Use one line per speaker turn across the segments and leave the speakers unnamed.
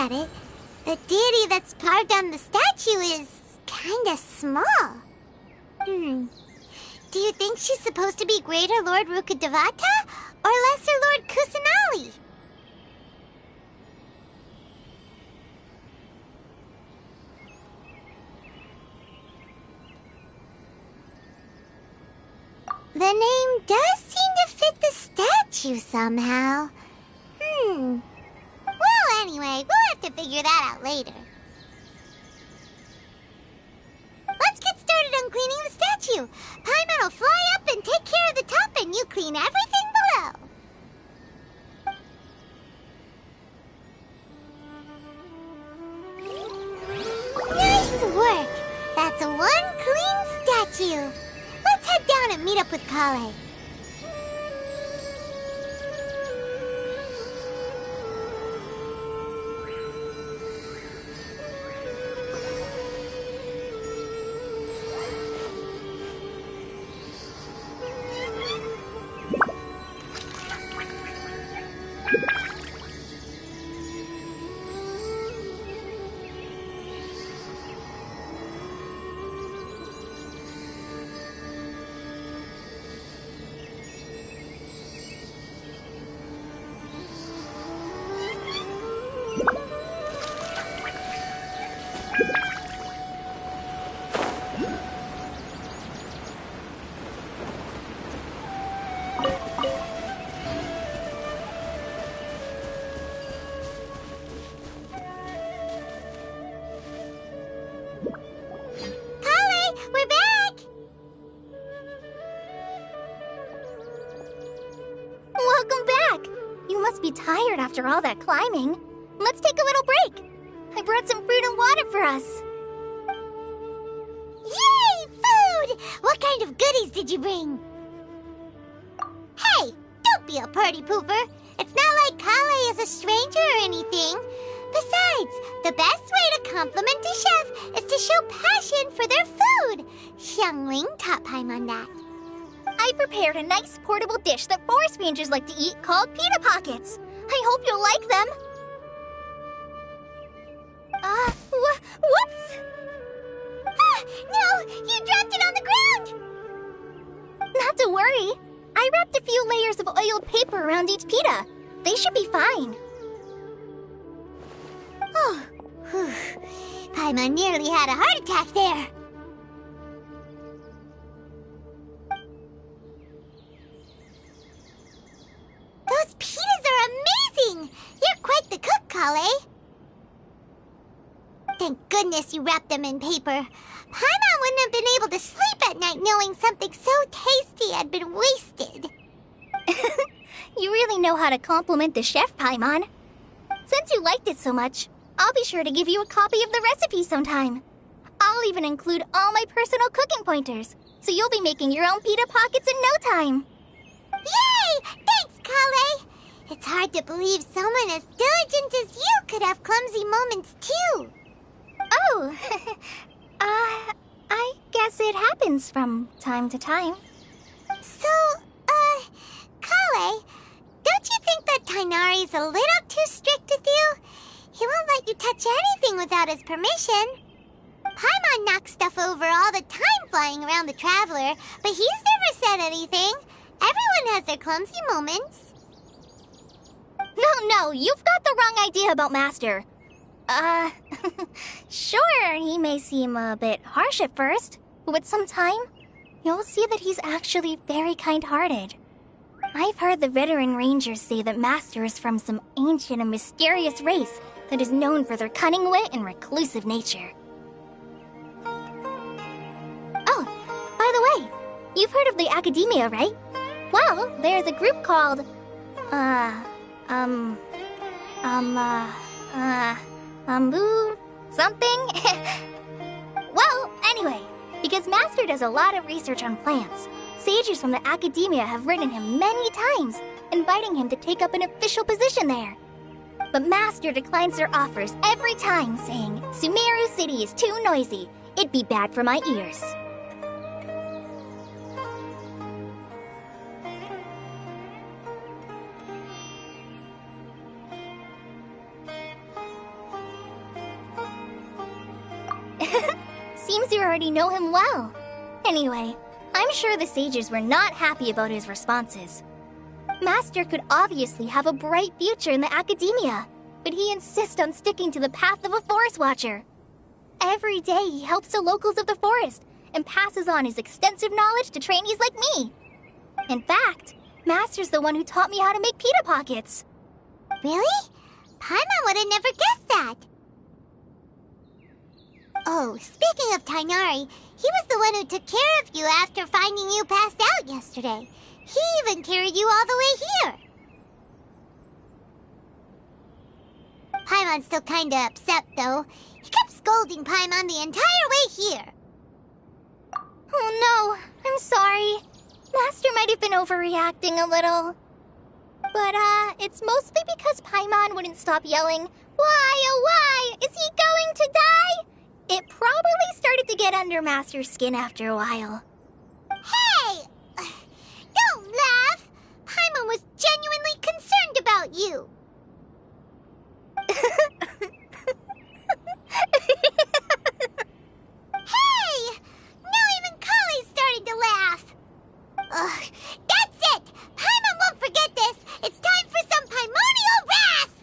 at it, the deity that's carved on the statue is kinda small. Do you think she's supposed to be Greater Lord Rukkhadevata or Lesser Lord Kusanali? The name does seem to fit the statue somehow. Well, anyway, we'll have to figure that out later. Let's get started on cleaning the statue. Paimon will fly up and take care of the top, and you clean everything below. Nice work! That's one clean statue. Let's head down and meet up with Kale.
Be tired after all that climbing. Let's take a little break. I brought some fruit and water for us.
Yay, food! What kind of goodies did you bring? Hey, don't be a party pooper. It's not like Kale is a stranger or anything. Besides, the best way to compliment a chef is to show passion for their food. Xiangling taught Paimon that.
I prepared a nice portable dish that forest rangers like to eat called pita pockets. I hope you'll like them. Whoops!
Ah, no! You dropped it on the ground!
Not to worry. I wrapped a few layers of oiled paper around each pita. They should be fine.
Oh, Paimon nearly had a heart attack there. Those pitas are amazing! You're quite the cook, Kale. Thank goodness you wrapped them in paper. Paimon wouldn't have been able to sleep at night knowing something so tasty had been wasted.
You really know how to compliment the chef, Paimon. Since you liked it so much, I'll be sure to give you a copy of the recipe sometime. I'll even include all my personal cooking pointers, so you'll be making your own pita pockets in no time.
Yay! Thanks, Kale! It's hard to believe someone as diligent as you could have clumsy moments, too.
Oh, I guess it happens from time to time.
So, Kale, don't you think that Tighnari's a little too strict with you? He won't let you touch anything without his permission. Paimon knocks stuff over all the time flying around the Traveler, but he's never said anything. Everyone has their clumsy moments.
No, you've got the wrong idea about Master. Sure, he may seem a bit harsh at first, but with some time, you'll see that he's actually very kind-hearted. I've heard the veteran rangers say that Master is from some ancient and mysterious race that is known for their cunning wit and reclusive nature. Oh, by the way, you've heard of the Academia, right? Well, there's a group called, something? Well, anyway, because Master does a lot of research on plants, sages from the Academia have written him many times, inviting him to take up an official position there. But Master declines their offers every time, saying, Sumeru City is too noisy. It'd be bad for my ears. Seems you already know him well. Anyway, I'm sure the sages were not happy about his responses. Master could obviously have a bright future in the academia, but he insists on sticking to the path of a forest watcher. Every day he helps the locals of the forest and passes on his extensive knowledge to trainees like me. In fact, Master's the one who taught me how to make pita pockets.
Really? Paimon would have never guessed that. Oh, speaking of Tainari, he was the one who took care of you after finding you passed out yesterday. He even carried you all the way here. Paimon's still kinda upset, though. He kept scolding Paimon the entire way here.
Oh no, I'm sorry. Master might have been overreacting a little. But, it's mostly because Paimon wouldn't stop yelling, "Why, oh why? Is he going to die?" It probably started to get under Master's skin after a while.
Hey! Don't laugh! Paimon was genuinely concerned about you. Hey! Now even Kale's starting to laugh. Ugh, that's it! Paimon won't forget this! It's time for some primordial wrath!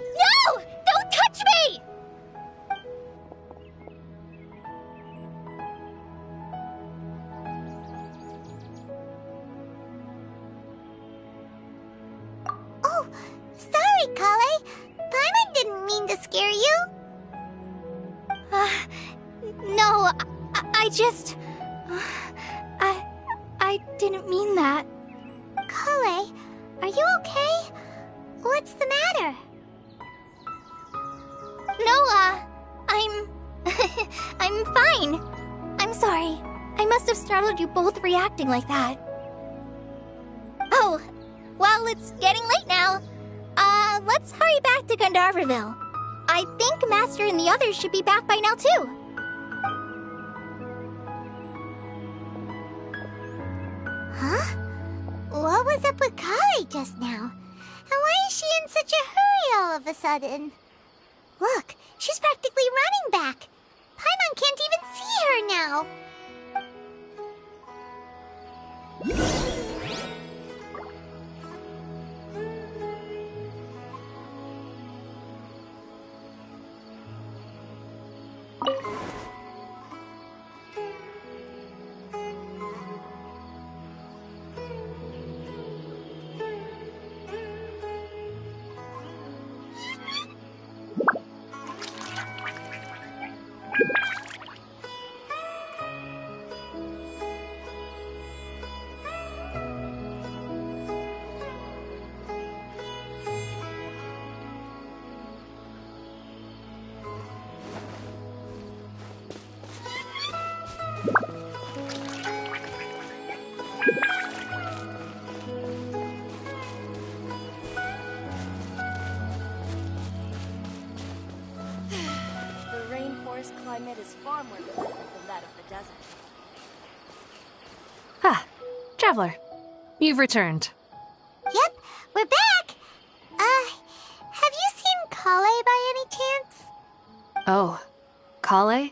No! Don't touch me!
Oh, sorry, Kale. Paimon didn't mean to scare you.
No, I just... I didn't mean that.
Kale, are you okay? What's the matter?
No, I'm... I'm fine. I'm sorry. I must have startled you both reacting like that. Oh, well, it's getting late now. Let's hurry back to Gandharvaville. I think Master and the others should be back by now, too.
Huh? What was up with Kale just now? And why is she in such a hurry all of a sudden? Look, she's practically running back. Paimon can't even see her now.
Climate is far more pleasant than that of the desert.
Ah, Traveler. You've returned.
Yep, we're back. Have you seen Kale by any chance?
Oh, Kale?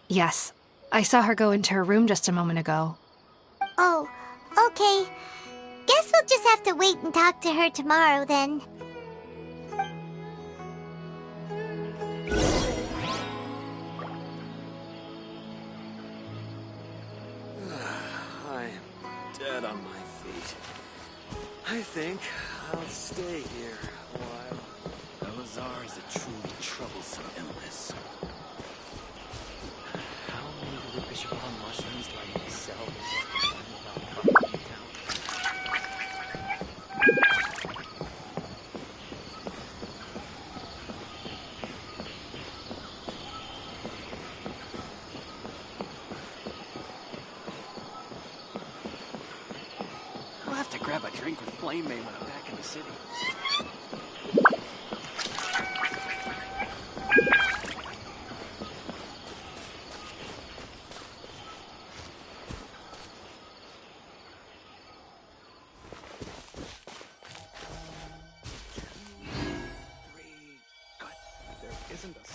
Yes, I saw her go into her room just a moment ago.
Oh, okay. Guess we'll just have to wait and talk to her tomorrow then.
Dead on my feet. I think I'll stay here a while. Elazar is a truly troublesome illness. How many Bishop mushrooms do I need to sell before I I'll have to grab a drink with Flame May when I'm back in the city. Three, but there isn't a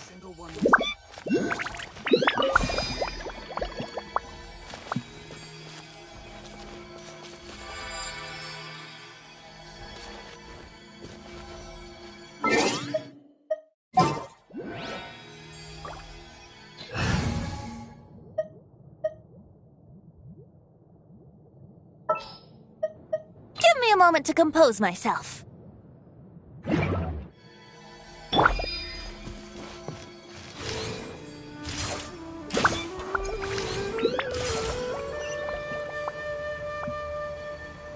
moment to compose myself.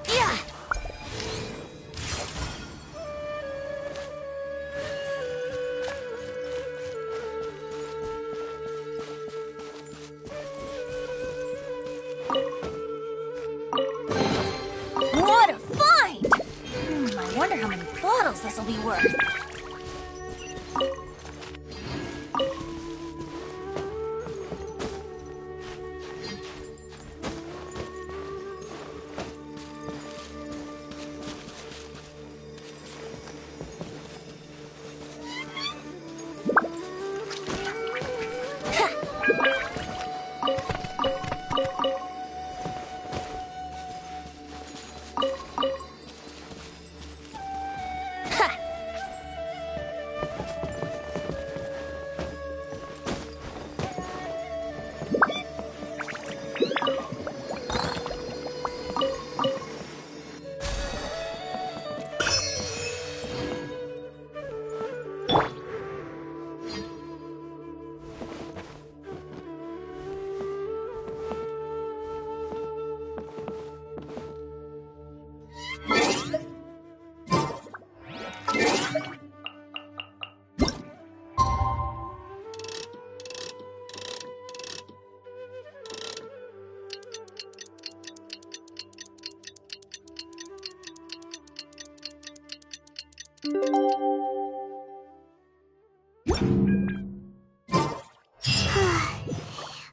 Yeah. What a find! I wonder how many bottles this'll be worth.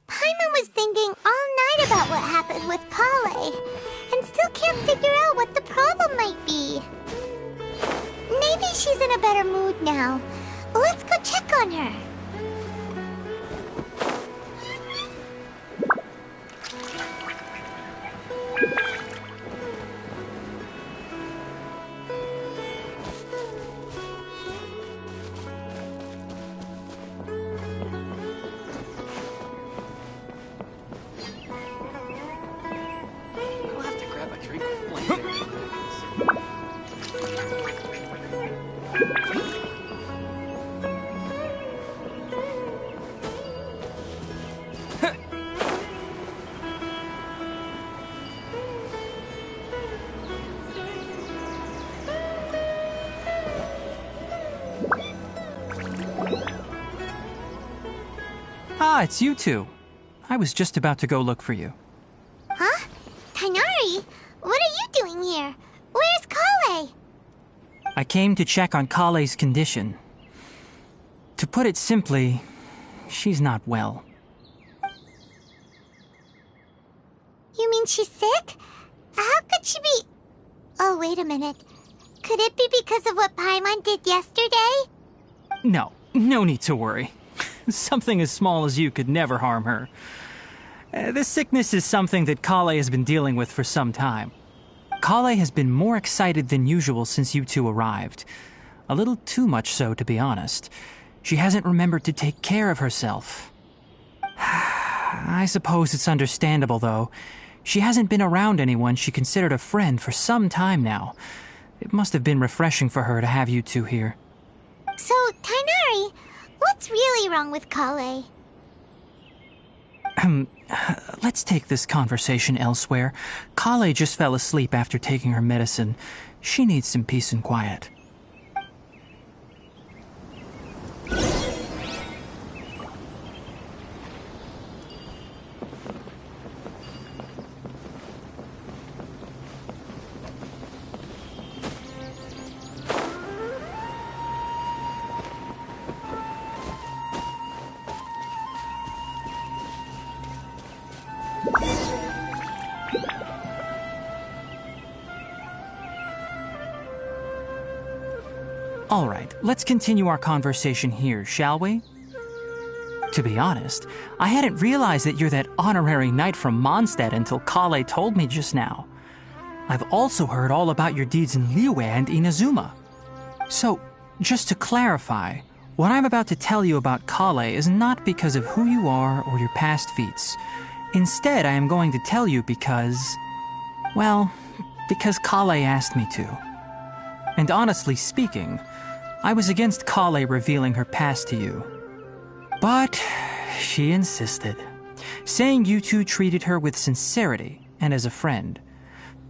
Paimon was thinking all night about what happened with Kale, and still can't figure out what the problem might be. Maybe she's in a better mood now. Let's go check on her.
I'll have to grab a drink before I
Ah, it's you two. I was just about to go look for you.
Huh? Tainari? What are you doing here? Where's Kale?
I came to check on Kale's condition. To put it simply, she's not well.
You mean she's sick? How could she be... Oh, wait a minute. Could it be because of what Paimon did yesterday?
No need to worry. Something as small as you could never harm her. This sickness is something that Kale has been dealing with for some time. Kale has been more excited than usual since you two arrived. A little too much so, to be honest. She hasn't remembered to take care of herself. I suppose it's understandable, though. She hasn't been around anyone she considered a friend for some time now. It must have been refreshing for her to have you two here.
So, Tainari, what's really wrong with Kale?
Let's take this conversation elsewhere. Kale just fell asleep after taking her medicine. She needs some peace and quiet. All right, let's continue our conversation here, shall we? To be honest, I hadn't realized that you're that honorary knight from Mondstadt until Kale told me just now. I've also heard all about your deeds in Liyue and Inazuma. So, just to clarify, what I'm about to tell you about Kale is not because of who you are or your past feats. Instead, I am going to tell you because, well, because Kale asked me to. And honestly speaking, I was against Kale revealing her past to you. But she insisted, saying you two treated her with sincerity and as a friend.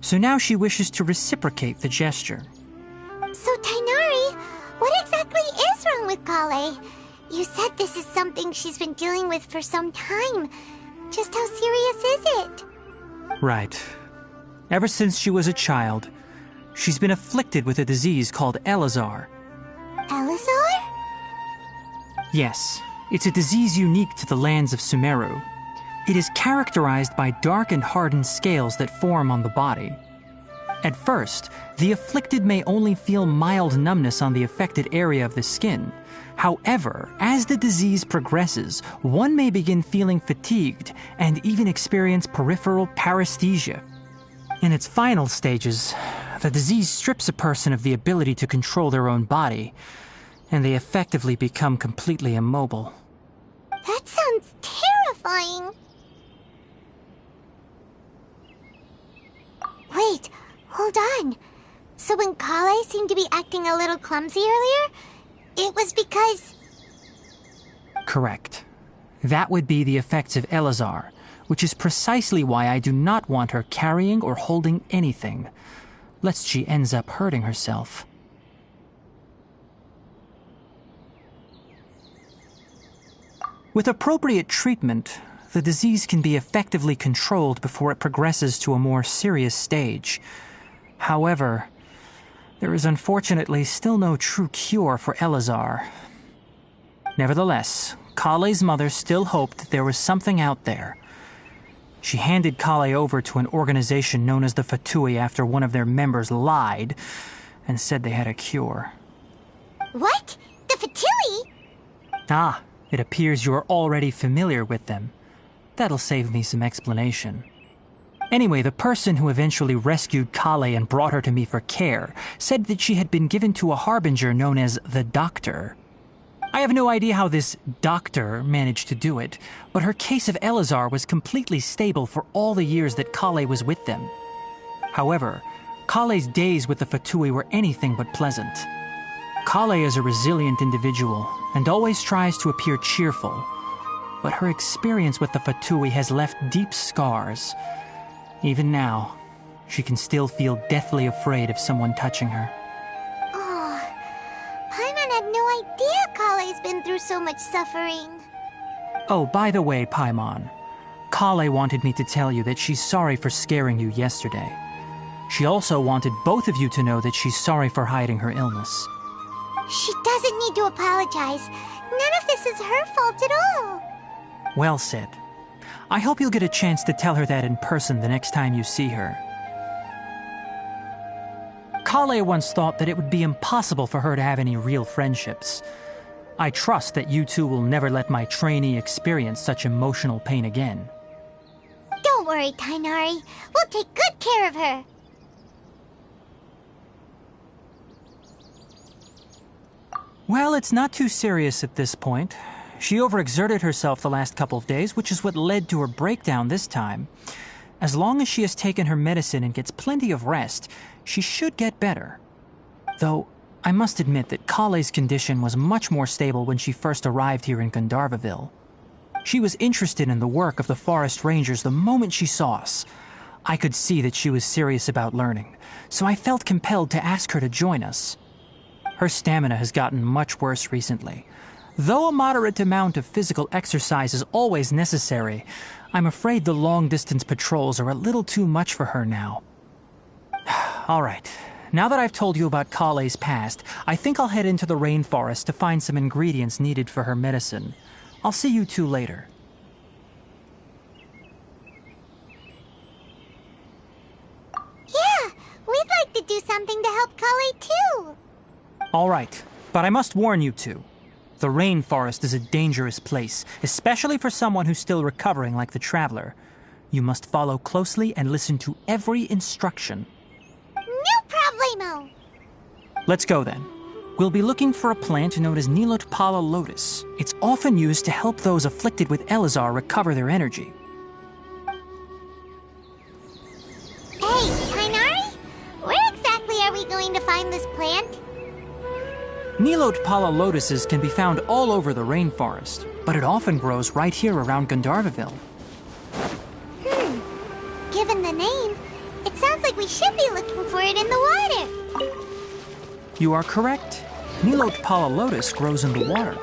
So now she wishes to reciprocate the gesture.
So, Tainari, what exactly is wrong with Kale? You said this is something she's been dealing with for some time. Just how serious is it?
Right. Ever since she was a child, she's been afflicted with a disease called Elazar.
Elazar?
Yes, it's a disease unique to the lands of Sumeru. It is characterized by dark and hardened scales that form on the body. At first, the afflicted may only feel mild numbness on the affected area of the skin. However, as the disease progresses, one may begin feeling fatigued and even experience peripheral paresthesia. In its final stages, the disease strips a person of the ability to control their own body, and they effectively become completely immobile.
That sounds terrifying. Wait, hold on. So when Kale seemed to be acting a little clumsy earlier, it was because...
Correct. That would be the effects of Elazar, which is precisely why I do not want her carrying or holding anything, lest she ends up hurting herself. With appropriate treatment, the disease can be effectively controlled before it progresses to a more serious stage. However, there is unfortunately still no true cure for Elazar. Nevertheless, Kale's mother still hoped that there was something out there. She handed Kale over to an organization known as the Fatui after one of their members lied and said they had a cure.
What? The Fatui?
Ah, it appears you're already familiar with them. That'll save me some explanation. Anyway, the person who eventually rescued Kale and brought her to me for care said that she had been given to a harbinger known as the Doctor. I have no idea how this doctor managed to do it, but her case of Elazar was completely stable for all the years that Kale was with them. However, Kale's days with the Fatui were anything but pleasant. Kale is a resilient individual and always tries to appear cheerful, but her experience with the Fatui has left deep scars. Even now, she can still feel deathly afraid of someone touching her.
Oh, Paimon had no idea Kale's been through so much suffering.
Oh, by the way, Paimon, Kale wanted me to tell you that she's sorry for scaring you yesterday. She also wanted both of you to know that she's sorry for hiding her illness.
She doesn't need to apologize. None of this is her fault at all.
Well said. I hope you'll get a chance to tell her that in person the next time you see her. Kale once thought that it would be impossible for her to have any real friendships. I trust that you two will never let my trainee experience such emotional pain again.
Don't worry, Tainari. We'll take good care of her.
Well, it's not too serious at this point. She overexerted herself the last couple of days, which is what led to her breakdown this time. As long as she has taken her medicine and gets plenty of rest, she should get better. Though, I must admit that Kale's condition was much more stable when she first arrived here in Gandharvaville. She was interested in the work of the forest rangers the moment she saw us. I could see that she was serious about learning, so I felt compelled to ask her to join us. Her stamina has gotten much worse recently. Though a moderate amount of physical exercise is always necessary, I'm afraid the long-distance patrols are a little too much for her now. All right, now that I've told you about Kale's past, I think I'll head into the rainforest to find some ingredients needed for her medicine. I'll see you two later.
Yeah, we'd like to do something to help Kale too.
All right, but I must warn you two. The rainforest is a dangerous place, especially for someone who's still recovering like the Traveler. You must follow closely and listen to every instruction.
No problemo.
Let's go then. We'll be looking for a plant known as Nilotpala lotus. It's often used to help those afflicted with Elazar recover their energy.
Hey, Tainari?
Nilotpala lotuses can be found all over the rainforest, but it often grows right here around Gandharvaville.
Given the name, it sounds like we should be looking for it in the water.
You are correct. Nilotpala lotus grows in the water.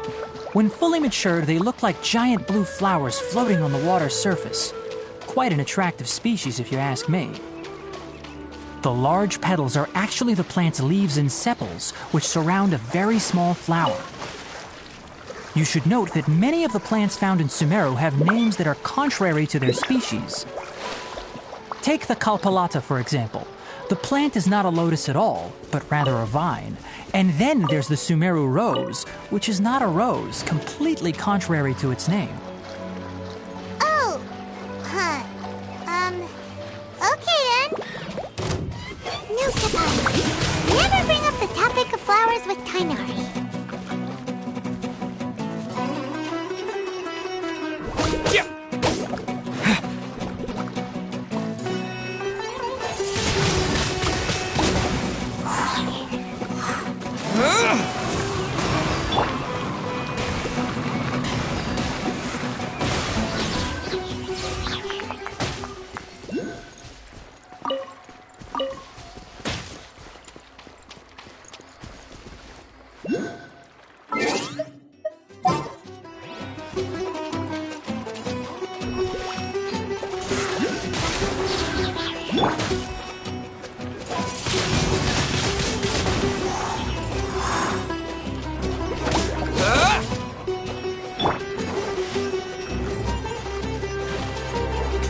When fully matured, they look like giant blue flowers floating on the water's surface. Quite an attractive species, if you ask me. The large petals are actually the plant's leaves and sepals, which surround a very small flower. You should note that many of the plants found in Sumeru have names that are contrary to their species. Take the Kalpalata, for example. The plant is not a lotus at all, but rather a vine. And then there's the Sumeru rose, which is not a rose, completely contrary to its name.
Oh, huh. Okay then. New Kapai. Never bring up the topic of flowers with Tainari.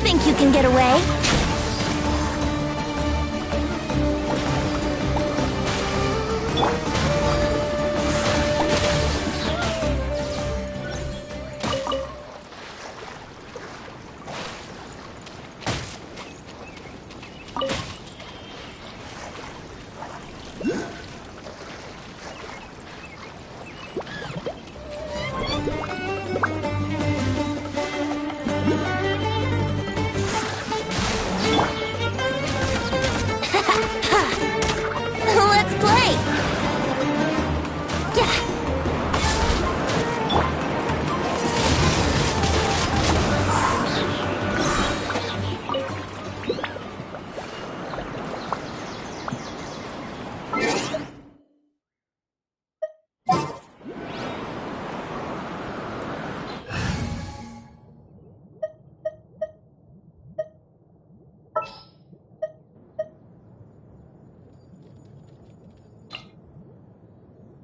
Think you can get away? Let's play! Yeah!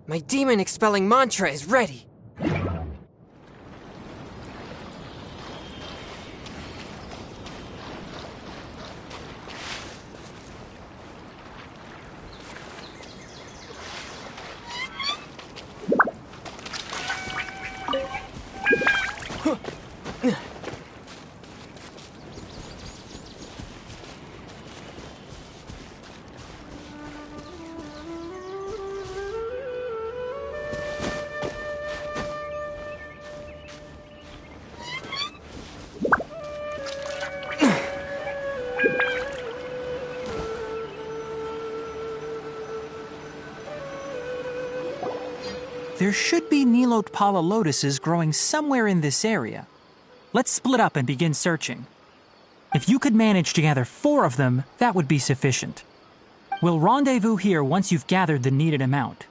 My demon-expelling mantra is ready!
There should be Nilotpala lotuses growing somewhere in this area. Let's split up and begin searching. If you could manage to gather 4 of them, that would be sufficient. We'll rendezvous here once you've gathered the needed amount.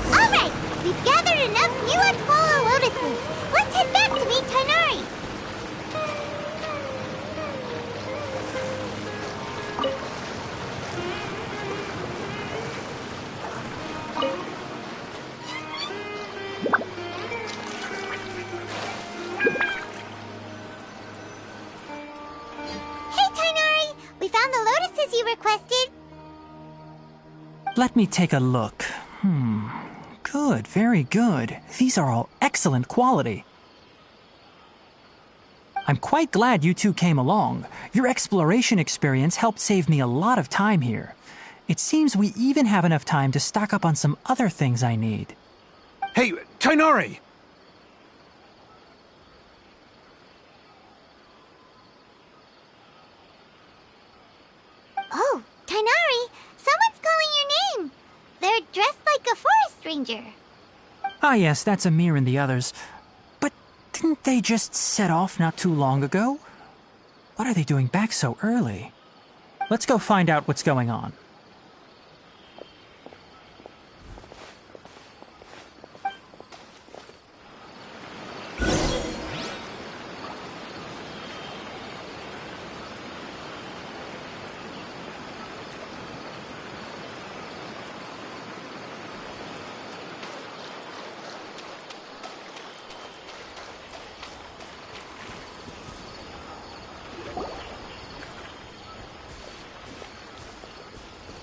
Alright, we've gathered enough Nilotpala lotuses. Let's head back to meet Tainari. Hey Tainari, we found the lotuses you requested.
Let me take a look. Good, very good. These are all excellent quality. I'm quite glad you two came along. Your exploration experience helped save me a lot of time here. It seems we even have enough time to stock up on some other things I need.
Hey, Tainari!
Oh, Tainari, someone's calling your name. They're dressed like a forest ranger.
Ah yes, that's Amir and the others. But didn't they just set off not too long ago? What are they doing back so early? Let's go find out what's going on.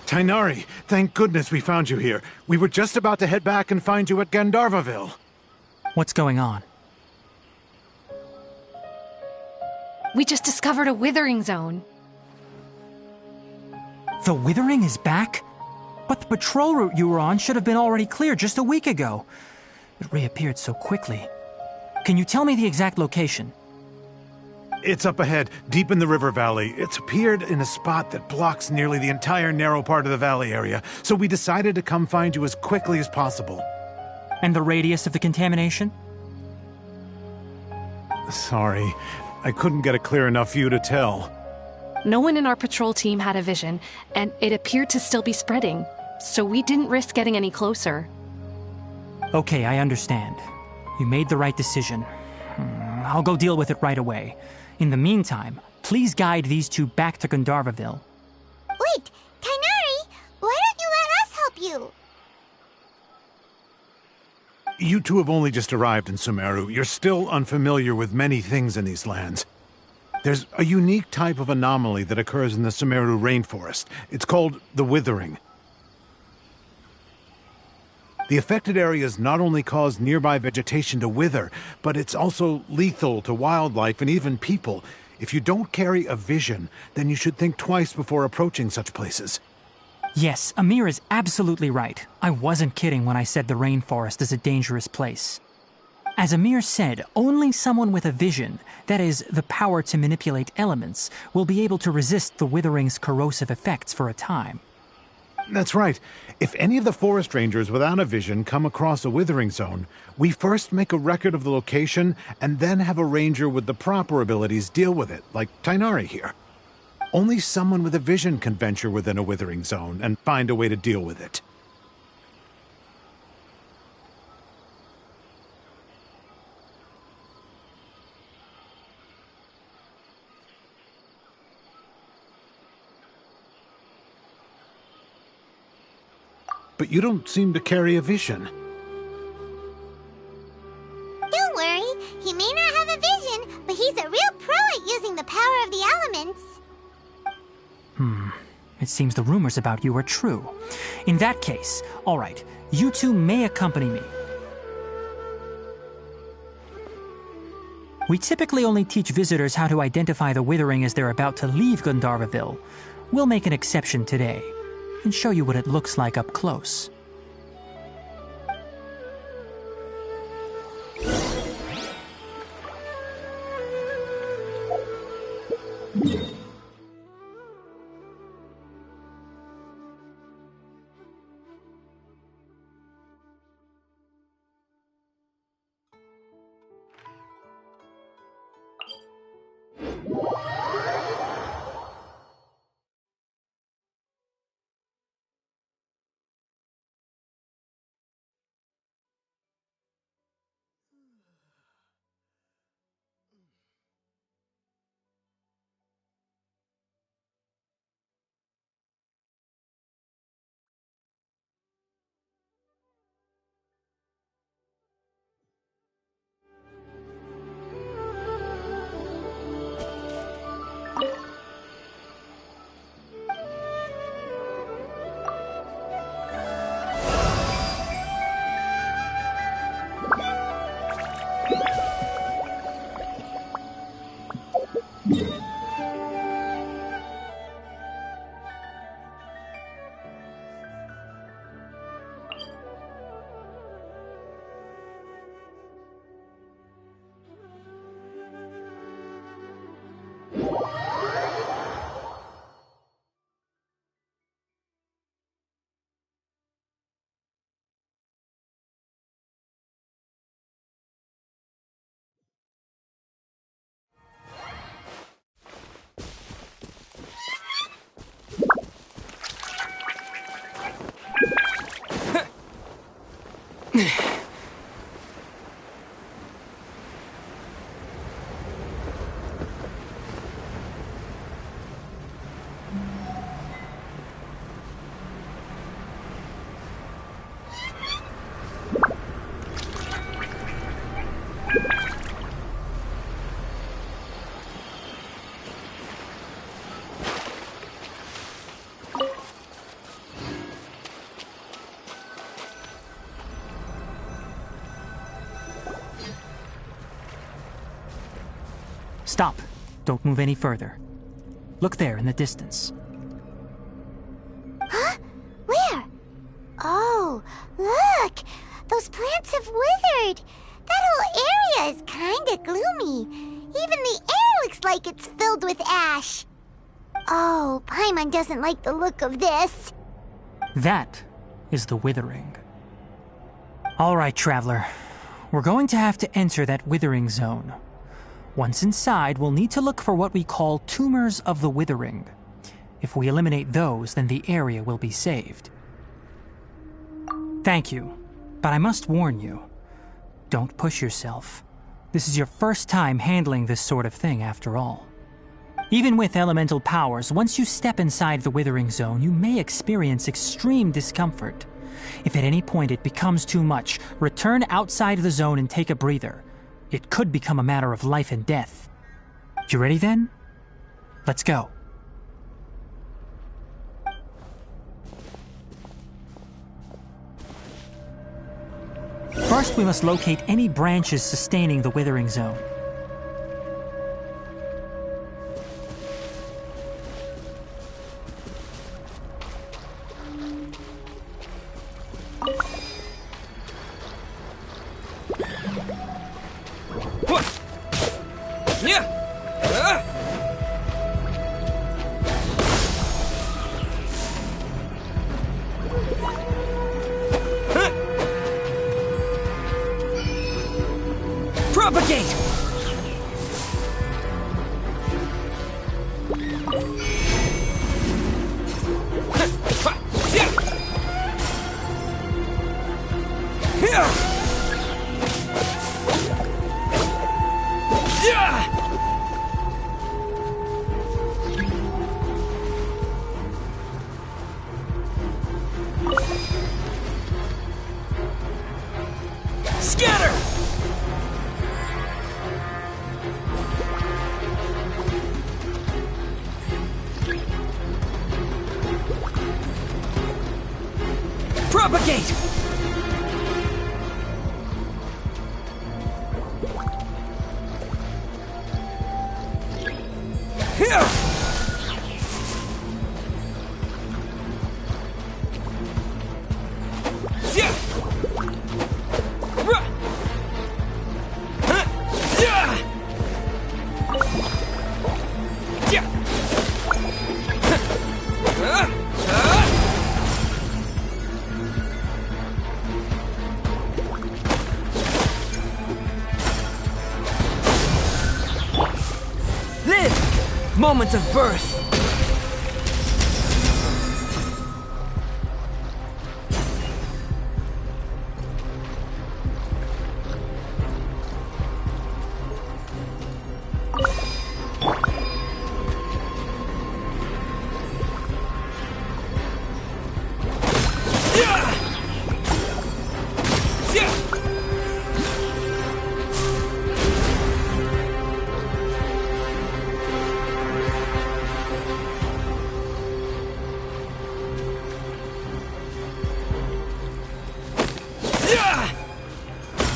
Tainari, thank goodness we found you here. We were just about to head back and find you at Gandharvaville.
What's going on?
We just discovered a withering zone.
The withering is back? But the patrol route you were on should have been already clear just a week ago. It reappeared so quickly. Can you tell me the exact location?
It's up ahead, deep in the river valley. It's appeared in a spot that blocks nearly the entire narrow part of the valley area, so we decided to come find you as quickly as possible.
And the radius of the contamination?
Sorry, I couldn't get a clear enough view to tell.
No one in our patrol team had a vision, and it appeared to still be spreading, so we didn't risk getting any closer.
Okay, I understand. You made the right decision. I'll go deal with it right away. In the meantime, please guide these two back to Gandharvaville.
Wait, Tainari, why don't you let us help you?
You two have only just arrived in Sumeru. You're still unfamiliar with many things in these lands. There's a unique type of anomaly that occurs in the Sumeru rainforest. It's called the withering. The affected areas not only cause nearby vegetation to wither, but it's also lethal to wildlife and even people. If you don't carry a vision, then you should think twice before approaching such places.
Yes, Amir is absolutely right. I wasn't kidding when I said the rainforest is a dangerous place. As Amir said, only someone with a vision, that is, the power to manipulate elements, will be able to resist the withering's corrosive effects for a time.
That's right. If any of the forest rangers without a vision come across a withering zone, we first make a record of the location and then have a ranger with the proper abilities deal with it, like Tainari here. Only someone with a vision can venture within a withering zone and find a way to deal with it. But you don't seem to carry a vision.
Don't worry, he may not have a vision, but he's a real pro at using the power of the elements.
It seems the rumors about you are true. In that case, all right, you two may accompany me. We typically only teach visitors how to identify the withering as they're about to leave Gandharvaville. We'll make an exception today and show you what it looks like up close. Stop. Don't move any further. Look there in the distance.
Huh? Where? Oh, look! Those plants have withered! That whole area is kinda gloomy. Even the air looks like it's filled with ash. Oh, Paimon doesn't like the look of this.
That is the withering. All right, traveler. We're going to have to enter that withering zone. Once inside, we'll need to look for what we call tumors of the withering. If we eliminate those, then the area will be saved. Thank you, but I must warn you. Don't push yourself. This is your first time handling this sort of thing, after all. Even with elemental powers, once you step inside the withering zone, you may experience extreme discomfort. If at any point it becomes too much, return outside the zone and take a breather. It could become a matter of life and death. You ready then? Let's go. First, we must locate any branches sustaining the withering zone.
Propagate! Scatter! Propagate! Here! Live! Moments of birth!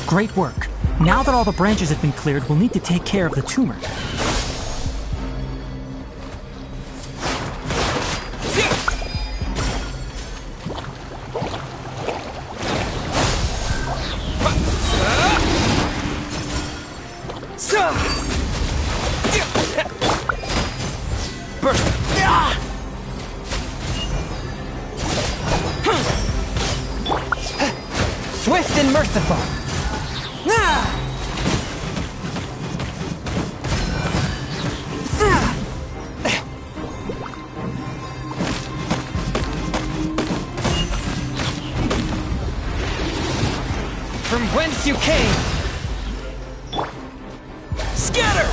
Great work. Now that all the branches have been cleared, we'll need to take care of the tumor.
Burst! Swift and merciful! from whence you came!
Scatter!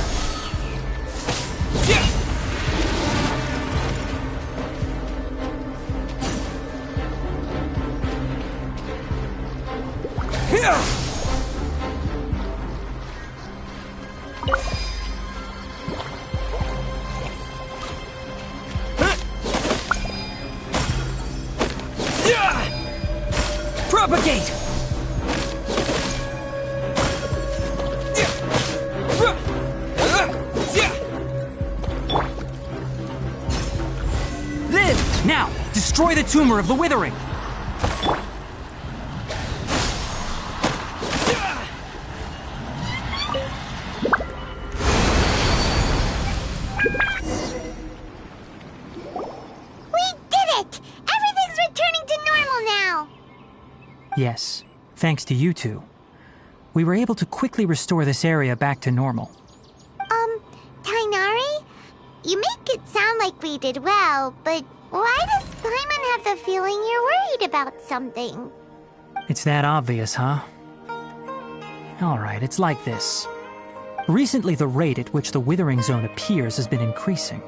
Yeah.
Propagate!
Live! Now, destroy the tumor of the withering! Yes, thanks to you two. We were able to quickly restore this area back to normal.
Tighnari? You make it sound like we did well, but why does Paimon have the feeling you're worried about something?
It's that obvious, huh? Alright, it's like this. Recently, the rate at which the Withering Zone appears has been increasing.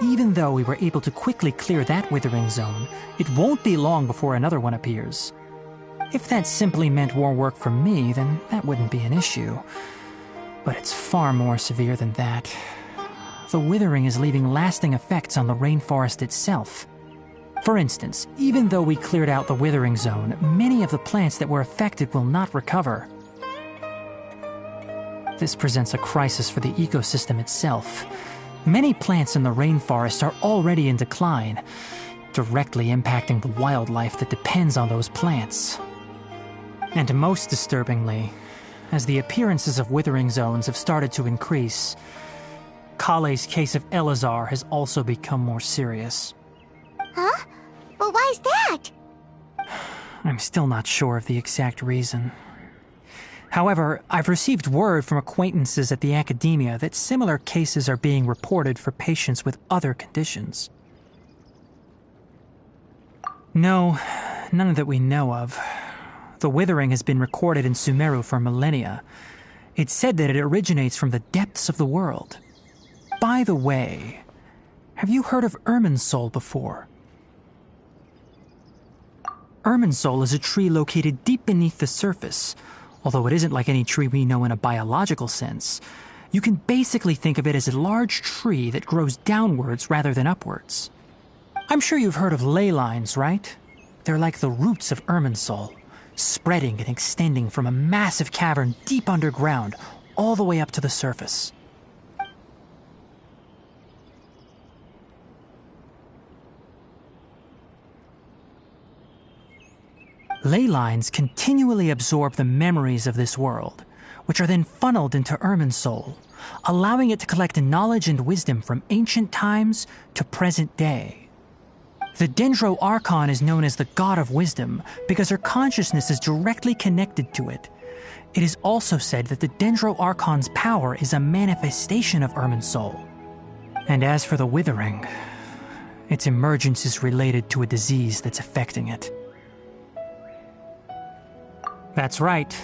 Even though we were able to quickly clear that Withering Zone, it won't be long before another one appears. If that simply meant more work for me, then that wouldn't be an issue. But it's far more severe than that. The withering is leaving lasting effects on the rainforest itself. For instance, even though we cleared out the Withering Zone, many of the plants that were affected will not recover. This presents a crisis for the ecosystem itself. Many plants in the rainforest are already in decline, directly impacting the wildlife that depends on those plants. And most disturbingly, as the appearances of withering zones have started to increase, Kale's case of Elazar has also become more serious.
Huh? But why's that?
I'm still not sure of the exact reason. However, I've received word from acquaintances at the academia that similar cases are being reported for patients with other conditions. No, none that we know of. The withering has been recorded in Sumeru for millennia. It's said that it originates from the depths of the world. By the way, have you heard of Irminsul before? Irminsul is a tree located deep beneath the surface. Although it isn't like any tree we know in a biological sense, you can basically think of it as a large tree that grows downwards rather than upwards. I'm sure you've heard of ley lines, right? They're like the roots of Irminsul, spreading and extending from a massive cavern deep underground all the way up to the surface. Ley lines continually absorb the memories of this world, which are then funneled into Irminsul, allowing it to collect knowledge and wisdom from ancient times to present day. The Dendro Archon is known as the God of Wisdom because her consciousness is directly connected to it. It is also said that the Dendro Archon's power is a manifestation of Irminsul. And as for the Withering, its emergence is related to a disease that's affecting it. That's right.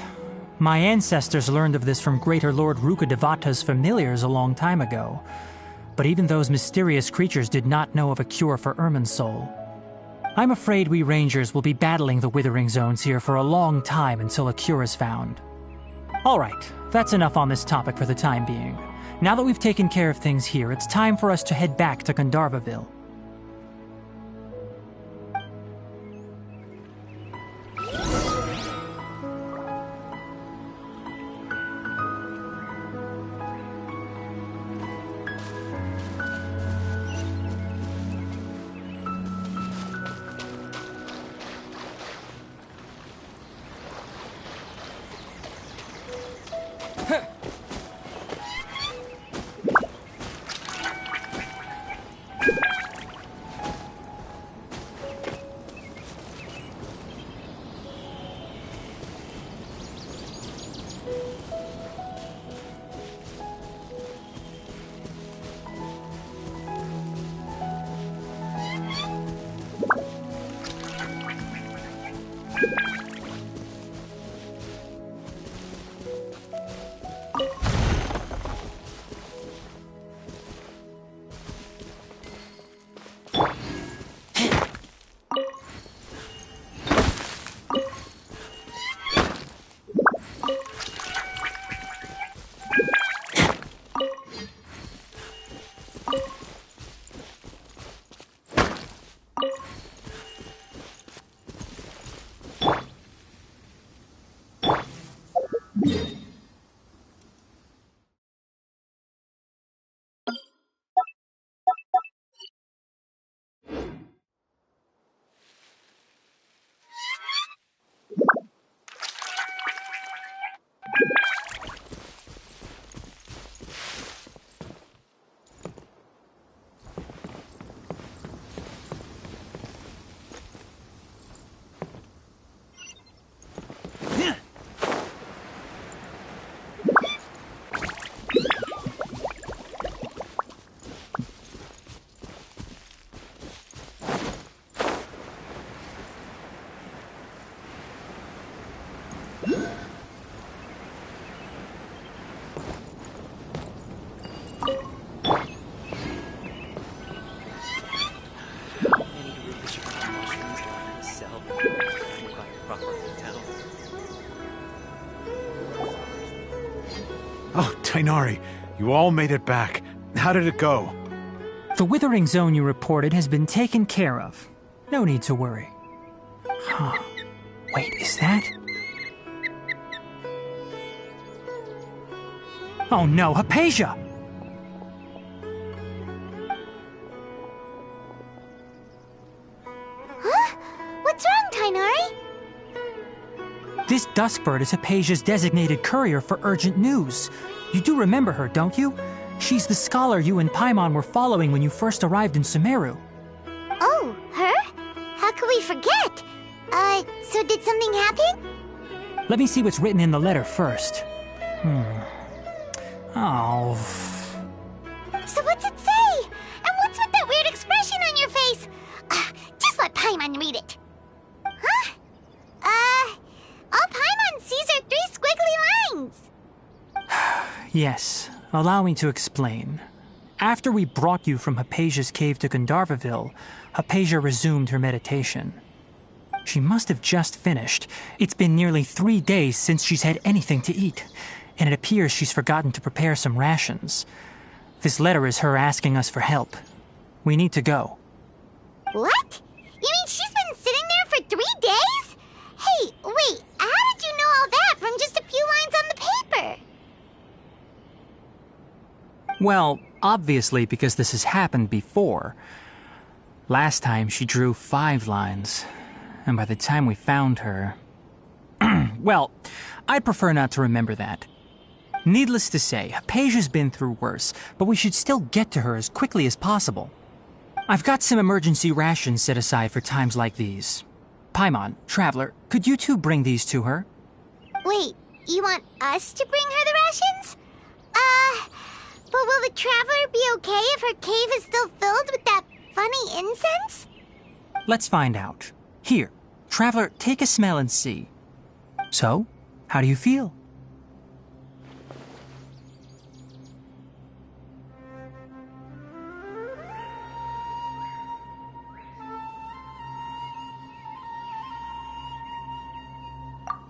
My ancestors learned of this from Greater Lord Rukkhadevata's familiars a long time ago. But even those mysterious creatures did not know of a cure for Irminsul. I'm afraid we Rangers will be battling the Withering Zones here for a long time until a cure is found. Alright, that's enough on this topic for the time being. Now that we've taken care of things here, it's time for us to head back to Gandharvaville. Any religious mushrooms down in the cell by a proper hotel.
Oh, Tainari, you all made it back. How did it go?
The withering zone you reported has been taken care of. No need to worry. Huh. Wait, is that? Oh no, Hypatia!
Huh? What's wrong, Tainari?
This Duskbird is Hypatia's designated courier for urgent news. You do remember her, don't you? She's the scholar you and Paimon were following when you first arrived in Sumeru.
Oh, her? How could we forget? So did something happen?
Let me see what's written in the letter first. Oh.
So what's it say? And what's with that weird expression on your face? Just let Paimon read it. Huh? All Paimon sees are 3 squiggly lines.
Yes, allow me to explain. After we brought you from Hypatia's cave to Gandharvaville, Hypatia resumed her meditation. She must have just finished. It's been nearly 3 days since she's had anything to eat, and it appears she's forgotten to prepare some rations. This letter is her asking us for help. We need to go.
What? You mean she's been sitting there for 3 days? Hey, wait, how did you know all that from just a few lines on the paper?
Well, obviously because this has happened before. Last time she drew 5 lines, and by the time we found her... Well, I'd prefer not to remember that. Needless to say, Hypatia's been through worse, but we should still get to her as quickly as possible. I've got some emergency rations set aside for times like these. Paimon, Traveler, could you two bring these to her?
Wait, you want us to bring her the rations? But will the Traveler be okay if her cave is still filled with that funny incense?
Let's find out. Here, Traveler, take a smell and see. So, how do you feel?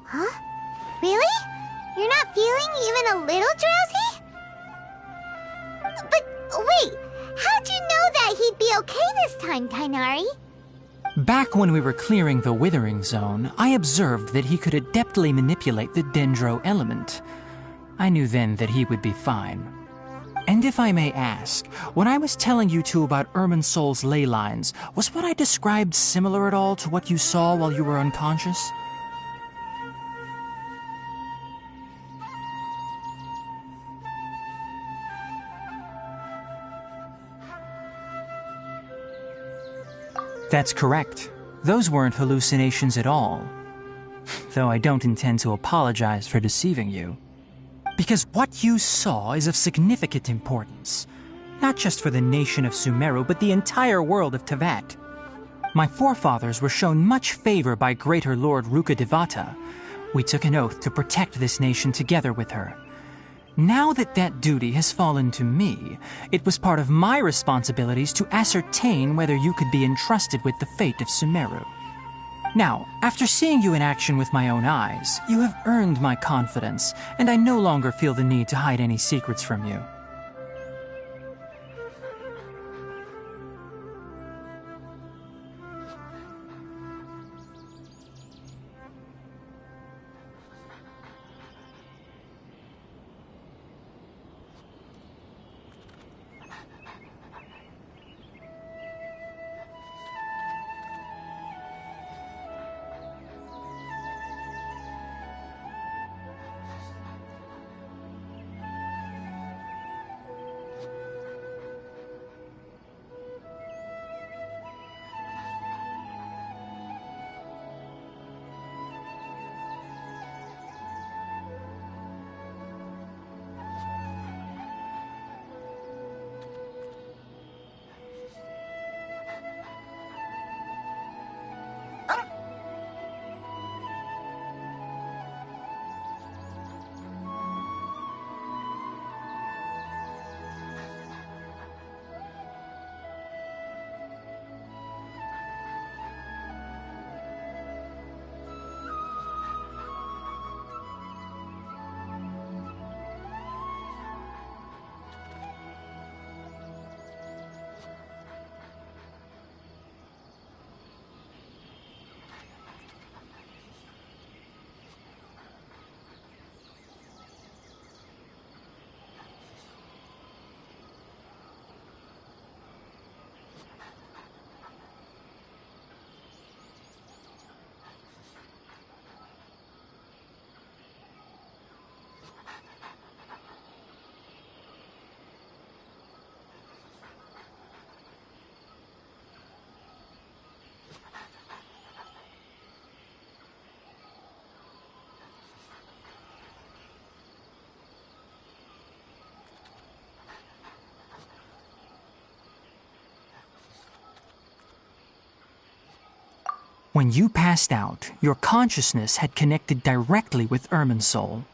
Huh? Really? You're not feeling even a little drowsy? But wait, how'd you know that he'd be okay this time, Tainari?
Back when we were clearing the Withering Zone, I observed that he could adeptly manipulate the Dendro element. I knew then that he would be fine. And if I may ask, when I was telling you two about Irminsol's ley lines, was what I described similar at all to what you saw while you were unconscious? That's correct. Those weren't hallucinations at all. Though I don't intend to apologize for deceiving you. Because what you saw is of significant importance. Not just for the nation of Sumeru, but the entire world of Tevat. My forefathers were shown much favor by Greater Lord Rukkhadevata. We took an oath to protect this nation together with her. Now that that duty has fallen to me, it was part of my responsibilities to ascertain whether you could be entrusted with the fate of Sumeru. Now, after seeing you in action with my own eyes, you have earned my confidence, and I no longer feel the need to hide any secrets from you. When you passed out, your consciousness had connected directly with Irminsul.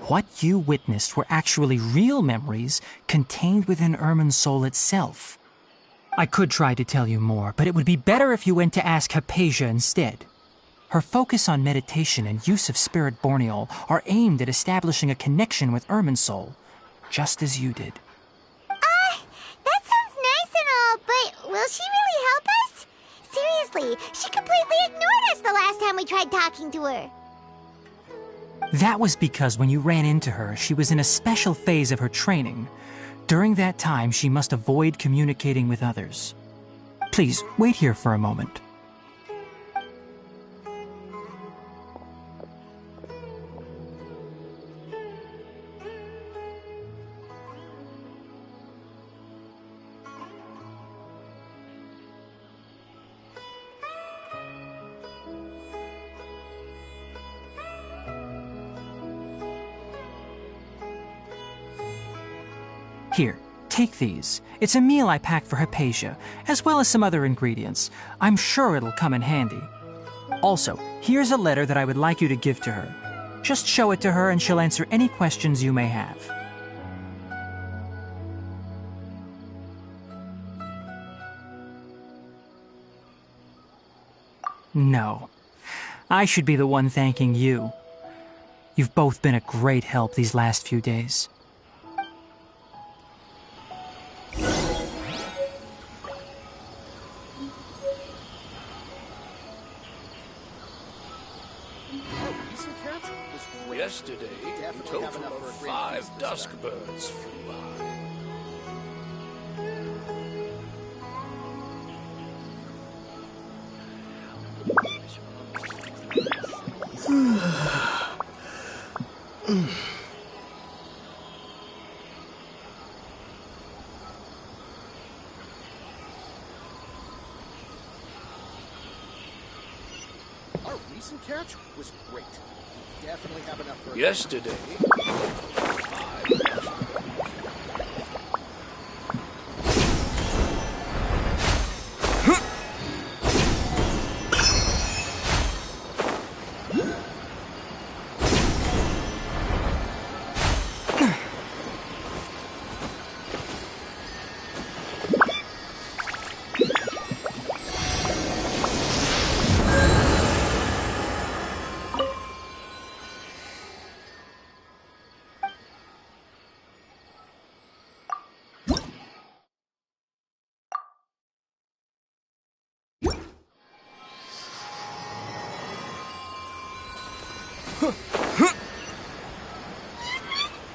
What you witnessed were actually real memories contained within Irminsul itself. I could try to tell you more, but it would be better if you went to ask Hypatia instead. Her focus on meditation and use of spirit borneol are aimed at establishing a connection with Irminsul, just as you did.
That sounds nice and all, but will she really help us? Seriously, she completely ignored us the last time we tried talking to her.
That was because when you ran into her, she was in a special phase of her training. During that time, she must avoid communicating with others. Please, wait here for a moment. Here, take these. It's a meal I packed for Hypatia, as well as some other ingredients. I'm sure it'll come in handy. Also, here's a letter that I would like you to give to her. Just show it to her and she'll answer any questions you may have. No. I should be the one thanking you. You've both been a great help these last few days.
Yesterday, a total of 5 dusk birds flew by.
Our recent catch was great. We definitely have enough for
Yesterday,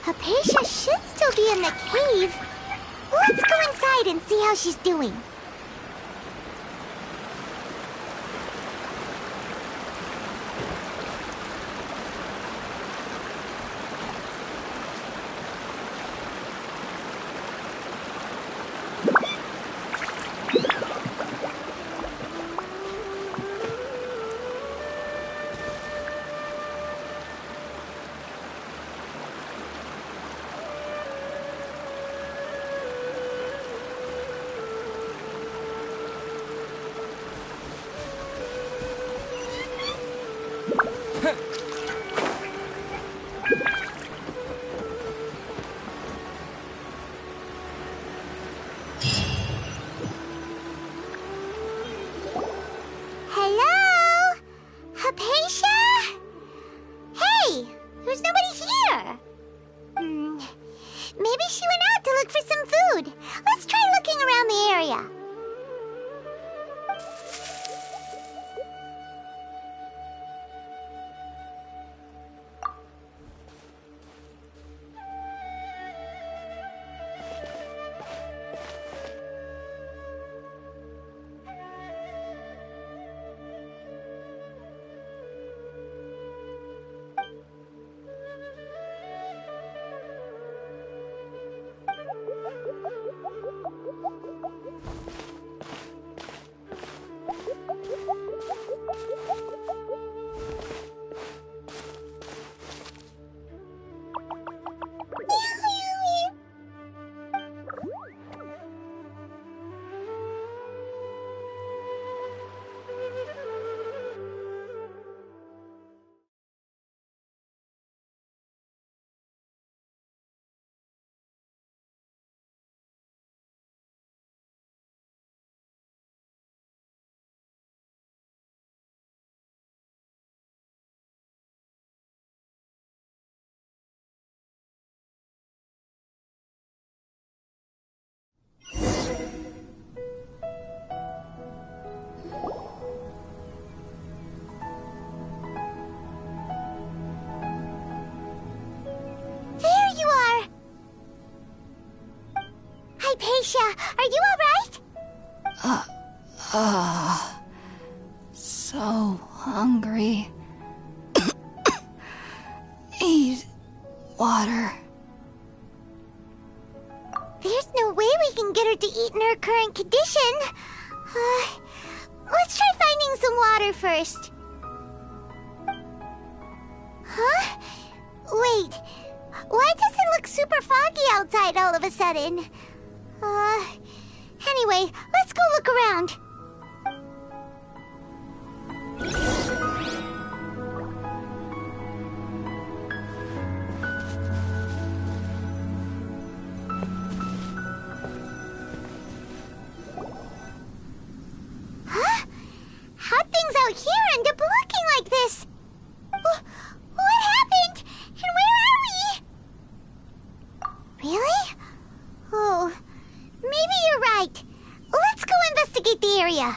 Hypatia should still be in the cave. Let's go inside and see how she's doing. Marcia, are you alright?
So hungry. Need water.
There's no way we can get her to eat in her current condition. Let's try finding some water first. Huh? Wait, why does it look super foggy outside all of a sudden? Anyway, let's go look around. Huh? How'd things out here end up looking like this? What happened? And where are we? Really? Oh, maybe you're right. Let's go investigate the area.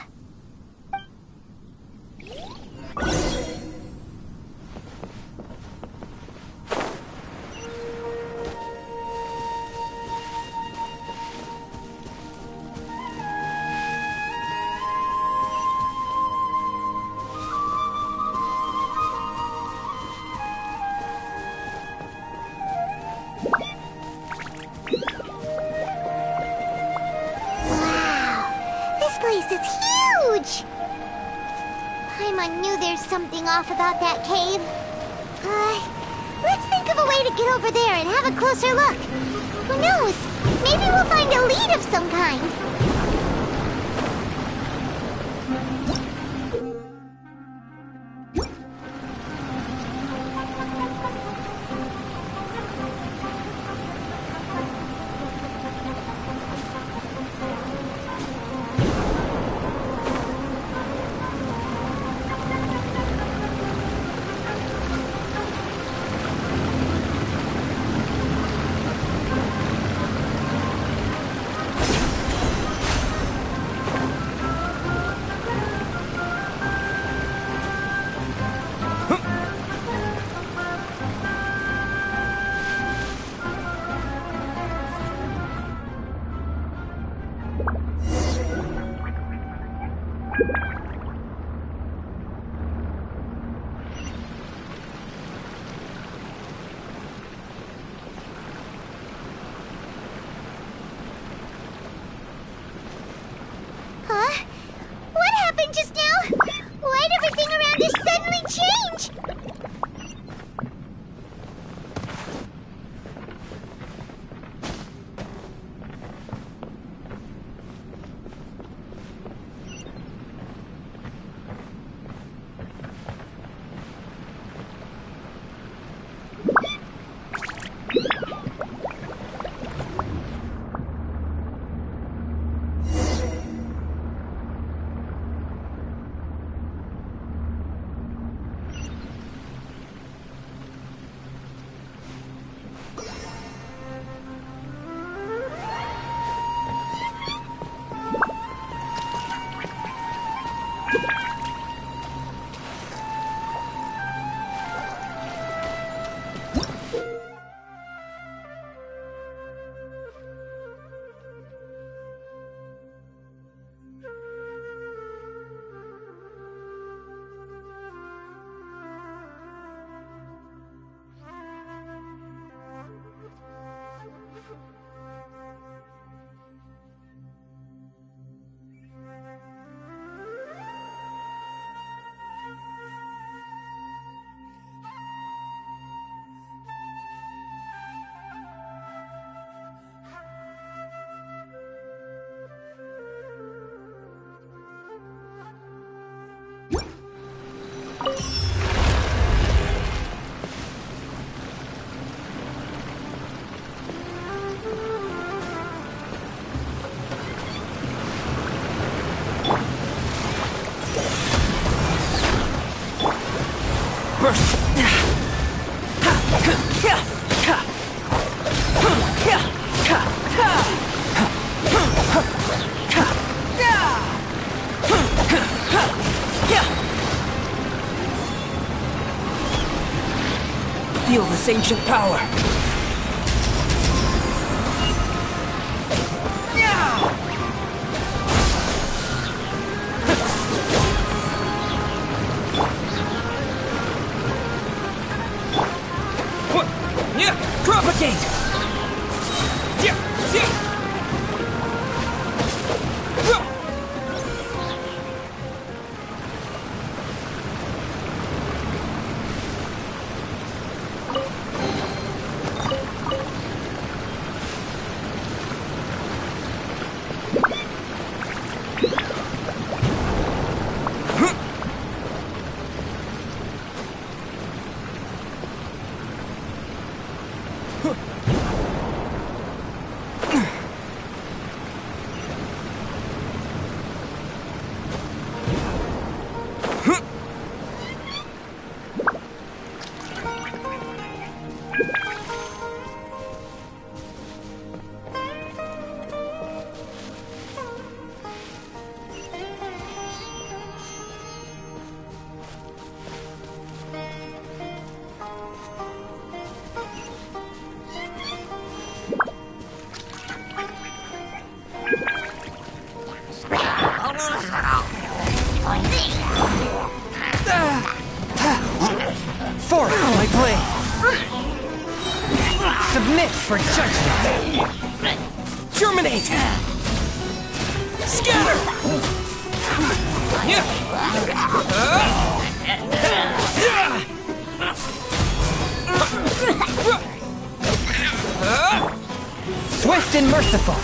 Paimon knew there's something off about that cave. Let's think of a way to get over there and have a closer look. Who knows? Maybe we'll find a lead of some kind. Huh? What happened just now? Why'd everything around us suddenly change?
Feel this ancient power. Yeah! Propagate! Forth, my blade! Submit for judgment! Germinate! Scatter! Swift and merciful!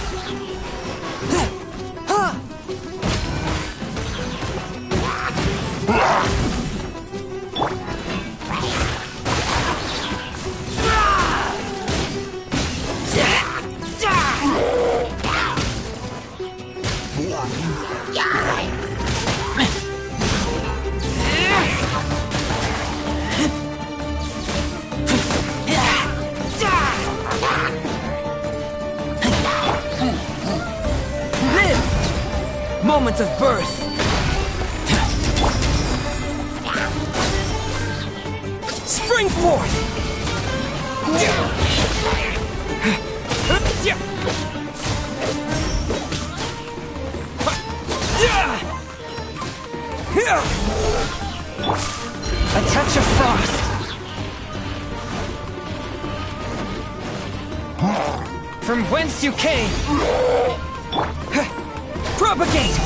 Moments of birth! Spring forth! A touch of frost! From whence you came! Propagate!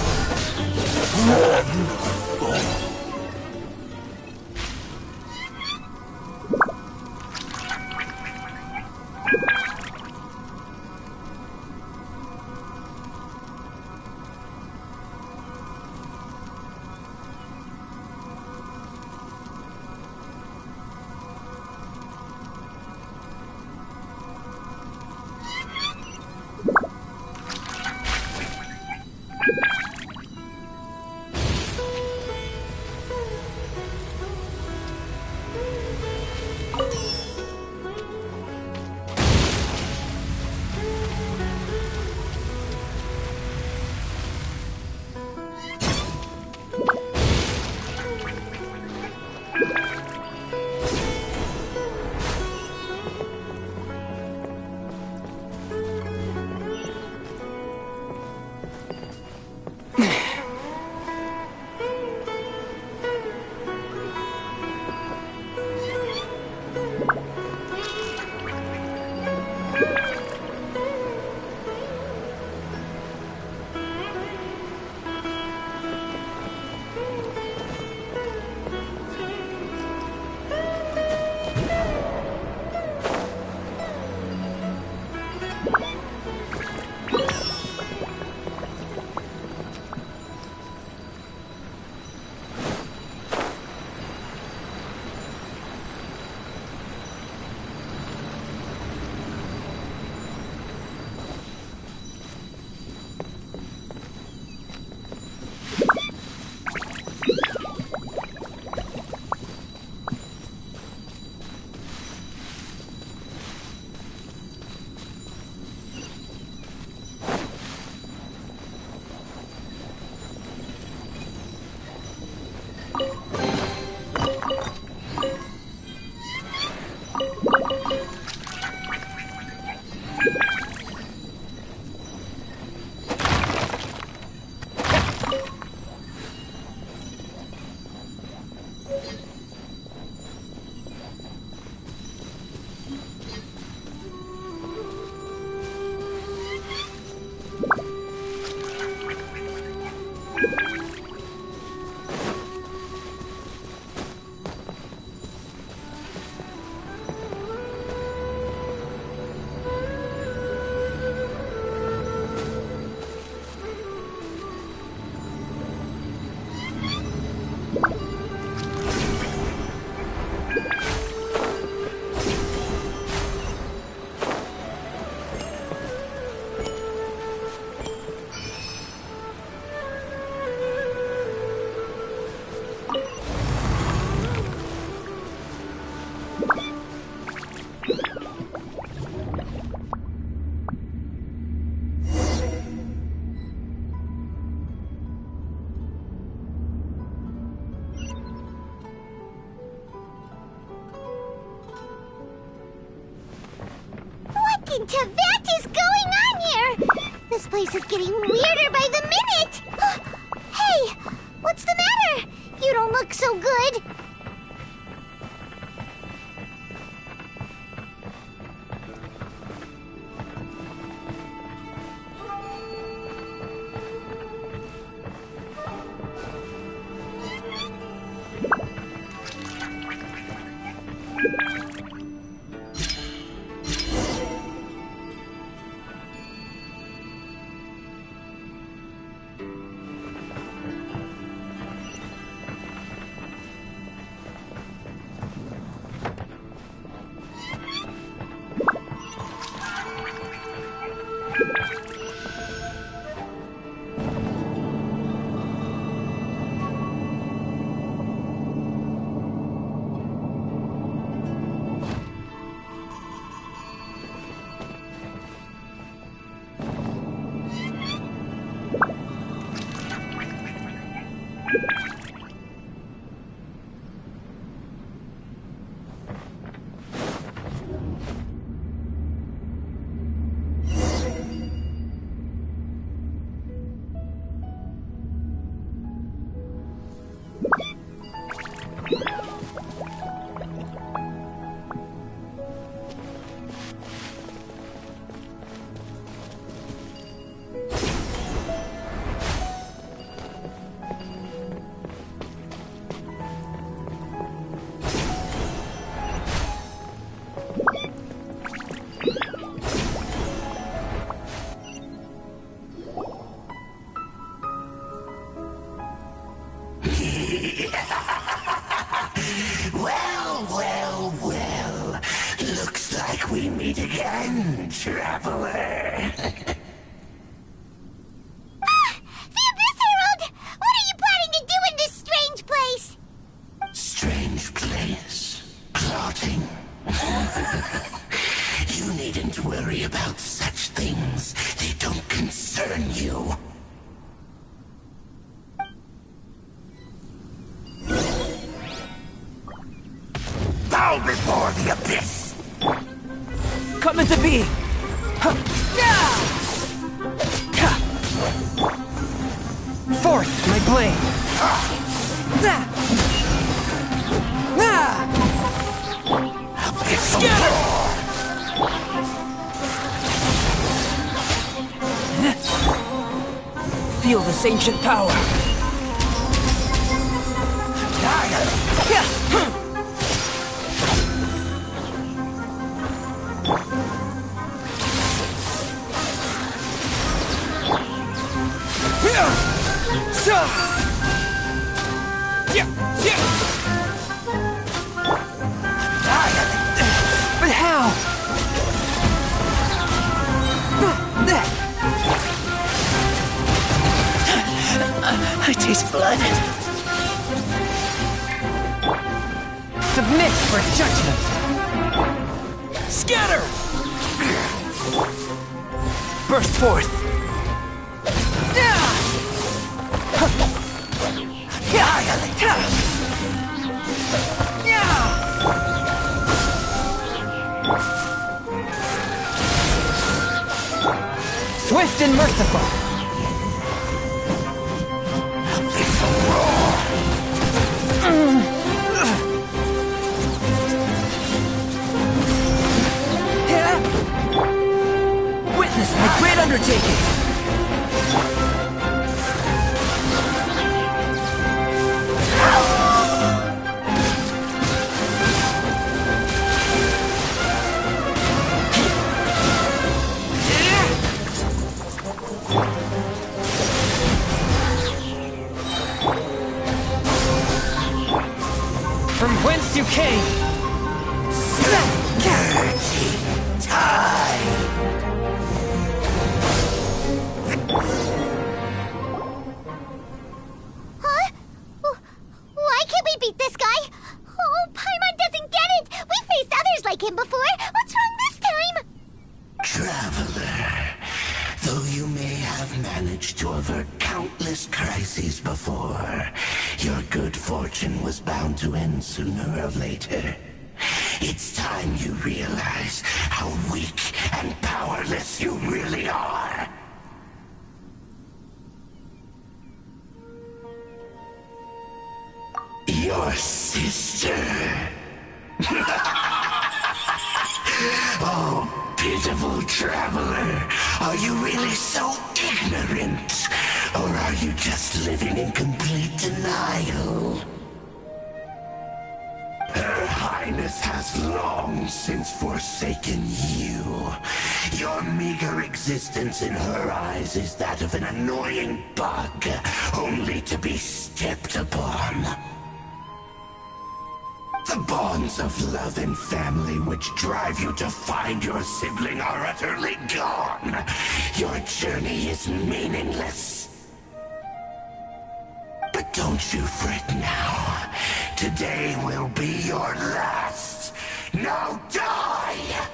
What in Tibet is going on here? This place is getting weirder by the minute! Hey, what's the matter? You don't look so good.
Well. Looks like we meet again, traveler.
The Abyss Herald! What are you planning to do in this strange place?
Strange place. Plotting. You needn't worry about such things. They don't concern you. Bow before the Abyss!
Coming to be! Forth, my blade! Feel this ancient power! But how? I taste blood. Submit for judgment. Scatter! Burst forth. Swift and merciful. Witness my great undertaking. From whence you came!
Time! was bound to end sooner or later. It's time you realize how weak and powerless you really are. Your sister. Oh, pitiful traveler. Are you really so ignorant? Or are you just living in complete denial? Her Highness has long since forsaken you. Your meager existence in her eyes is that of an annoying bug, only to be stepped upon. The bonds of love and family which drive you to find your sibling are utterly gone. Your journey is meaningless. But don't you fret now. Today will be your last. Now die!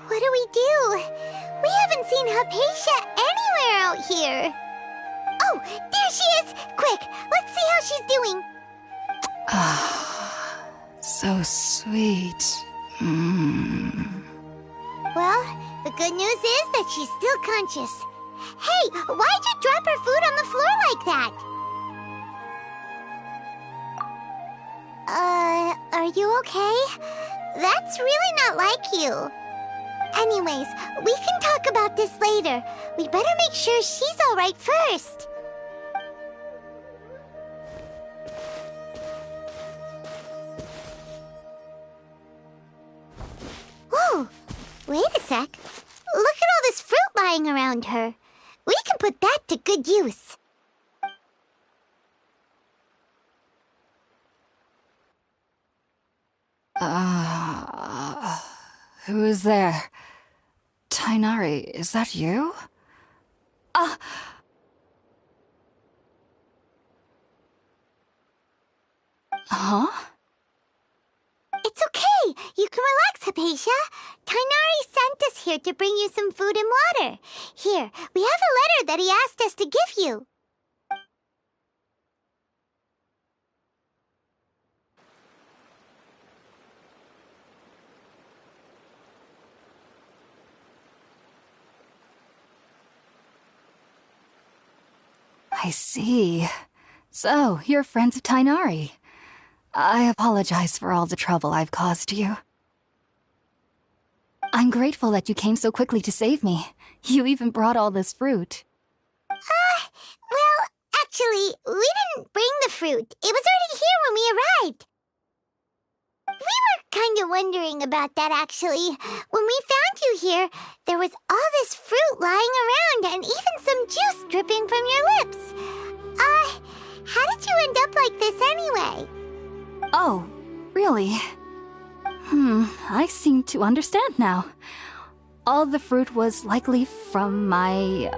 What do we do? We haven't seen Hypatia anywhere out here. Oh, there she is! Quick, let's see how she's doing.
Ah, so sweet.
Well, the good news is that she's still conscious. Hey, why'd you drop her food on the floor like that? Are you okay? That's really not like you. Anyways, we can talk about this later. We better make sure she's alright first. Whoa, wait a sec. Look at all this fruit lying around her. We can put that to good use.
Who is there? Tainari, is that you? Huh?
It's okay. You can relax, Hypatia. Tainari sent us here to bring you some food and water. Here, we have a letter that he asked us to give you.
I see. So, you're friends of Tainari. I apologize for all the trouble I've caused you. I'm grateful that you came so quickly to save me. You even brought all this fruit.
Well, actually, we didn't bring the fruit. It was already here when we arrived. We were kind of wondering about that, actually. When we found you here, there was all this fruit lying around and even some juice dripping from your lips. How did you end up like this anyway?
Oh, really? I seem to understand now. All the fruit was likely from my,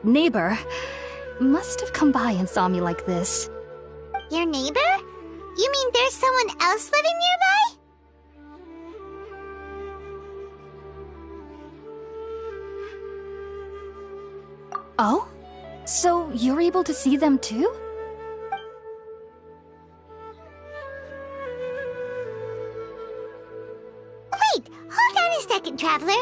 neighbor. Must have come by and saw me like this.
Your neighbor? You mean there's someone else living nearby?
Oh? So you're able to see them too?
Wait, hold on a second, Traveler.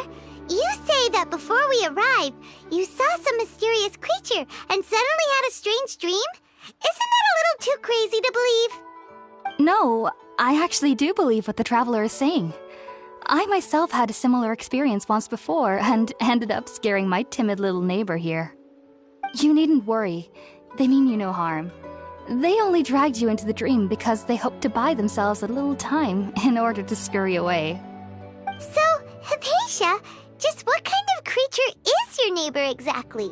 You say that before we arrived, you saw some mysterious creature and suddenly had a strange dream? Isn't that a little too crazy to believe?
No, I actually do believe what the Traveler is saying. I myself had a similar experience once before and ended up scaring my timid little neighbor here. You needn't worry. They mean you no harm. They only dragged you into the dream because they hoped to buy themselves a little time in order to scurry away.
So, Hypatia, just what kind of creature is your neighbor exactly?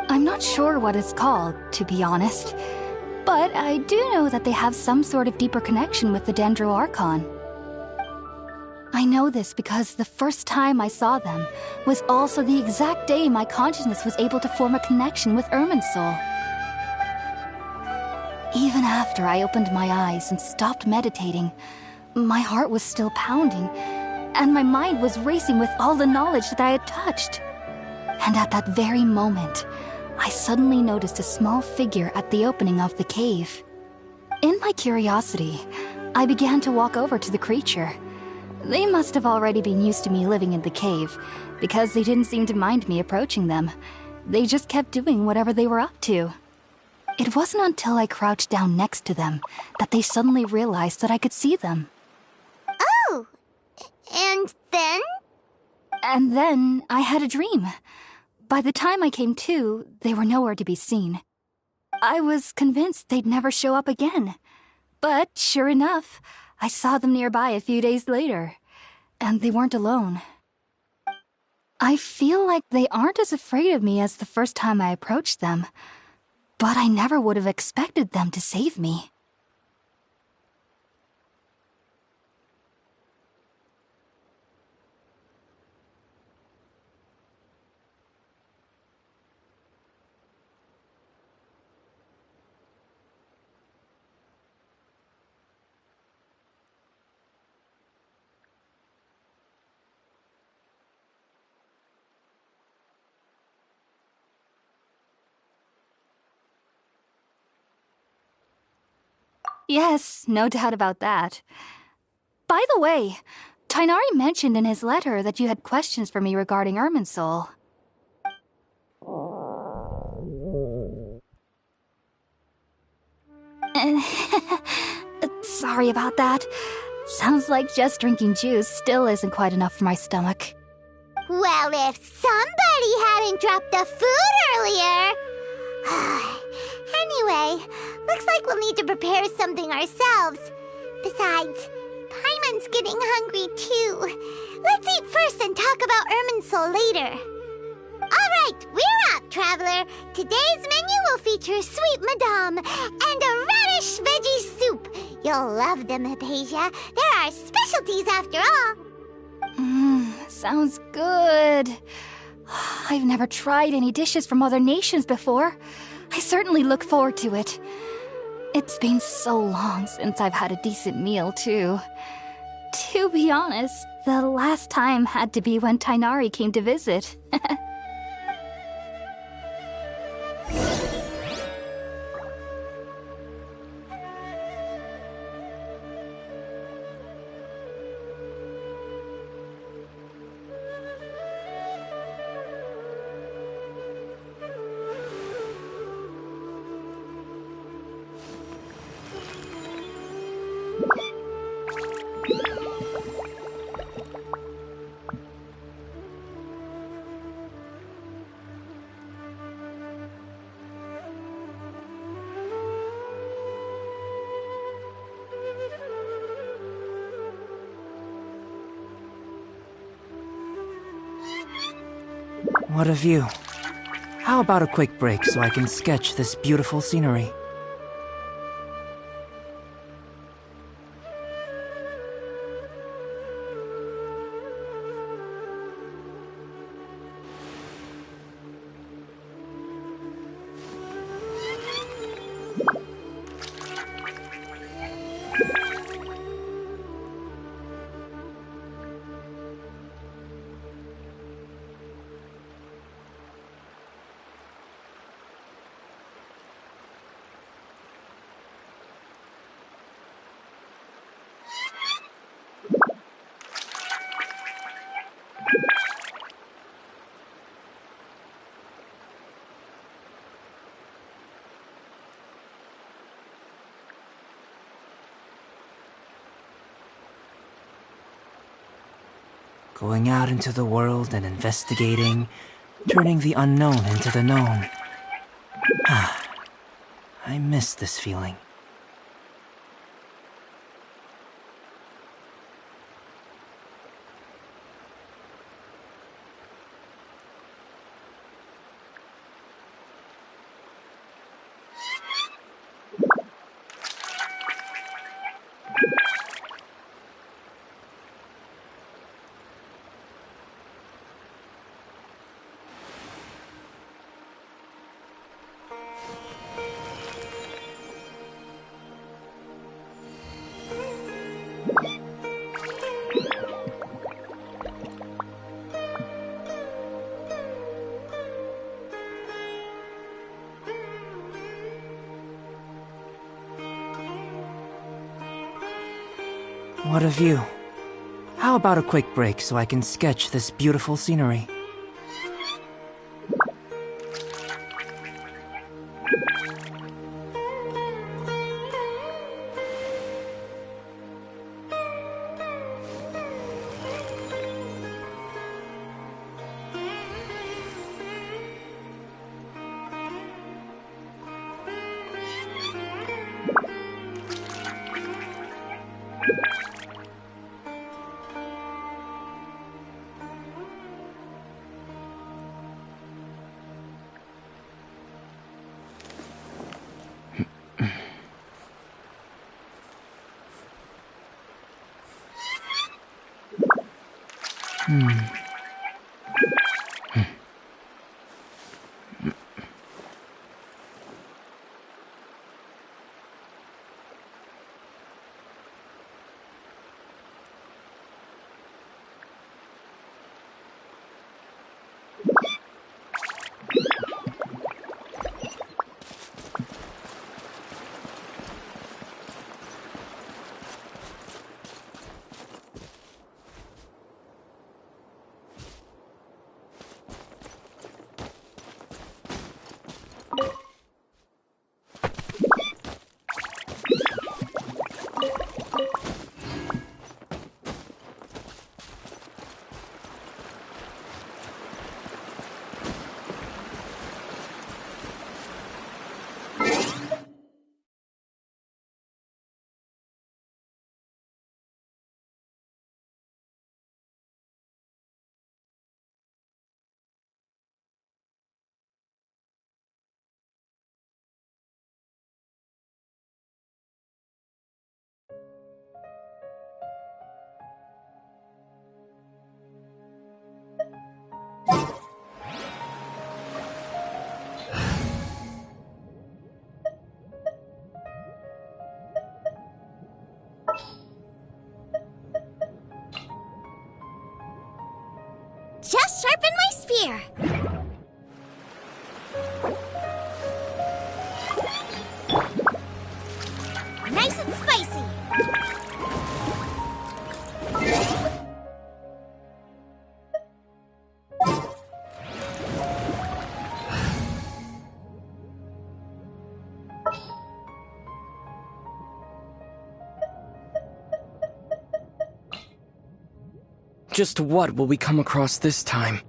I'm not sure what it's called, to be honest. But I do know that they have some sort of deeper connection with the Dendroarchon. I know this because the first time I saw them was also the exact day my consciousness was able to form a connection with Irminsul. Even after I opened my eyes and stopped meditating, my heart was still pounding, and my mind was racing with all the knowledge that I had touched. And at that very moment, I suddenly noticed a small figure at the opening of the cave. In my curiosity, I began to walk over to the creature. They must have already been used to me living in the cave, because they didn't seem to mind me approaching them. They just kept doing whatever they were up to. It wasn't until I crouched down next to them that they suddenly realized that I could see them.
Oh! And then?
And then I had a dream. By the time I came to, they were nowhere to be seen. I was convinced they'd never show up again. But sure enough, I saw them nearby a few days later, and they weren't alone. I feel like they aren't as afraid of me as the first time I approached them, but I never would have expected them to save me. Yes, no doubt about that. By the way, Tainari mentioned in his letter that you had questions for me regarding Irminsul. Sorry about that. Sounds like just drinking juice still isn't quite enough for my stomach.
Well, if somebody hadn't dropped the food earlier... Anyway, looks like we'll need to prepare something ourselves. Besides, Paimon's getting hungry too. Let's eat first and talk about Irminsul later. Alright, we're up, Traveler. Today's menu will feature sweet madame and a radish veggie soup. You'll love them, Hypatia. They're our specialties after all.
Sounds good. I've never tried any dishes from other nations before. I certainly look forward to it. It's been so long since I've had a decent meal, too. To be honest, the last time had to be when Tainari came to visit.
What a view. How about a quick break so I can sketch this beautiful scenery? Going out into the world and investigating, turning the unknown into the known. I miss this feeling. What a view. How about a quick break so I can sketch this beautiful scenery?
Just sharpen my spear. Nice and spicy.
Just what will we come across this time?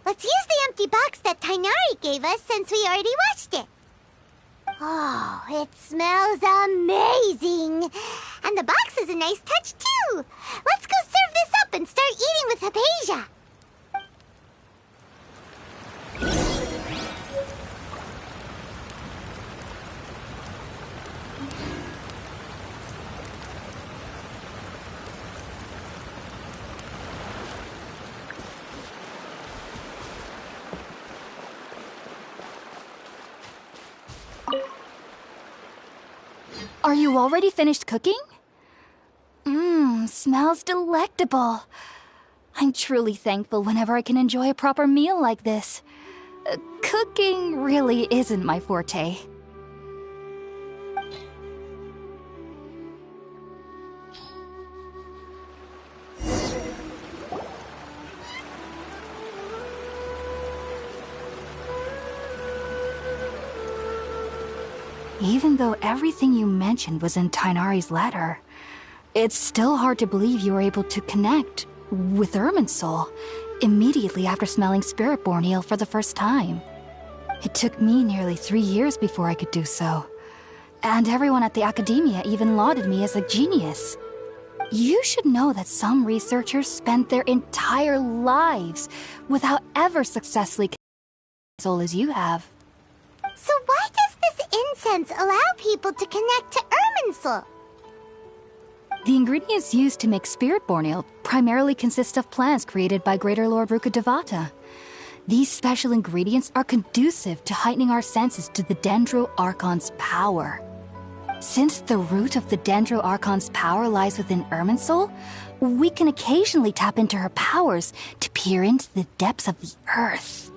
Let's use the empty box that Tainari gave us since we already watched it. Oh, it smells amazing. And the box is a nice touch, too. Let's go serve this up and start eating with Hypatia.
Are you already finished cooking? Smells delectable. I'm truly thankful whenever I can enjoy a proper meal like this. Cooking really isn't my forte. Even though everything you mentioned was in Tighnari's letter, it's still hard to believe you were able to connect with Irminsul immediately after smelling Spiritborn eel for the first time. It took me nearly 3 years before I could do so, and everyone at the Academia even lauded me as a genius. You should know that some researchers spend their entire lives without ever successfully connecting with Irminsul as you have.
So why does this incense allow people to connect to Irminsul?
The ingredients used to make Spiritborn eel primarily consist of plants created by Greater Lord Rukkhadevata. These special ingredients are conducive to heightening our senses to the Dendro Archon's power. Since the root of the Dendro Archon's power lies within Irminsul, we can occasionally tap into her powers to peer into the depths of the earth.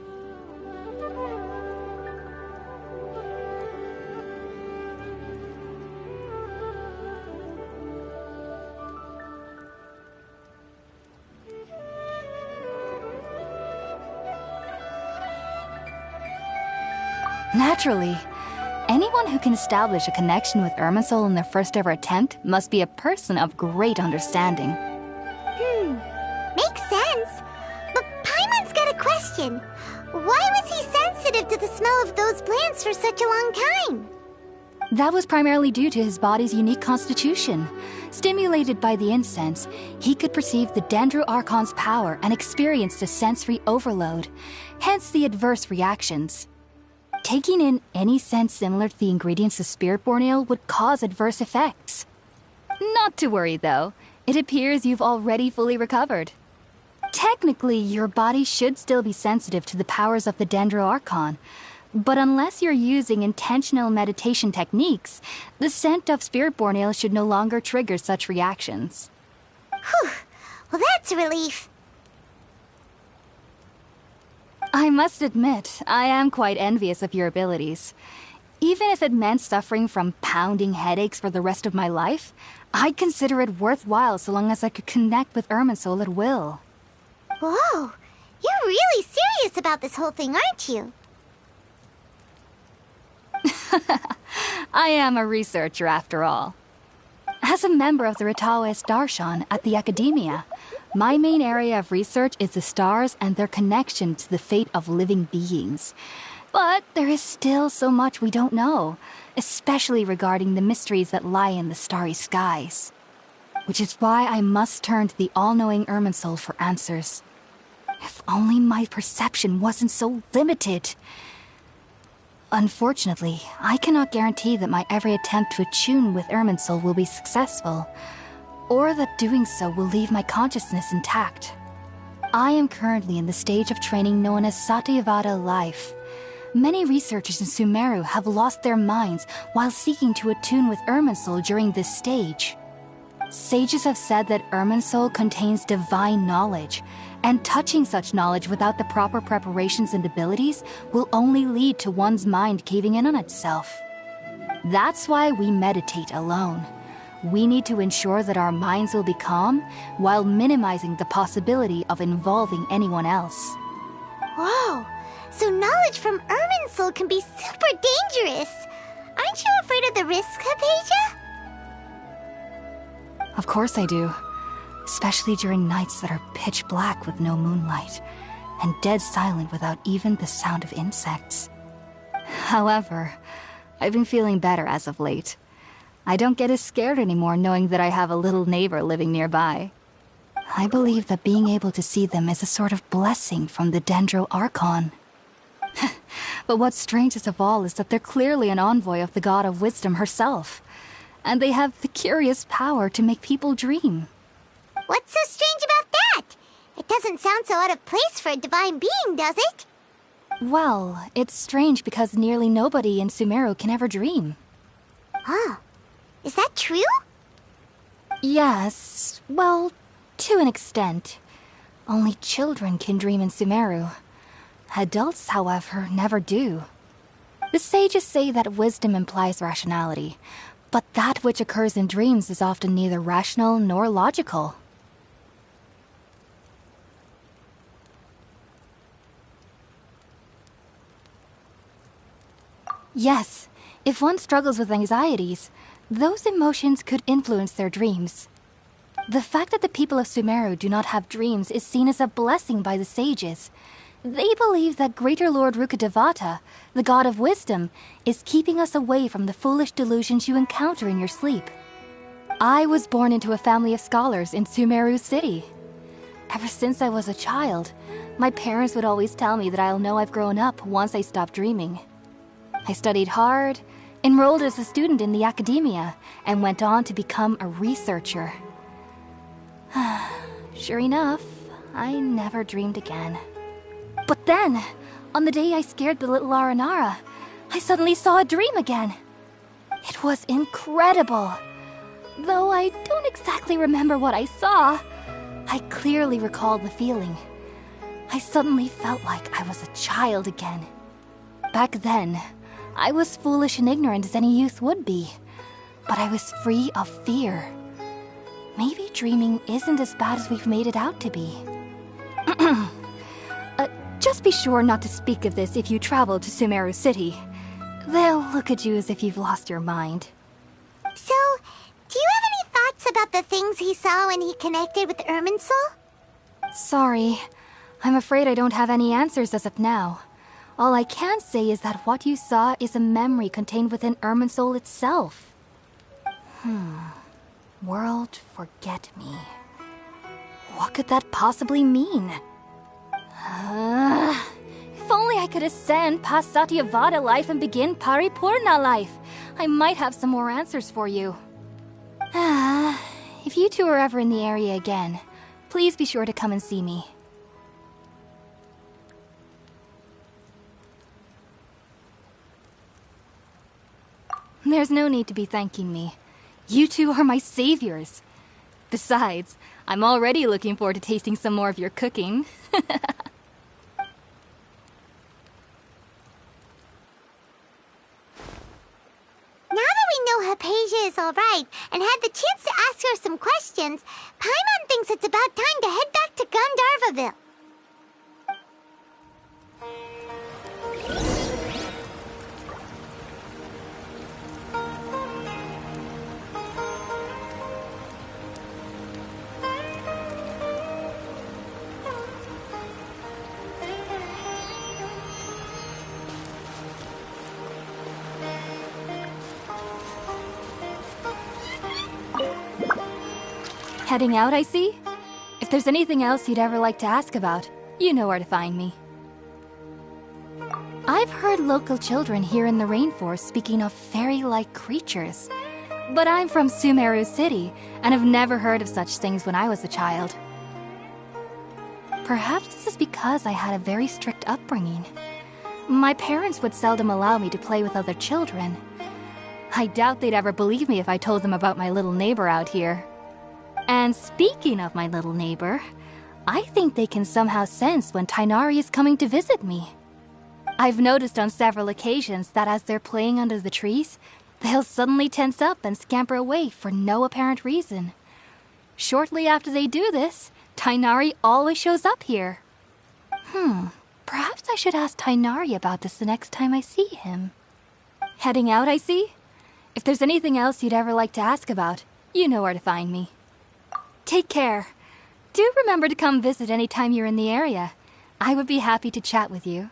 Naturally, anyone who can establish a connection with Irminsul in their first ever attempt must be a person of great understanding.
Makes sense. But Paimon's got a question. Why was he sensitive to the smell of those plants for such a long time?
That was primarily due to his body's unique constitution. Stimulated by the incense, he could perceive the Dendro Archon's power and experienced a sensory overload, hence the adverse reactions. Taking in any scent similar to the ingredients of Spiritborn eel would cause adverse effects. Not to worry, though. It appears you've already fully recovered. Technically, your body should still be sensitive to the powers of the Dendro Archon, but unless you're using intentional meditation techniques, the scent of Spiritborn eel should no longer trigger such reactions.
Whew. Well, that's a relief.
I must admit, I am quite envious of your abilities. Even if it meant suffering from pounding headaches for the rest of my life, I'd consider it worthwhile so long as I could connect with Irminsul at will.
Whoa, you're really serious about this whole thing, aren't you?
I am a researcher after all. As a member of the Ritaoist Darshan at the Academia, my main area of research is the stars and their connection to the fate of living beings. But there is still so much we don't know, especially regarding the mysteries that lie in the starry skies. Which is why I must turn to the all-knowing Irminsul for answers. If only my perception wasn't so limited. Unfortunately, I cannot guarantee that my every attempt to attune with Irminsul will be successful, or that doing so will leave my consciousness intact. I am currently in the stage of training known as Satyavada life. Many researchers in Sumeru have lost their minds while seeking to attune with Irminsul during this stage. Sages have said that Irminsul contains divine knowledge, and touching such knowledge without the proper preparations and abilities will only lead to one's mind caving in on itself. That's why we meditate alone. We need to ensure that our minds will be calm while minimizing the possibility of involving anyone else.
Whoa, so knowledge from Irminsul can be super dangerous. Aren't you afraid of the risks, Hypatia?
Of course I do. Especially during nights that are pitch black with no moonlight, and dead silent without even the sound of insects. However, I've been feeling better as of late. I don't get as scared anymore knowing that I have a little neighbor living nearby. I believe that being able to see them is a sort of blessing from the Dendro Archon. But what's strangest of all is that they're clearly an envoy of the God of Wisdom herself, and they have the curious power to make people dream.
What's so strange about that? It doesn't sound so out of place for a divine being, does it?
Well, it's strange because nearly nobody in Sumeru can ever dream.
Huh. Is that true?
Yes. Yes, well, to an extent. Only children can dream in Sumeru. Adults, however, never do. The sages say that wisdom implies rationality, but that which occurs in dreams is often neither rational nor logical. Yes, if one struggles with anxieties, those emotions could influence their dreams. The fact that the people of Sumeru do not have dreams is seen as a blessing by the sages. They believe that Greater Lord Rukkhadevata, the god of wisdom, is keeping us away from the foolish delusions you encounter in your sleep. I was born into a family of scholars in Sumeru City. Ever since I was a child, my parents would always tell me that I'll know I've grown up once I stop dreaming. I studied hard, enrolled as a student in the academia, and went on to become a researcher. Sure enough, I never dreamed again. But then, on the day I scared the little Aranara, I suddenly saw a dream again. It was incredible. Though I don't exactly remember what I saw, I clearly recall the feeling. I suddenly felt like I was a child again. Back then, I was foolish and ignorant as any youth would be, but I was free of fear. Maybe dreaming isn't as bad as we've made it out to be. Just be sure not to speak of this if you travel to Sumeru City. They'll look at you as if you've lost your mind.
So, do you have any thoughts about the things he saw when he connected with Irminsul?
Sorry. I'm afraid I don't have any answers as of now. All I can say is that what you saw is a memory contained within Irminsul itself. World forget me. What could that possibly mean? If only I could ascend past Satyavada life and begin Paripurna life, I might have some more answers for you. If you two are ever in the area again, please be sure to come and see me. There's no need to be thanking me. You two are my saviors. Besides, I'm already looking forward to tasting some more of your cooking.
Now that we know Hypatia is alright and had the chance to ask her some questions, Paimon thinks it's about time to head back to Gandharvaville.
Heading out, I see? If there's anything else you'd ever like to ask about, you know where to find me. I've heard local children here in the rainforest speaking of fairy-like creatures. But I'm from Sumeru City, and have never heard of such things when I was a child. Perhaps this is because I had a very strict upbringing. My parents would seldom allow me to play with other children. I doubt they'd ever believe me if I told them about my little neighbor out here. And speaking of my little neighbor, I think they can somehow sense when Tighnari is coming to visit me. I've noticed on several occasions that as they're playing under the trees, they'll suddenly tense up and scamper away for no apparent reason. Shortly after they do this, Tighnari always shows up here. Perhaps I should ask Tighnari about this the next time I see him. Heading out, I see? If there's anything else you'd ever like to ask about, you know where to find me. Take care. Do remember to come visit any time you're in the area. I would be happy to chat with you.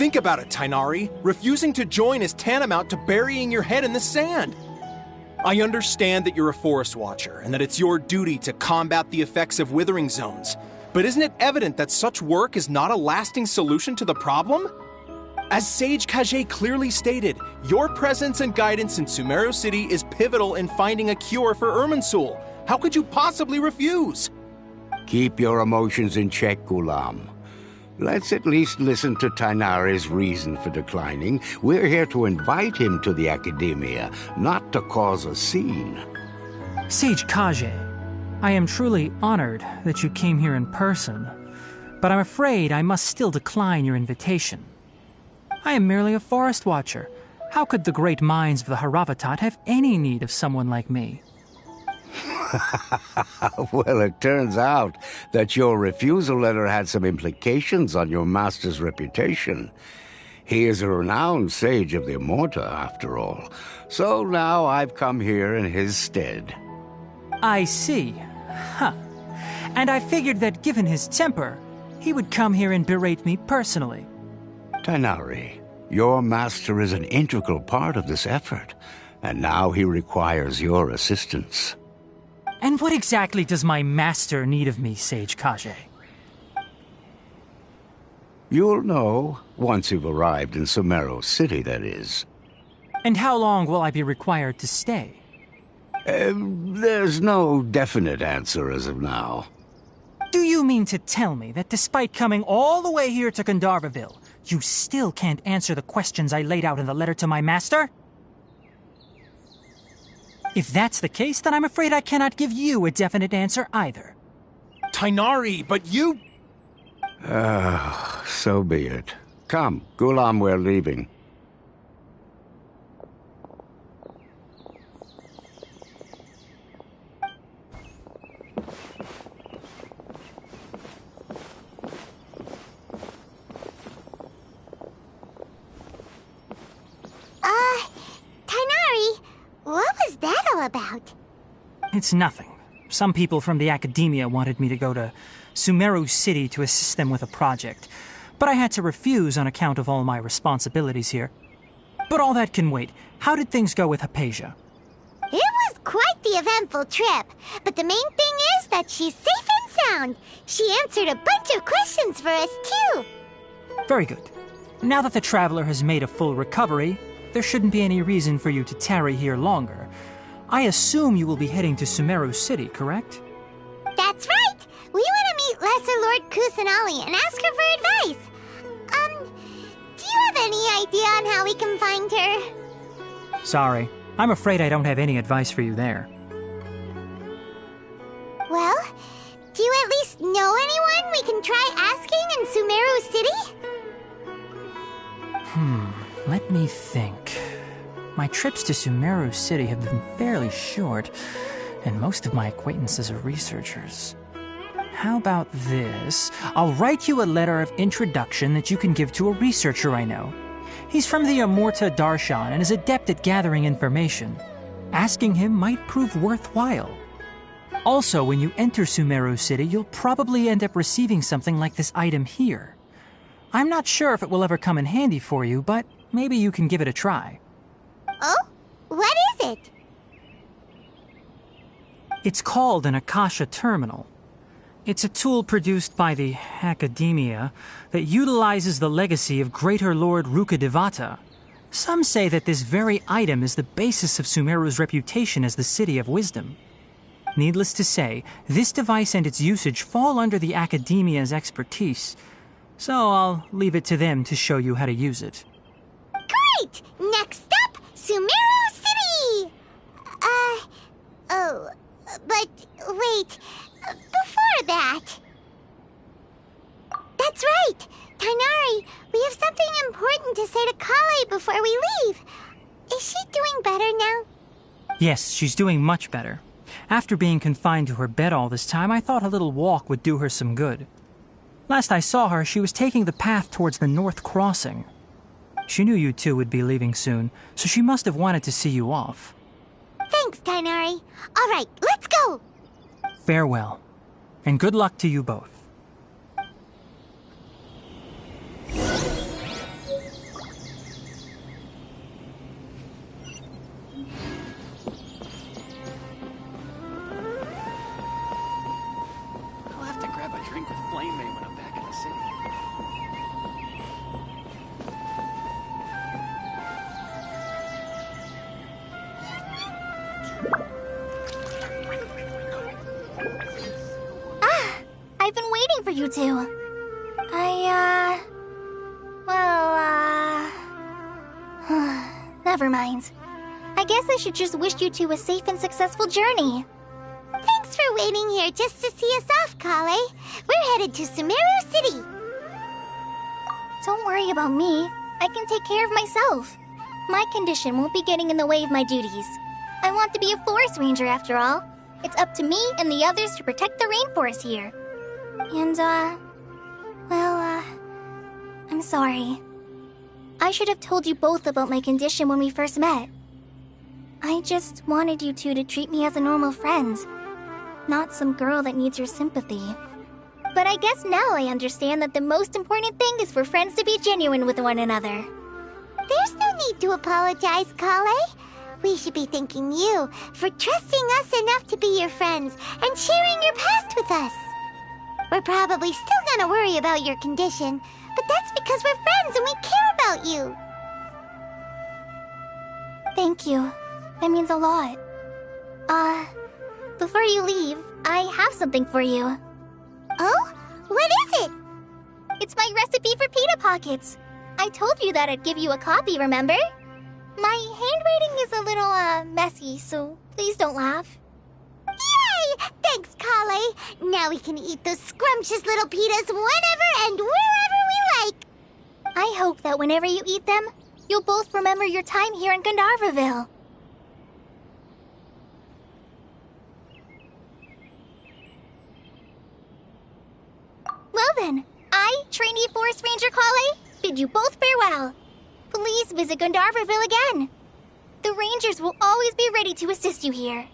Think about it, Tainari. Refusing to join is tantamount to burying your head in the sand. I understand that you're a forest watcher and that it's your duty to combat the effects of withering zones. But isn't it evident that such work is not a lasting solution to the problem? As Sage Kage clearly stated, your presence and guidance in Sumeru City is pivotal in finding a cure for Irminsul. How could you possibly refuse?
Keep your emotions in check, Gulam. Let's at least listen to Tainari's reason for declining. We're here to invite him to the Academia, not to cause a scene.
Sage Kage, I am truly honored that you came here in person, but I'm afraid I must still decline your invitation. I am merely a forest watcher. How could the great minds of the Haravatat have any need of someone like me?
Well, it turns out that your refusal letter had some implications on your master's reputation. He is a renowned sage of the Immorta, after all. So now I've come here in his stead.
I see. Huh. And I figured that given his temper, he would come here and berate me personally.
Tainari, your master is an integral part of this effort, and now he requires your assistance.
And what exactly does my master need of me, Sage Kage?
You'll know, once you've arrived in Sumeru City, that is.
And how long will I be required to stay?
There's no definite answer as of now.
Do you mean to tell me that despite coming all the way here to Gandharvaville, you still can't answer the questions I laid out in the letter to my master? If that's the case, then I'm afraid I cannot give you a definite answer either.
Tainari, but you...
So be it. Come, Gulam, we're leaving.
Tainari, what was that all about?
It's nothing. Some people from the Academia wanted me to go to Sumeru City to assist them with a project, but I had to refuse on account of all my responsibilities here. But all that can wait. How did things go with Hypatia?
It was quite the eventful trip, but the main thing is that she's safe and sound. She answered a bunch of questions for us, too.
Very good. Now that the traveler has made a full recovery, there shouldn't be any reason for you to tarry here longer. I assume you will be heading to Sumeru City, correct?
That's right! We want to meet Lesser Lord Kusanali and ask her for advice. Do you have any idea on how we can find her?
Sorry. I'm afraid I don't have any advice for you there.
Well, do you at least know anyone we can try asking in Sumeru City?
Let me think. My trips to Sumeru City have been fairly short, and most of my acquaintances are researchers. How about this? I'll write you a letter of introduction that you can give to a researcher I know. He's from the Immorta Darshan and is adept at gathering information. Asking him might prove worthwhile. Also, when you enter Sumeru City, you'll probably end up receiving something like this item here. I'm not sure if it will ever come in handy for you, but maybe you can give it a try.
Oh? What is it?
It's called an Akasha Terminal. It's a tool produced by the Academia that utilizes the legacy of Greater Lord Rukkhadevata. Some say that this very item is the basis of Sumeru's reputation as the City of Wisdom. Needless to say, this device and its usage fall under the Academia's expertise, so I'll leave it to them to show you how to use it.
Great! Next up, Sumeru City! But wait, before that... That's right! Tainari, we have something important to say to Kale before we leave. Is she doing better now?
Yes, she's doing much better. After being confined to her bed all this time, I thought a little walk would do her some good. Last I saw her, she was taking the path towards the North Crossing. She knew you two would be leaving soon, so she must have wanted to see you off.
Thanks, Tainari. All right, let's go!
Farewell, and good luck to you both.
I've been waiting for you two. Never mind. I guess I should just wish you two a safe and successful journey.
Thanks for waiting here just to see us off, Kale. We're headed to Sumeru City.
Don't worry about me. I can take care of myself. My condition won't be getting in the way of my duties. I want to be a forest ranger after all. It's up to me and the others to protect the rainforest here. And, I'm sorry. I should have told you both about my condition when we first met. I just wanted you two to treat me as a normal friend, not some girl that needs your sympathy. But I guess now I understand that the most important thing is for friends to be genuine with one another.
There's no need to apologize, Kale. We should be thanking you for trusting us enough to be your friends and sharing your past with us. We're probably still gonna worry about your condition, but that's because we're friends and we care about you.
Thank you. That means a lot. Before you leave, I have something for you.
Oh? What is it?
It's my recipe for pita pockets. I told you that I'd give you a copy, remember? My handwriting is a little, messy, so please don't laugh.
Yay! Thanks, Kale. Now we can eat those scrumptious little pitas whenever and wherever we like.
I hope that whenever you eat them, you'll both remember your time here in Gandharvaville. Well then, I, trainee Forest Ranger Kale, bid you both farewell. Please visit Gandharvaville again. The Rangers will always be ready to assist you here.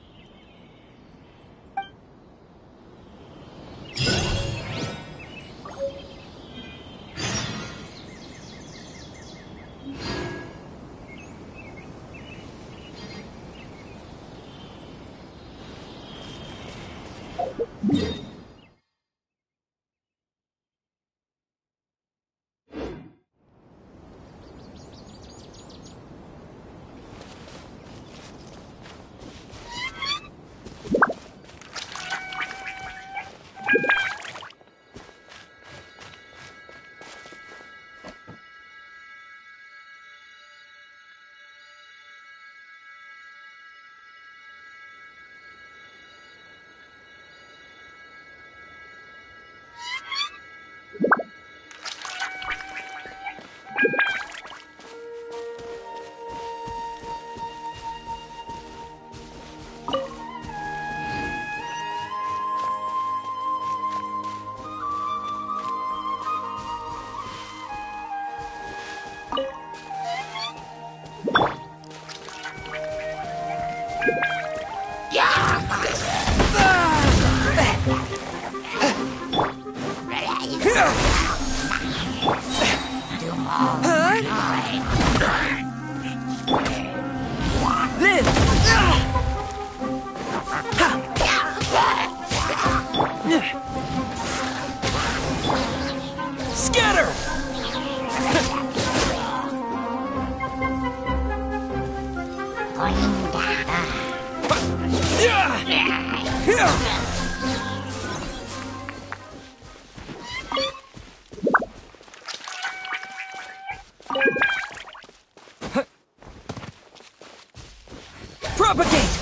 Propagate!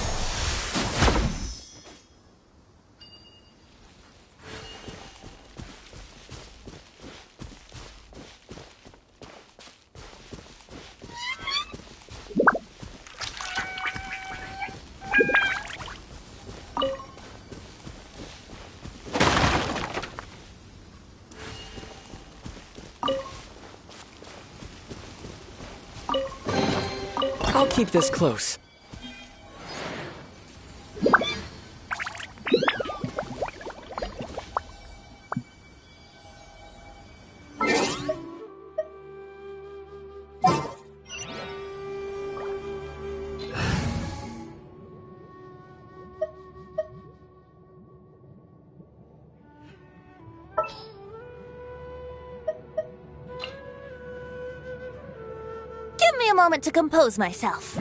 I'll keep this close.
Give me a moment to compose myself.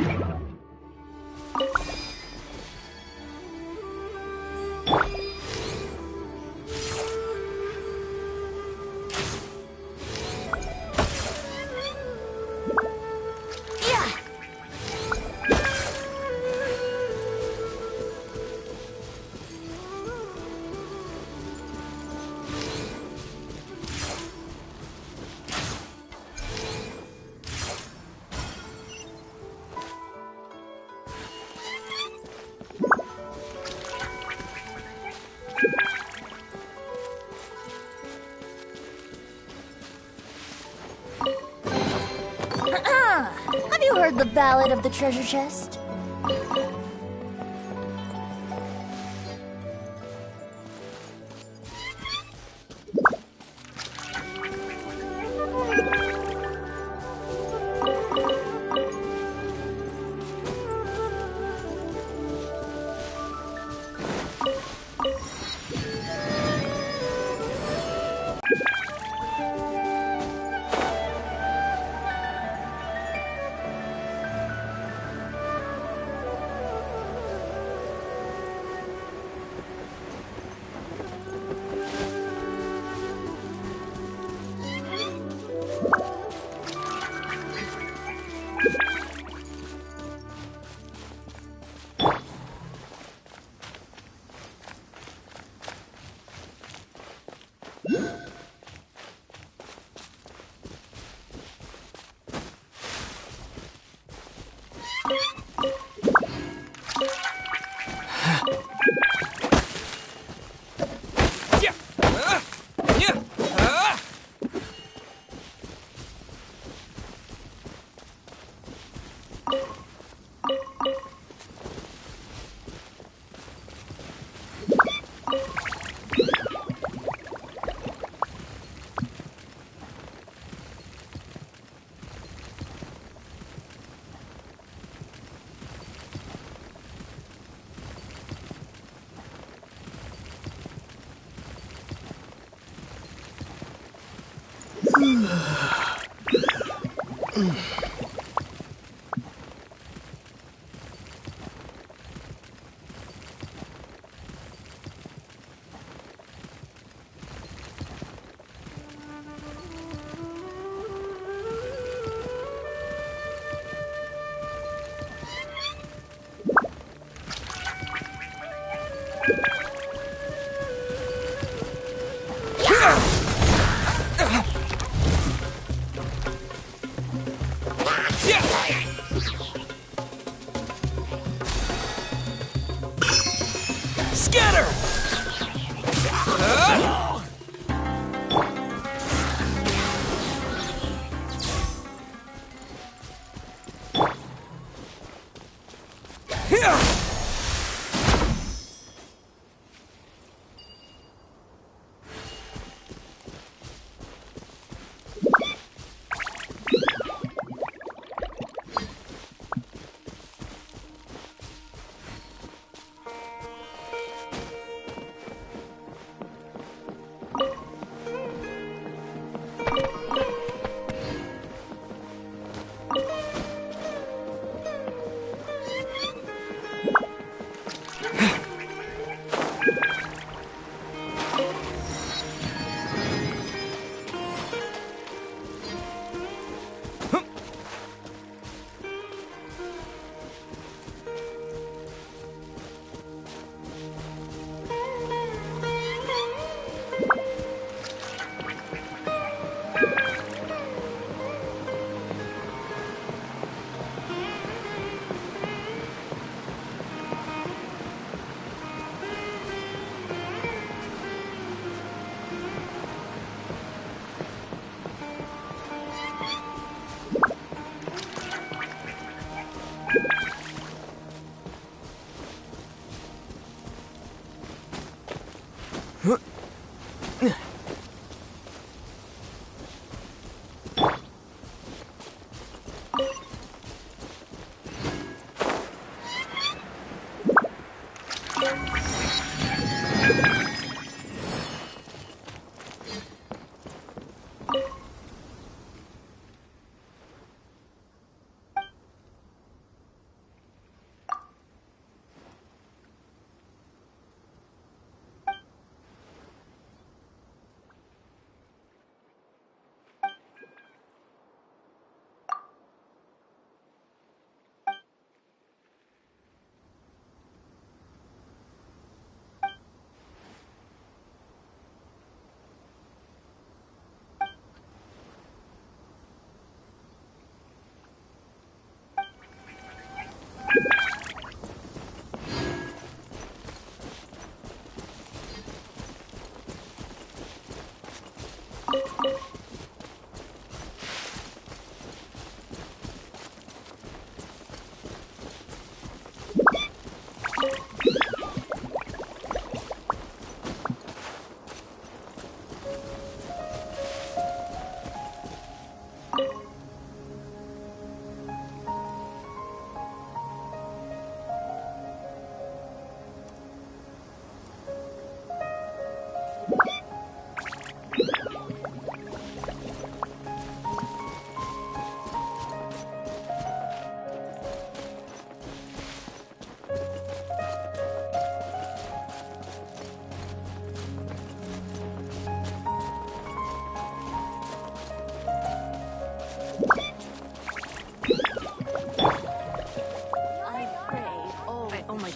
Ballad of the Treasure Chest?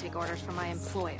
take orders from my employer.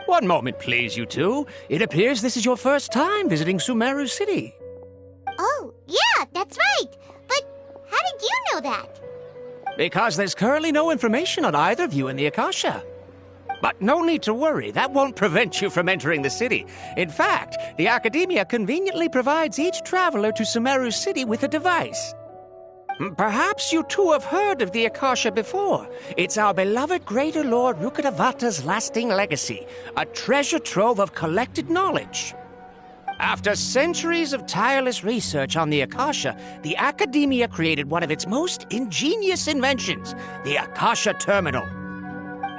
One moment, please, you two. It appears this is your first time visiting Sumeru City.
Oh, yeah, that's right. But how did you know that?
Because there's currently no information on either of you in the Akasha. But no need to worry, that won't prevent you from entering the city. In fact, the Academia conveniently provides each traveler to Sumeru City with a device. Perhaps you two have heard of the Akasha before. It's our beloved Greater Lord Rukkhadevata's lasting legacy, a treasure trove of collected knowledge. After centuries of tireless research on the Akasha, the Academia created one of its most ingenious inventions, the Akasha Terminal.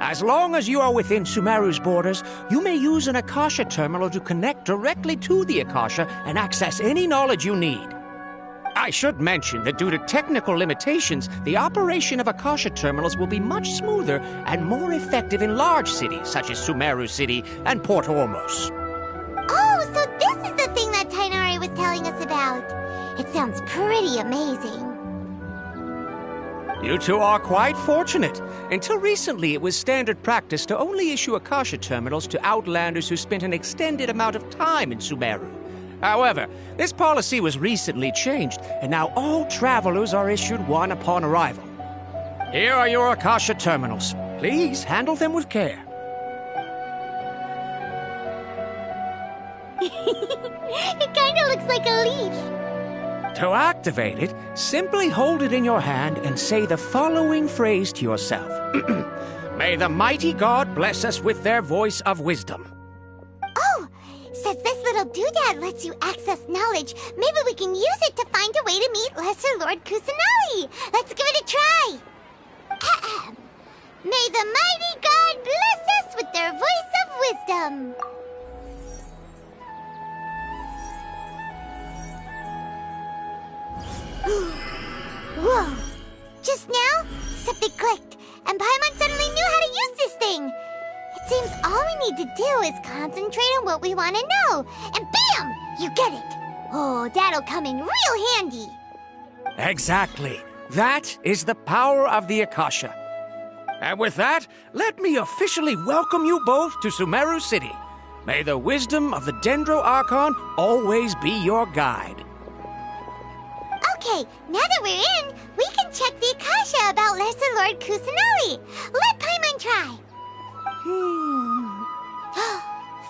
As long as you are within Sumeru's borders, you may use an Akasha Terminal to connect directly to the Akasha and access any knowledge you need. I should mention that due to technical limitations, the operation of Akasha terminals will be much smoother and more effective in large cities such as Sumeru City and Port Ormos.
Oh, so this is the thing that Tainari was telling us about. It sounds pretty amazing.
You two are quite fortunate. Until recently, it was standard practice to only issue Akasha terminals to outlanders who spent an extended amount of time in Sumeru. However, this policy was recently changed, and now all travelers are issued one upon arrival. Here are your Akasha terminals. Please handle them with care.
It kinda looks like a leaf.
To activate it, simply hold it in your hand and say the following phrase to yourself. May the mighty God bless us with their voice of wisdom.
Oh, since this little doodad lets you access knowledge, maybe we can use it to find a way to meet Lesser Lord Kusanali. Let's give it a try. Ahem. May the mighty God bless us with their voice of wisdom. Whoa! Just now, something clicked, and Paimon suddenly knew how to use this thing. It seems all we need to do is concentrate on what we want to know, and bam! You get it. Oh, that'll come in real handy.
Exactly. That is the power of the Akasha. And with that, let me officially welcome you both to Sumeru City. May the wisdom of the Dendro Archon always be your guide.
Okay, now that we're in, we can check the Akasha about Lesser Lord Kusanali. Let Paimon try.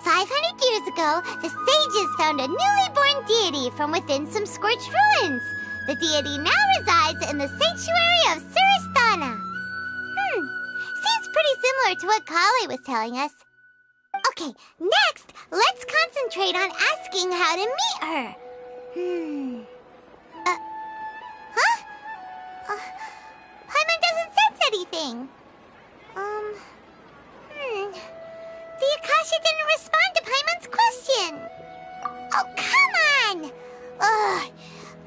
500 years ago, the sages found a newly born deity from within some scorched ruins. The deity now resides in the sanctuary of Suristana. Seems pretty similar to what Kale was telling us. Okay, next, let's concentrate on asking how to meet her. Paimon doesn't sense anything. The Akasha didn't respond to Paimon's question. Oh, come on! Ugh.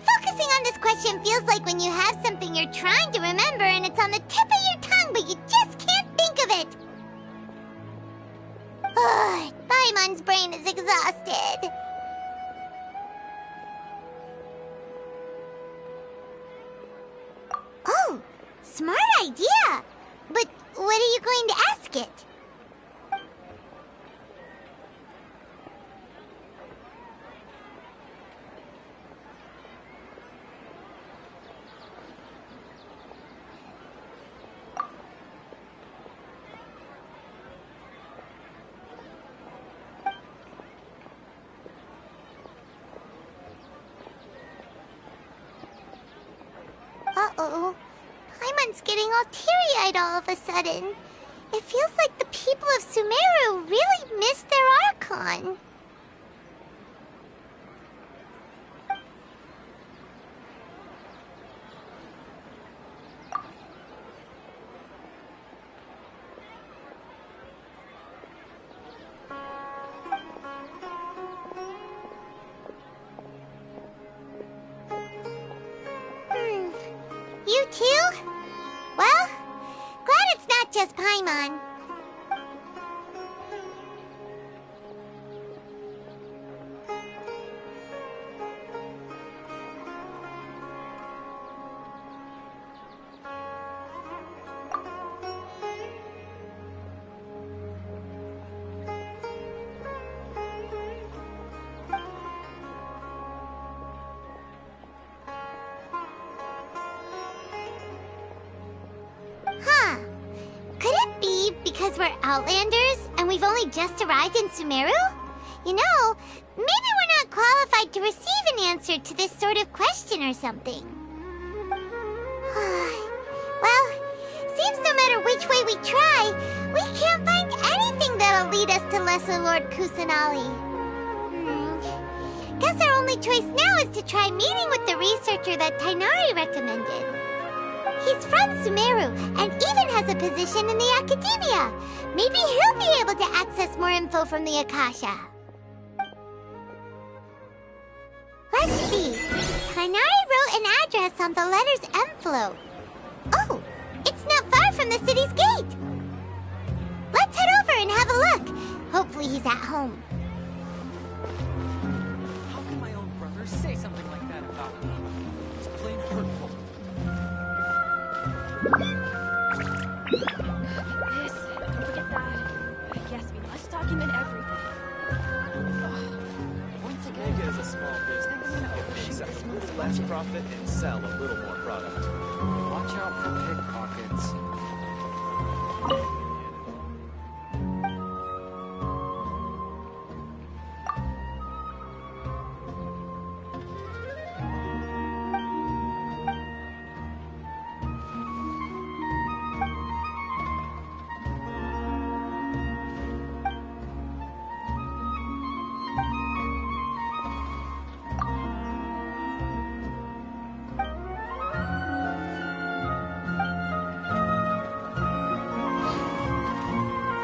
Focusing on this question feels like when you have something you're trying to remember and it's on the tip of your tongue, but you just can't think of it. Ugh, Paimon's brain is exhausted. Oh, smart idea. But what are you going to ask it? Uh-oh. Paimon's getting all teary-eyed all of a sudden. It feels like the people of Sumeru really miss their Archon. You too? Well, glad it's not just Paimon. Huh. Could it be because we're Outlanders and we've only just arrived in Sumeru? You know, maybe we're not qualified to receive an answer to this sort of question or something. Well, seems no matter which way we try, we can't find anything that'll lead us to Lesser Lord Kusanali. Guess our only choice now is to try meeting with the researcher that Tainari recommended. He's from Sumeru and even has a position in the Academia. Maybe he'll be able to access more info from the Akasha. Let's see. Tainari wrote an address on the letter's envelope. Oh, it's not far from the city's gate. Let's head over and have a look. Hopefully he's at home.
How can my own brother say something like that about me? It's plain hurtful.
This, don't forget that. I guess we must document everything. Once again,
Make it as a small business. Get things a little less profit and sell a little more product. Watch out for pickpockets.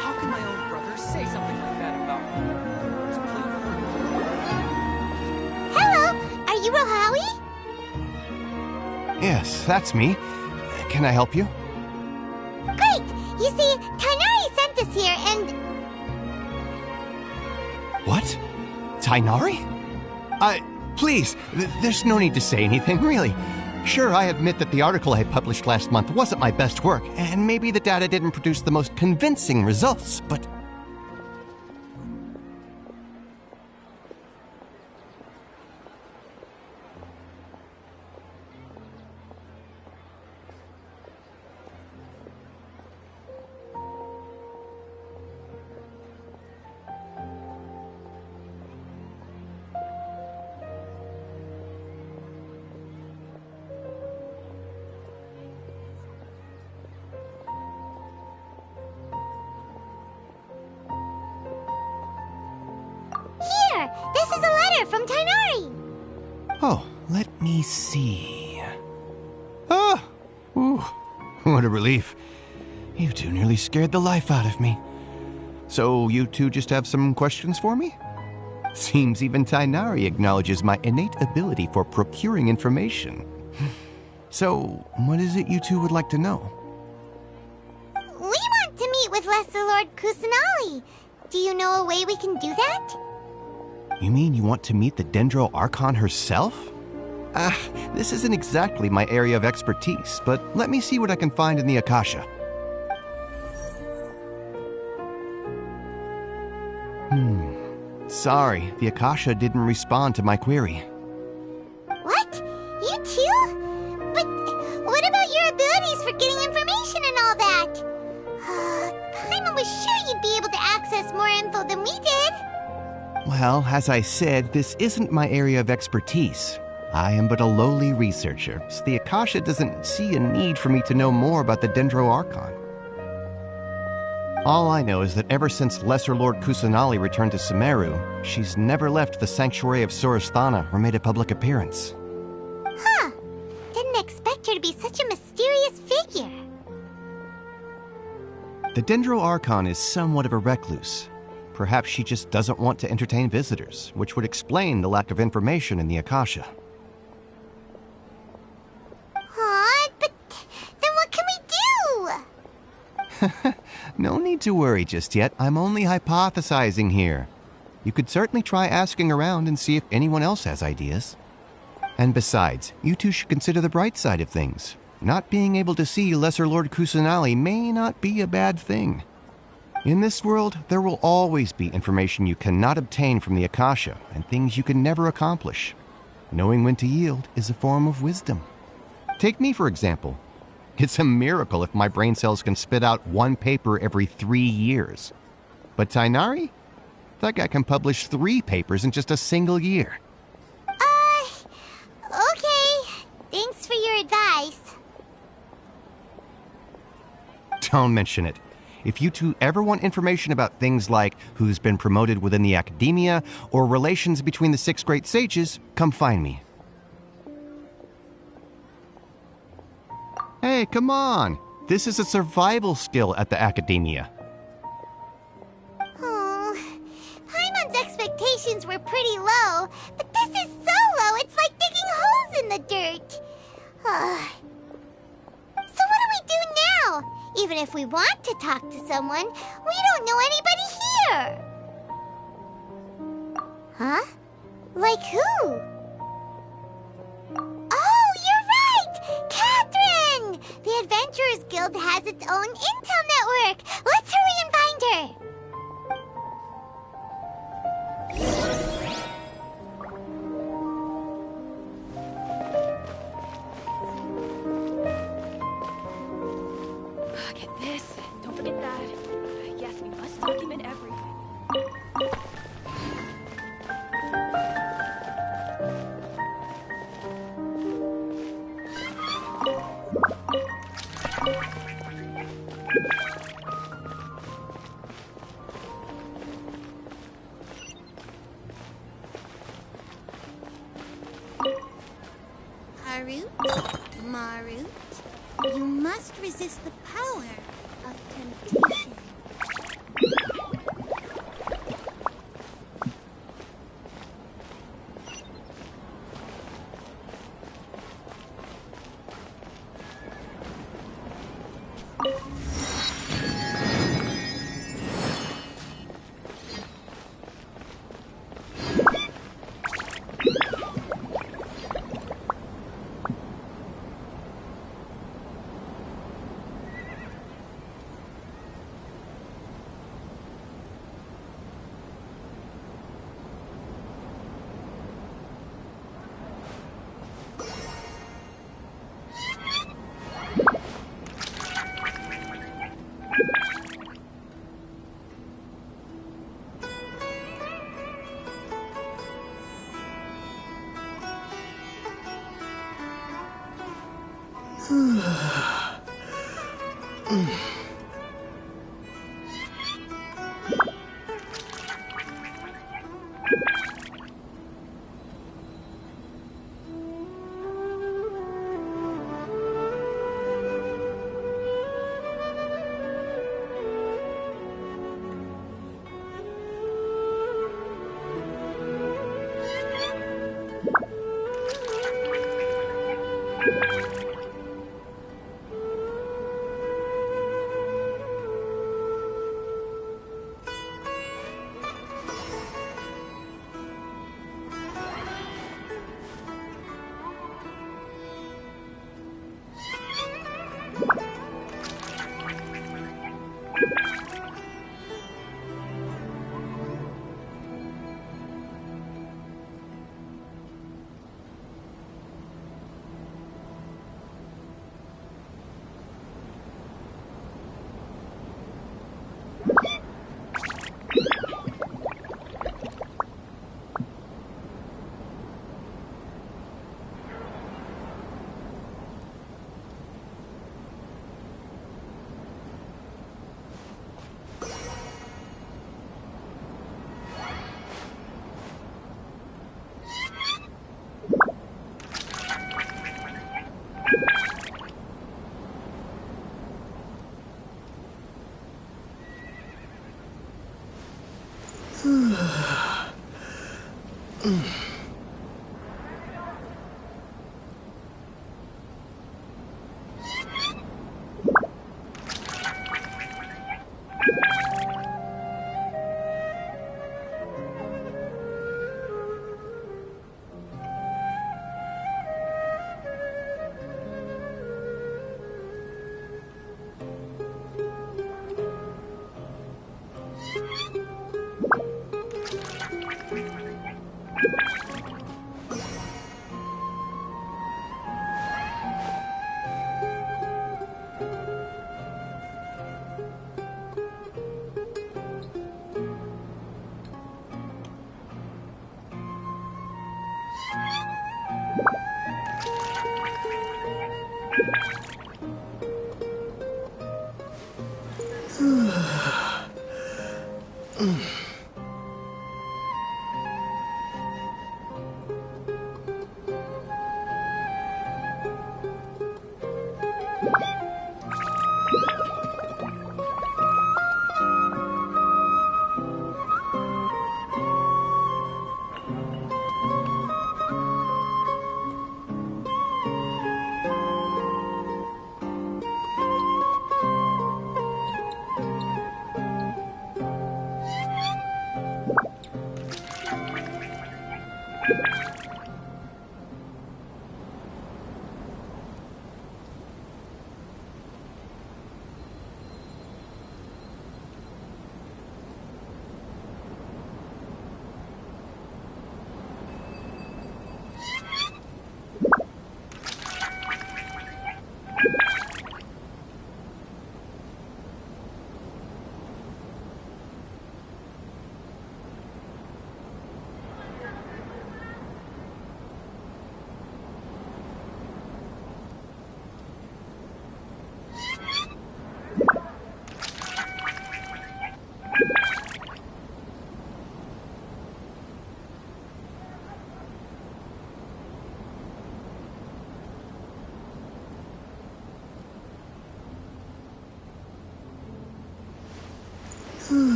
How can my own brother say something like that about me? It's plain hurtful.
Hello, are you Rohawi?
Yes, that's me. Can I help you?
Great! You see, Tainari sent us here and...
What? Tainari? Please, there's no need to say anything, really. Sure, I admit that the article I published last month wasn't my best work, and maybe the data didn't produce the most convincing results, but...
Here, this is a letter from Tainari.
Oh, let me see... Ah! Ooh, what a relief. You two nearly scared the life out of me. So you two just have some questions for me? Seems even Tainari acknowledges my innate ability for procuring information. So, what is it you two would like to know?
We want to meet with Lesser Lord Kusanali. Do you know a way we can do that?
You mean you want to meet the Dendro Archon herself? This isn't exactly my area of expertise, but let me see what I can find in the Akasha. Sorry, the Akasha didn't respond to my query.
What? You too? But what about your abilities for getting information and all that? Paimon was sure you'd be able to access more info than we did.
Well, as I said, this isn't my area of expertise. I am but a lowly researcher, so the Akasha doesn't see a need for me to know more about the Dendro Archon. All I know is that ever since Lesser Lord Kusanali returned to Sumeru, she's never left the Sanctuary of Sorasthana or made a public appearance.
Huh. Didn't expect her to be such a mysterious figure.
The Dendro Archon is somewhat of a recluse. Perhaps she just doesn't want to entertain visitors, which would explain the lack of information in the Akasha.
Aw, but
No need to worry just yet. I'm only hypothesizing here. You could certainly try asking around and see if anyone else has ideas. And besides, you two should consider the bright side of things. Not being able to see Lesser Lord Kusanali may not be a bad thing. In this world, there will always be information you cannot obtain from the Akasha and things you can never accomplish. Knowing when to yield is a form of wisdom. Take me, for example. It's a miracle if my brain cells can spit out one paper every 3 years. But Tainari? That guy can publish 3 papers in just a single year.
Okay. Thanks for your advice.
Don't mention it. If you two ever want information about things like who's been promoted within the academia or relations between the 6 great sages, come find me. Hey, come on! This is a survival skill at the academia.
Oh, Paimon's expectations were pretty low, but this is so low, it's like digging holes in the dirt. So what do we do now? Even if we want to talk to someone, we don't know anybody here. Huh? Like who? Oh, you're right! Catherine! The Adventurers Guild has its own intel network. Let's hurry and find her.
Get this. Don't forget that. Yes, we must document everything.
Harut, Marut, you must resist the power of temptation.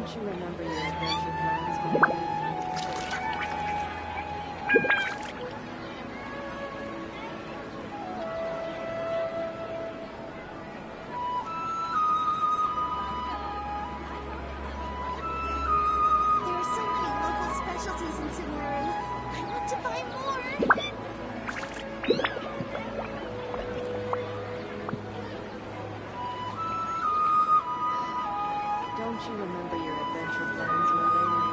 Don't you remember your adventure plans, my lady?
There are so many local specialties in Sumeru. I want to buy more.
Don't you remember your adventure plans, my lady?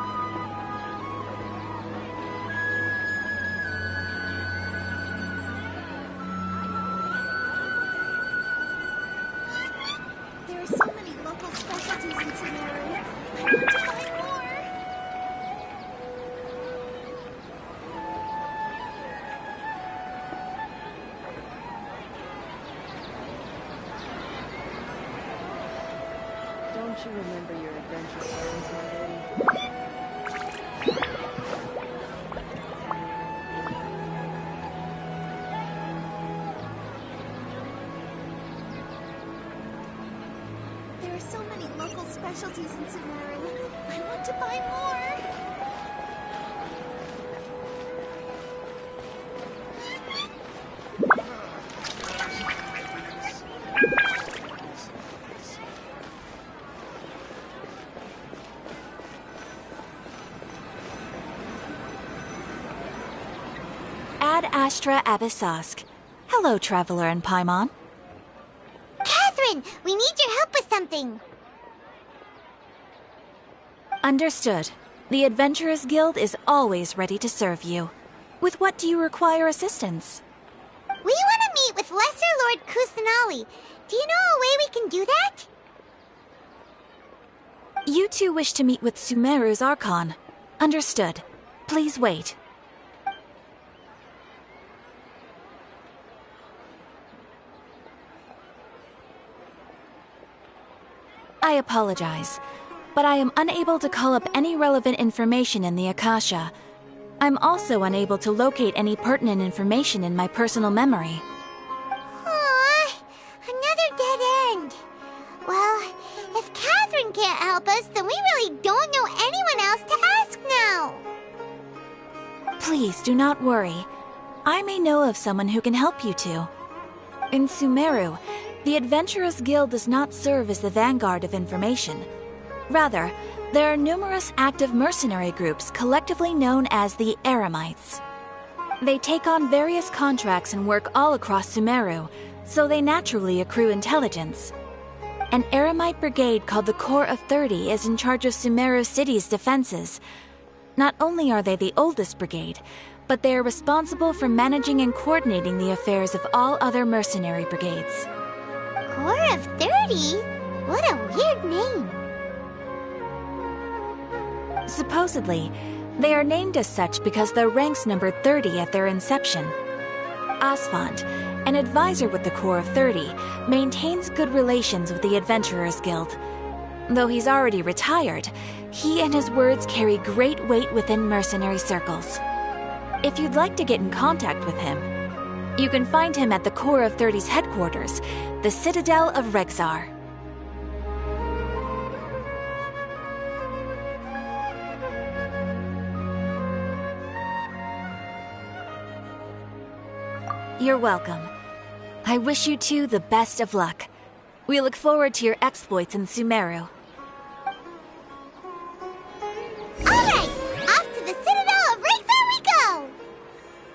There are so many local specialties in Sumeru. I want to buy more.
Don't you remember your adventure plans, my lady?
There are so many local specialties in Sumeru. I want to buy more.
Ad Astra Abyssosk. Hello, Traveler and Paimon.
Catherine, we need your help with something.
Understood. The Adventurers Guild is always ready to serve you. With what do you require assistance?
We want to meet with Lesser Lord Kusanali. Do you know a way we can do that?
You two wish to meet with Sumeru's Archon. Understood. Please wait. I apologize, but I am unable to call up any relevant information in the Akasha. I'm also unable to locate any pertinent information in my personal memory.
Aww, another dead end. Well, if Catherine can't help us, then we really don't know anyone else to ask now.
Please do not worry. I may know of someone who can help you two. In Sumeru, the Adventurers Guild does not serve as the vanguard of information. Rather, there are numerous active mercenary groups collectively known as the Eremites. They take on various contracts and work all across Sumeru, so they naturally accrue intelligence. An Eremite brigade called the Corps of 30 is in charge of Sumeru City's defenses. Not only are they the oldest brigade, but they are responsible for managing and coordinating the affairs of all other mercenary brigades.
Corps of 30? What a weird name.
Supposedly, they are named as such because their ranks numbered 30 at their inception. Asphalt, an advisor with the Corps of 30, maintains good relations with the Adventurers Guild. Though he's already retired, he and his words carry great weight within mercenary circles. If you'd like to get in contact with him, you can find him at the Corps of 30's headquarters, the Citadel of Rexar. You're welcome. I wish you two the best of luck. We look forward to your exploits in Sumeru.
Alright, off to the Citadel of Rexar we go!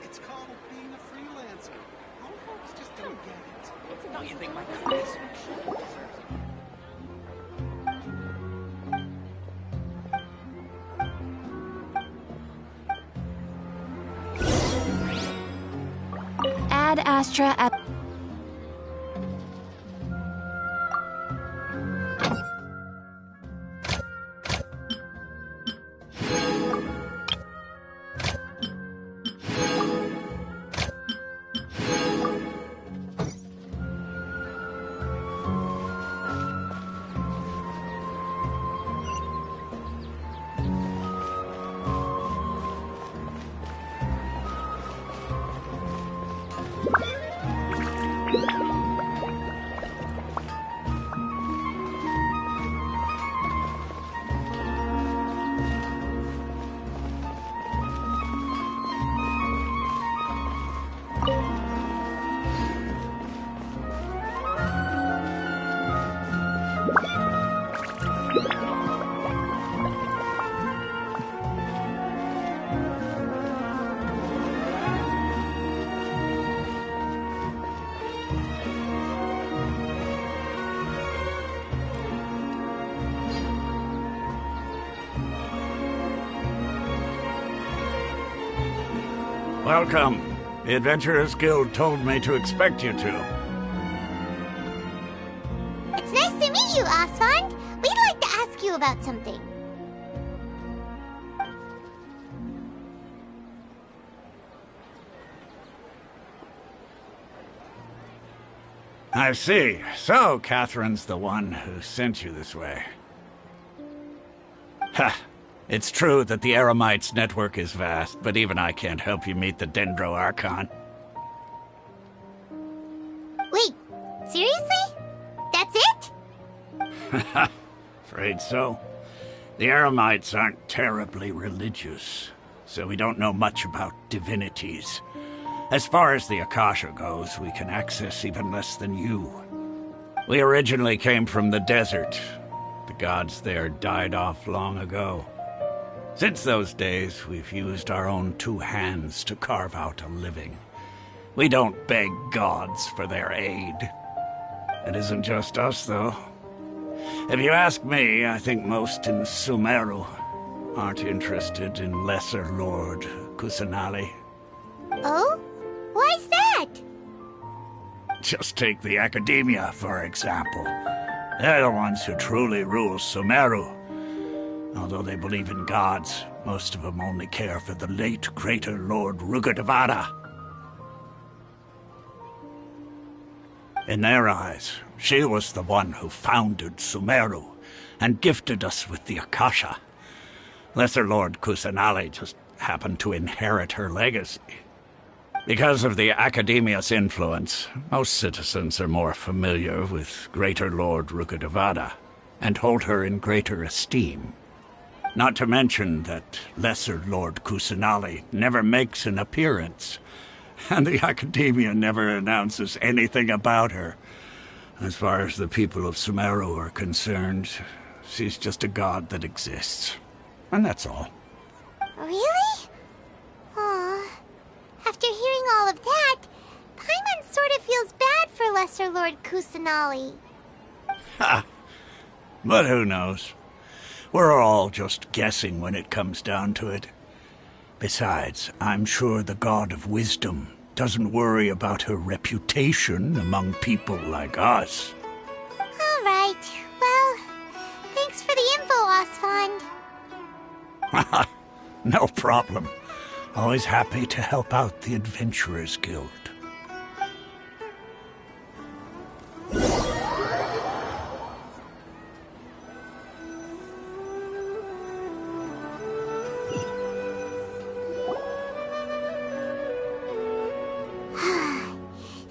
It's called being a freelancer. All folks just don't get it.
Don't you think my class
Ad Astra
Welcome. The Adventurers Guild told me to expect you two.
It's nice to meet you, Oswald. We'd like to ask you about something.
I see. So, Catherine's the one who sent you this way. Ha! It's true that the Eremites' network is vast, but even I can't help you meet the Dendro Archon.
Wait, seriously? That's it?
Afraid so. The Eremites aren't terribly religious, so we don't know much about divinities. As far as the Akasha goes, we can access even less than you. We originally came from the desert. The gods there died off long ago. Since those days, we've used our own two hands to carve out a living. We don't beg gods for their aid. It isn't just us, though. If you ask me, I think most in Sumeru aren't interested in Lesser Lord Kusanali.
Oh? Why's that?
Just take the Academia, for example. They're the ones who truly rule Sumeru. Although they believe in gods, most of them only care for the late Greater Lord Rugadavada. In their eyes, she was the one who founded Sumeru and gifted us with the Akasha. Lesser Lord Kusanali just happened to inherit her legacy. Because of the Academia's influence, most citizens are more familiar with Greater Lord Rugadavada and hold her in greater esteem. Not to mention that Lesser Lord Kusanali never makes an appearance, and the Academia never announces anything about her. As far as the people of Sumeru are concerned, she's just a god that exists. And that's all.
Really? Aw. After hearing all of that, Paimon sort of feels bad for Lesser Lord Kusanali.
Ha! But who knows? We're all just guessing when it comes down to it. Besides, I'm sure the God of Wisdom doesn't worry about her reputation among people like us.
All right. Well, thanks for the info, Osfond.
No problem. Always happy to help out the Adventurers Guild.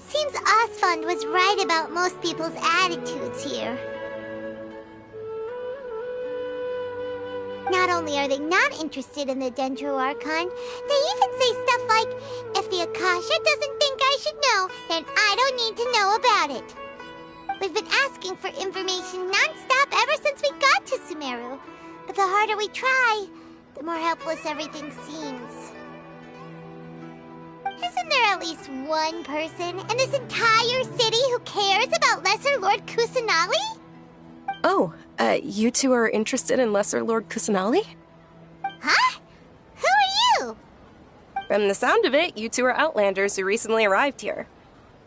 Seems Osfond was right about most people's attitudes here. Not only are they not interested in the Dendro Archon, they even say stuff like, if the Akasha doesn't think I should know, then I don't need to know about it. We've been asking for information non-stop ever since we got to Sumeru, but the harder we try, the more helpless everything seems. Isn't there at least one person in this entire city who cares about Lesser Lord Kusanali?
Oh, you two are interested in Lesser Lord Kusanali?
Huh? Who are you?
From the sound of it, you two are Outlanders who recently arrived here.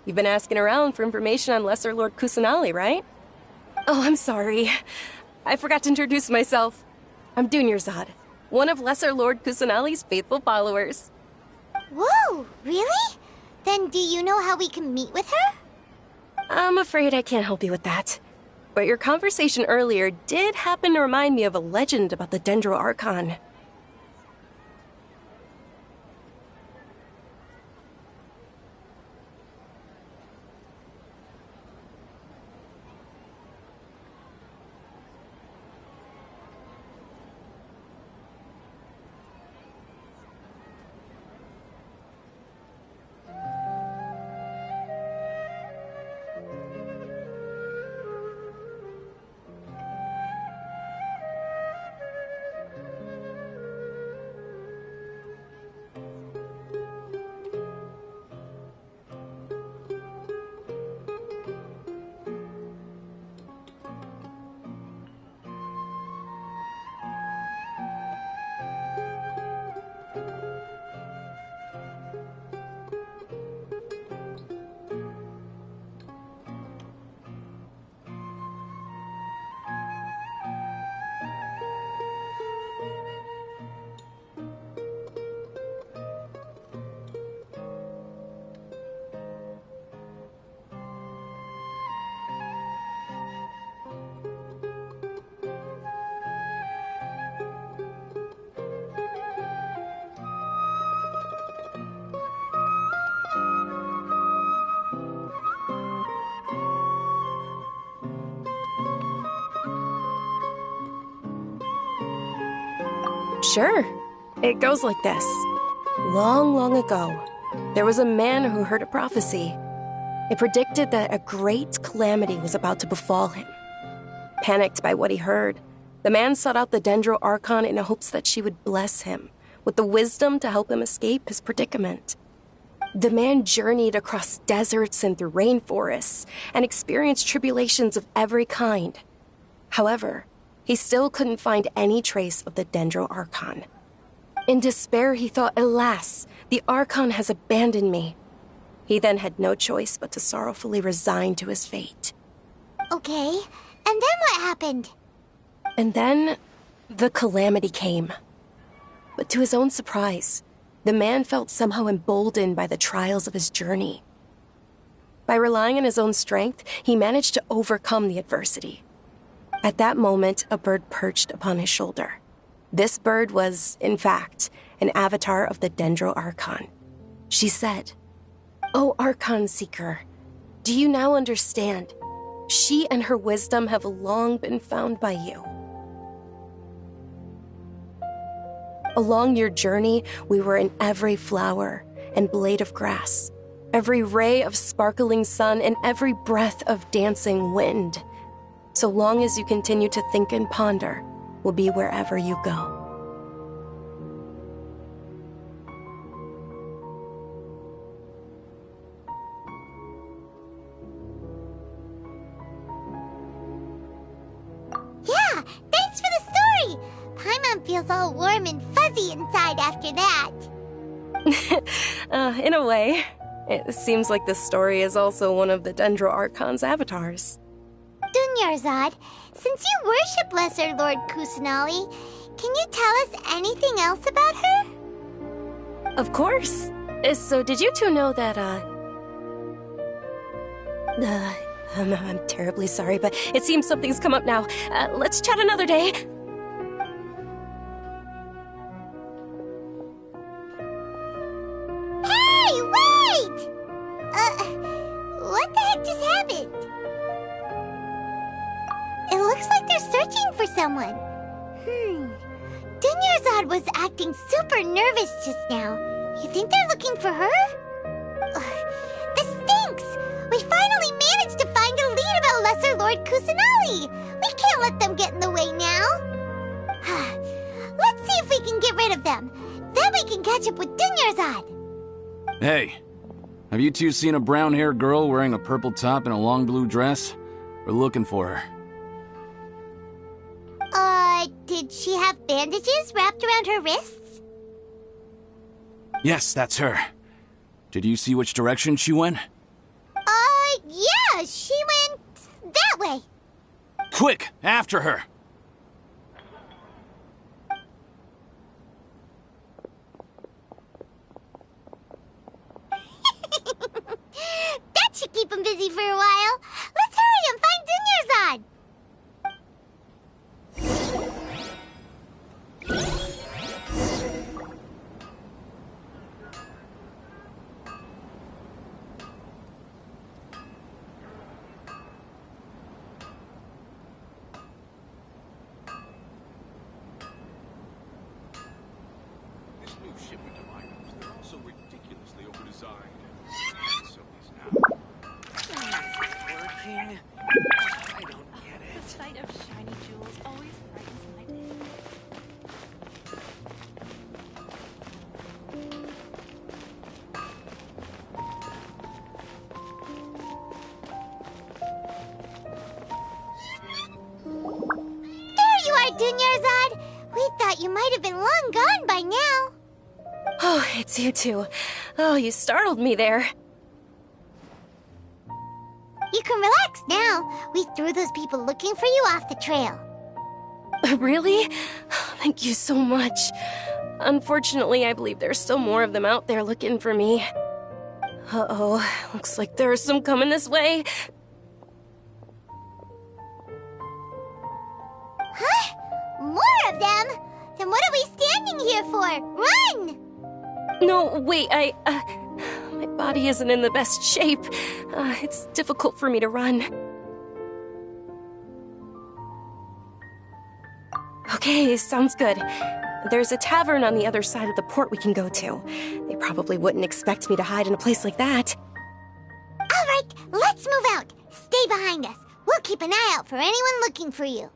You've been asking around for information on Lesser Lord Kusanali, right? Oh, I'm sorry. I forgot to introduce myself. I'm Dunyarzad, one of Lesser Lord Kusanali's faithful followers.
Whoa, really? Then do you know how we can meet with her?
I'm afraid I can't help you with that. But your conversation earlier did happen to remind me of a legend about the Dendro Archon. Sure. It goes like this. Long, long ago, there was a man who heard a prophecy. It predicted that a great calamity was about to befall him. Panicked by what he heard, the man sought out the Dendro Archon in hopes that she would bless him with the wisdom to help him escape his predicament. The man journeyed across deserts and through rainforests and experienced tribulations of every kind. However, he still couldn't find any trace of the Dendro Archon. In despair, he thought, alas, the Archon has abandoned me. He then had no choice but to sorrowfully resign to his fate.
Okay, and then what happened?
And then, the calamity came. But to his own surprise, the man felt somehow emboldened by the trials of his journey. By relying on his own strength, he managed to overcome the adversity. At that moment, a bird perched upon his shoulder. This bird was, in fact, an avatar of the Dendro Archon. She said, "O Archon Seeker, do you now understand? She and her wisdom have long been found by you. Along your journey, we were in every flower and blade of grass, every ray of sparkling sun, and every breath of dancing wind. So long as you continue to think and ponder, we'll be wherever you go."
Yeah, thanks for the story! Paimon feels all warm and fuzzy inside after that.
In a way. It seems like this story is also one of the Dendro Archon's avatars.
Dunyarzad, since you worship Lesser Lord Kusanali, can you tell us anything else about her?
Of course. So did you two know that, I'm terribly sorry, but it seems something's come up now. Let's chat another day.
Hey, wait! What the heck just happened? It looks like they're searching for someone. Dunyarzad was acting super nervous just now. You think they're looking for her? This stinks! We finally managed to find a lead about Lesser Lord Kusanali! We can't let them get in the way now! Let's see if we can get rid of them. Then we can catch up with Dunyarzad!
Hey, have you two seen a brown-haired girl wearing a purple top and a long blue dress? We're looking for her.
Did she have bandages wrapped around her wrists?
Yes, that's her. Did you see which direction she went?
Yeah, she went that way.
Quick, after her!
That should keep him busy for a while. Let's hurry and find Dunyarzad.
This new shipment of items, they're also ridiculously overdesigned. So is now. Working? I don't get it.
The sight of shiny jewels always brightens my day.
There you are, Dunyarzad. We thought you might have been long gone by now.
Oh, it's you two. Oh, you startled me there.
You can relax now. We threw those people looking for you off the trail.
Really? Thank you so much. Unfortunately, I believe there's still more of them out there looking for me. Uh-oh, looks like there are some coming this way.
Huh? More of them? Then what are we standing here for? Run!
No, wait, my body isn't in the best shape. It's difficult for me to run. Okay, sounds good. There's a tavern on the other side of the port we can go to. They probably wouldn't expect me to hide in a place like that.
All right, let's move out. Stay behind us. We'll keep an eye out for anyone looking for you.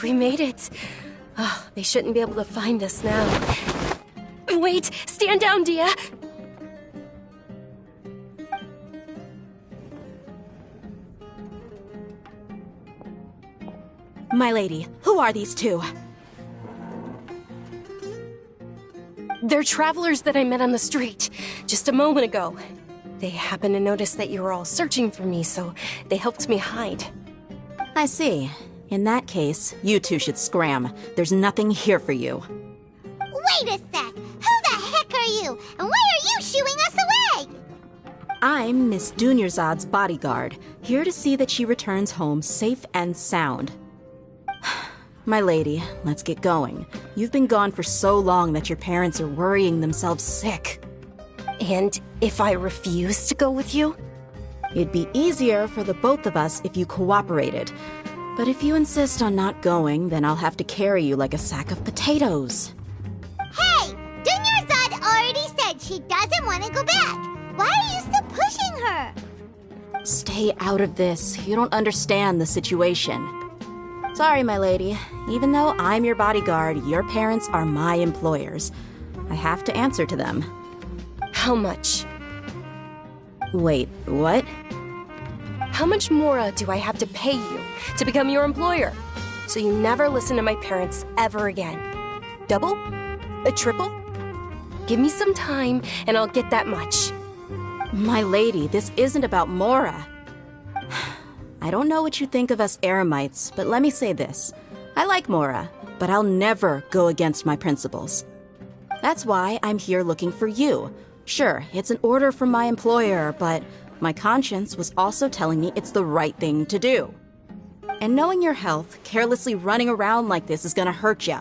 We made it. Oh, they shouldn't be able to find us now. Wait! Stand down, Dia!
My lady, who are these two?
They're travelers that I met on the street just a moment ago. They happened to notice that you were all searching for me, so they helped me hide.
I see. In that case, you two should scram. There's nothing here for you.
Wait a sec! Who the heck are you? And why are you shooing us away?
I'm Miss Dunyarzad's bodyguard, here to see that she returns home safe and sound. My lady, let's get going. You've been gone for so long that your parents are worrying themselves sick.
And if I refuse to go with you?
It'd be easier for the both of us if you cooperated. But if you insist on not going, then I'll have to carry you like a sack of potatoes.
Hey! Dunyarzad already said she doesn't want to go back. Why are you still pushing her?
Stay out of this. You don't understand the situation. Sorry, my lady. Even though I'm your bodyguard, your parents are my employers. I have to answer to them.
How much?
Wait, what?
How much more do I have to pay you to become your employer? So you never listen to my parents ever again. Double? A triple? Give me some time and I'll get that much.
My lady, this isn't about Mora. I don't know what you think of us Eremites, but let me say this. I like Mora, but I'll never go against my principles. That's why I'm here looking for you. Sure, it's an order from my employer, but my conscience was also telling me it's the right thing to do. And knowing your health, carelessly running around like this is gonna hurt ya.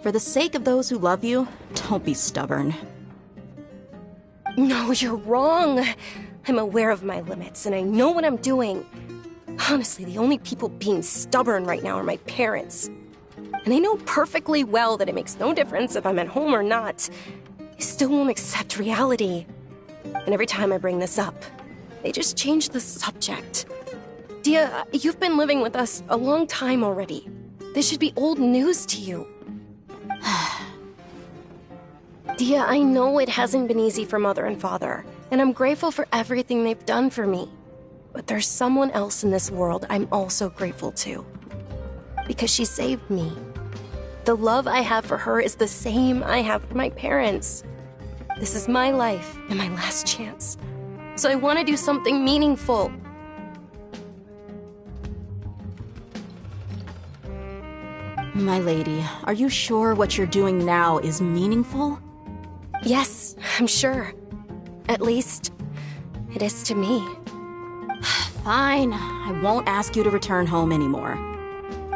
For the sake of those who love you, don't be stubborn.
No, you're wrong. I'm aware of my limits and I know what I'm doing. Honestly, the only people being stubborn right now are my parents. And I know perfectly well that it makes no difference if I'm at home or not. They still won't accept reality. And every time I bring this up, they just change the subject. Dia, you've been living with us a long time already. This should be old news to you. Dia, I know it hasn't been easy for Mother and Father, and I'm grateful for everything they've done for me. But there's someone else in this world I'm also grateful to. Because she saved me. The love I have for her is the same I have for my parents. This is my life and my last chance. So I want to do something meaningful.
My lady, are you sure what you're doing now is meaningful?
Yes, I'm sure. At least, it is to me.
Fine, I won't ask you to return home anymore.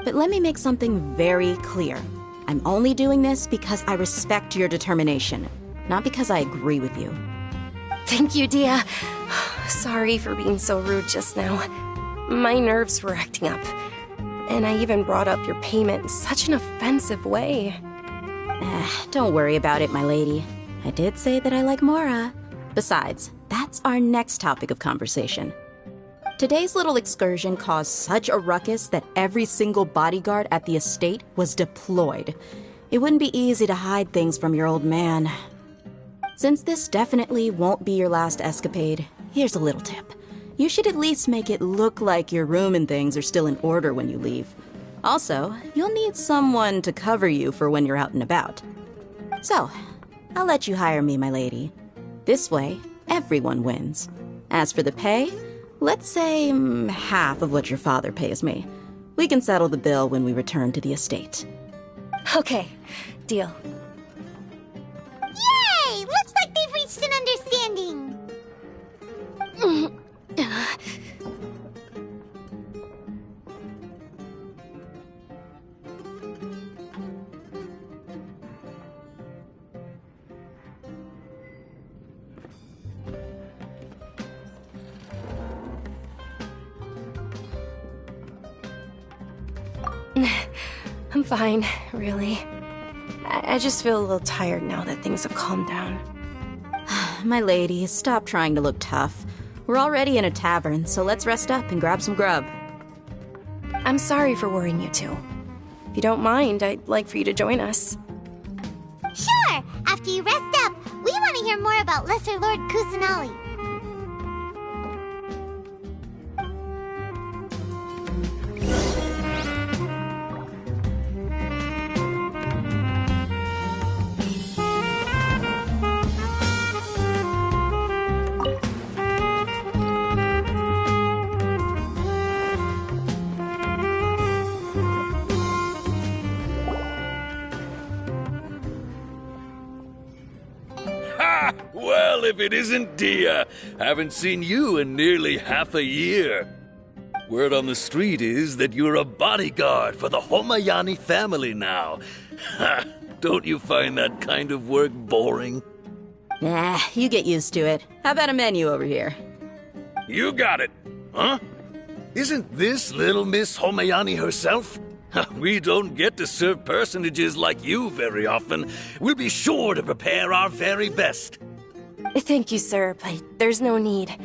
But let me make something very clear. I'm only doing this because I respect your determination, not because I agree with you.
Thank you, Dia. Sorry for being so rude just now. My nerves were acting up. And I even brought up your payment in such an offensive way.
Don't worry about it, my lady. I did say that I like Mora. Besides, that's our next topic of conversation.
Today's little excursion caused such a ruckus that every single bodyguard at the estate was deployed. It wouldn't be easy to hide things from your old man. Since this definitely won't be your last escapade, here's a little tip. You should at least make it look like your room and things are still in order when you leave. Also, you'll need someone to cover you for when you're out and about. So, I'll let you hire me, my lady. This way, everyone wins. As for the pay, let's say half of what your father pays me. We can settle the bill when we return to the estate.
Okay, deal.
Yay! Looks like they've reached an understanding.
I'm fine, really. I just feel a little tired now that things have calmed down.
My lady, stop trying to look tough. We're already in a tavern, so let's rest up and grab some grub.
I'm sorry for worrying you two. If you don't mind, I'd like for you to join us.
Sure! After you rest up, we want to hear more about Lesser Lord Kusanali.
Well, if it isn't Dia, haven't seen you in nearly half a year. Word on the street is that you're a bodyguard for the Homayani family now. Ha! Don't you find that kind of work boring?
Nah, you get used to it. How about a menu over here?
You got it. Huh? Isn't this little Miss Homayani herself? We don't get to serve personages like you very often. We'll be sure to prepare our very best.
Thank you, sir, but there's no need.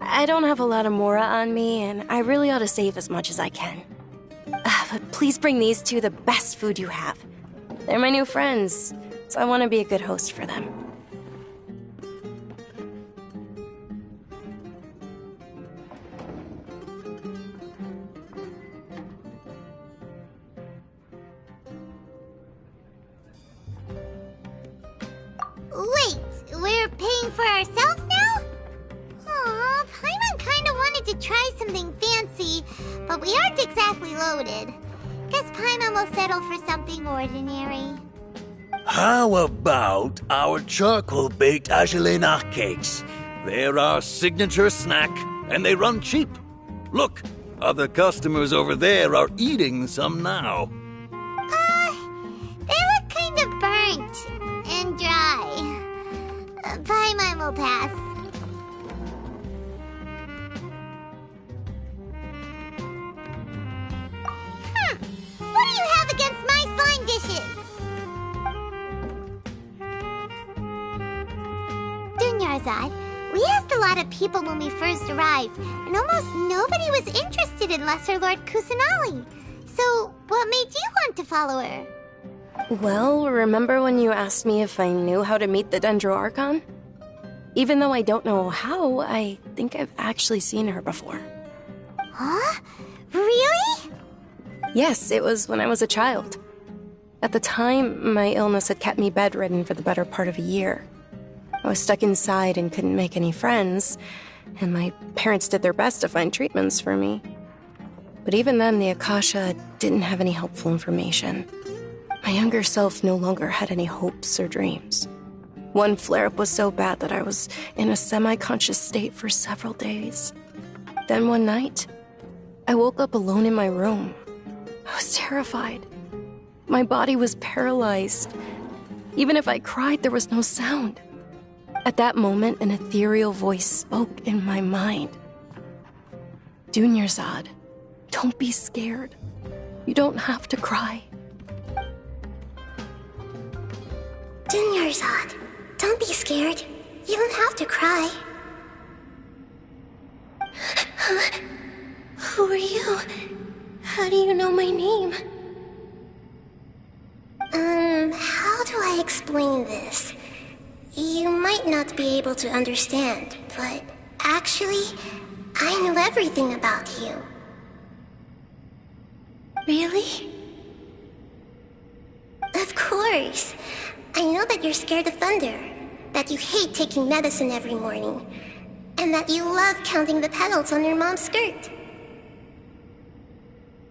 I don't have a lot of Mora on me, and I really ought to save as much as I can. But please bring these two the best food you have. They're my new friends, so I want to be a good host for them.
Wait, we're paying for ourselves now? Aw, Paimon kinda wanted to try something fancy, but we aren't exactly loaded. Guess Paimon will settle for something ordinary.
How about our charcoal-baked agelena cakes? They're our signature snack, and they run cheap. Look, other customers over there are eating some now.
They look kinda burnt and dry. Paimon will pass. What do you have against my slime dishes? Dunyarzad, we asked a lot of people when we first arrived, and almost nobody was interested in Lesser Lord Kusanali. So, what made you want to follow her?
Well, remember when you asked me if I knew how to meet the Dendro Archon? Even though I don't know how, I think I've actually seen her before.
Huh? Really?
Yes, it was when I was a child. At the time, my illness had kept me bedridden for the better part of a year. I was stuck inside and couldn't make any friends, and my parents did their best to find treatments for me. But even then, the Akasha didn't have any helpful information. My younger self no longer had any hopes or dreams. One flare-up was so bad that I was in a semi-conscious state for several days. Then one night, I woke up alone in my room. I was terrified. My body was paralyzed. Even if I cried, there was no sound. At that moment, an ethereal voice spoke in my mind. Dunyarzad, don't be scared. You don't have to cry.
Dunyarzad, don't be scared. You don't have to cry.
Who are you? How do you know my name?
How do I explain this? You might not be able to understand, but actually, I know everything about you.
Really?
Of course. I know that you're scared of thunder, that you hate taking medicine every morning, and that you love counting the petals on your mom's skirt.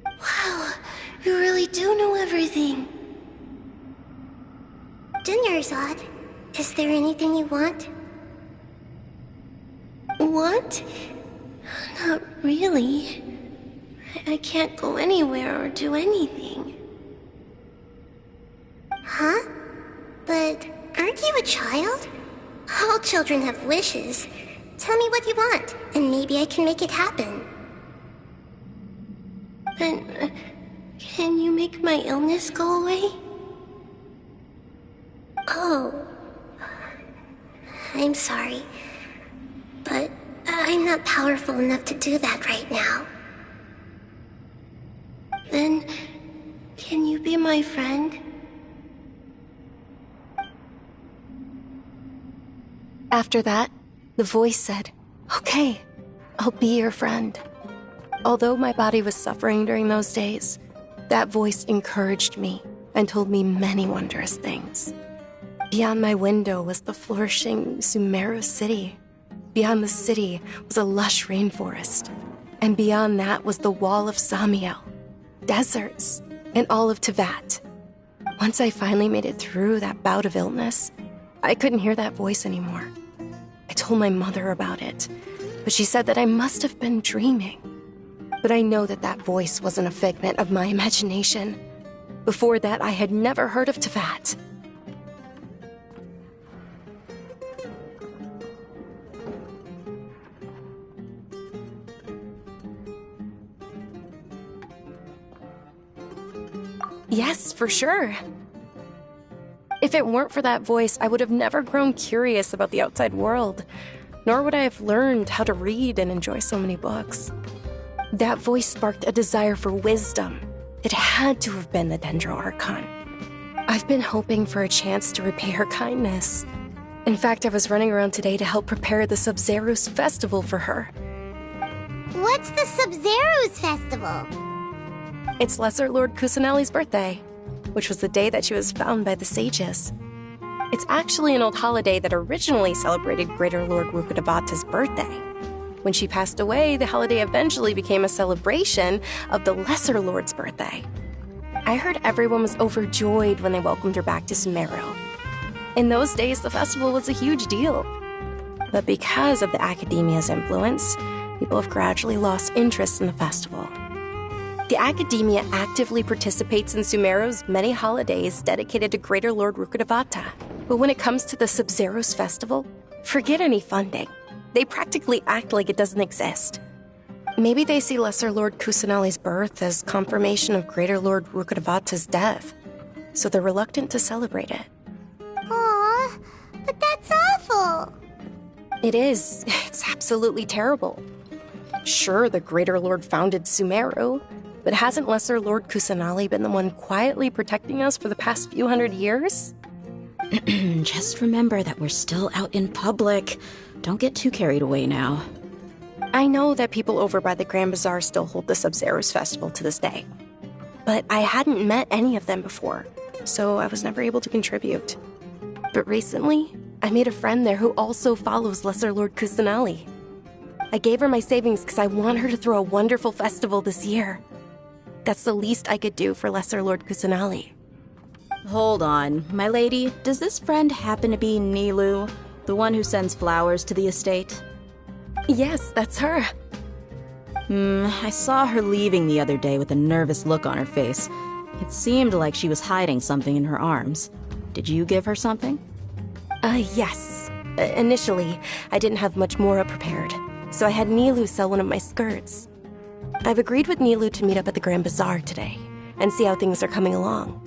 Wow, you really do know everything.
Dunyarzad, is there anything you want?
What? Not really. I can't go anywhere or do anything.
Huh? But aren't you a child? All children have wishes. Tell me what you want, and maybe I can make it happen.
Then, can you make my illness go away?
Oh. I'm sorry. But I'm not powerful enough to do that right now.
Then, can you be my friend?
After that, the voice said, "Okay, I'll be your friend." Although my body was suffering during those days, that voice encouraged me and told me many wondrous things. Beyond my window was the flourishing Sumeru city. Beyond the city was a lush rainforest. And beyond that was the wall of Samiel, deserts, and all of Tevat. Once I finally made it through that bout of illness, I couldn't hear that voice anymore. I told my mother about it, but she said that I must have been dreaming. But I know that that voice wasn't a figment of my imagination. Before that, I had never heard of Tevat. Yes, for sure. If it weren't for that voice, I would have never grown curious about the outside world, nor would I have learned how to read and enjoy so many books. That voice sparked a desire for wisdom. It had to have been the Dendro Archon. I've been hoping for a chance to repay her kindness. In fact, I was running around today to help prepare the Sub-Zerus festival for her.
What's the Sub-Zerus festival?
It's Lesser Lord Kusanali's birthday, which was the day that she was found by the sages. It's actually an old holiday that originally celebrated Greater Lord Rukkhadevata's birthday. When she passed away, the holiday eventually became a celebration of the Lesser Lord's birthday. I heard everyone was overjoyed when they welcomed her back to Sumeru. In those days, the festival was a huge deal. But because of the Academia's influence, people have gradually lost interest in the festival. The Academia actively participates in Sumeru's many holidays dedicated to Greater Lord Rukkhadevata. But when it comes to the Sub-Zerus festival, forget any funding. They practically act like it doesn't exist. Maybe they see Lesser Lord Kusanali's birth as confirmation of Greater Lord Rukkhadevata's death, so they're reluctant to celebrate it.
Aw, but that's awful.
It is. It's absolutely terrible. Sure, the Greater Lord founded Sumeru, but hasn't Lesser Lord Kusanali been the one quietly protecting us for the past few hundred years?
Just remember that we're still out in public. Don't get too carried away now.
I know that people over by the Grand Bazaar still hold the Sub-Zerus festival to this day. But I hadn't met any of them before, so I was never able to contribute. But recently, I made a friend there who also follows Lesser Lord Kusanali. I gave her my savings because I want her to throw a wonderful festival this year. That's the least I could do for Lesser Lord Kusanali.
Hold on, my lady. Does this friend happen to be Nilu, the one who sends flowers to the estate?
Yes, that's her.
I saw her leaving the other day with a nervous look on her face. It seemed like she was hiding something in her arms. Did you give her something?
Yes. Initially, I didn't have much more prepared, so I had Nilu sell one of my skirts. I've agreed with Nilu to meet up at the Grand Bazaar today and see how things are coming along.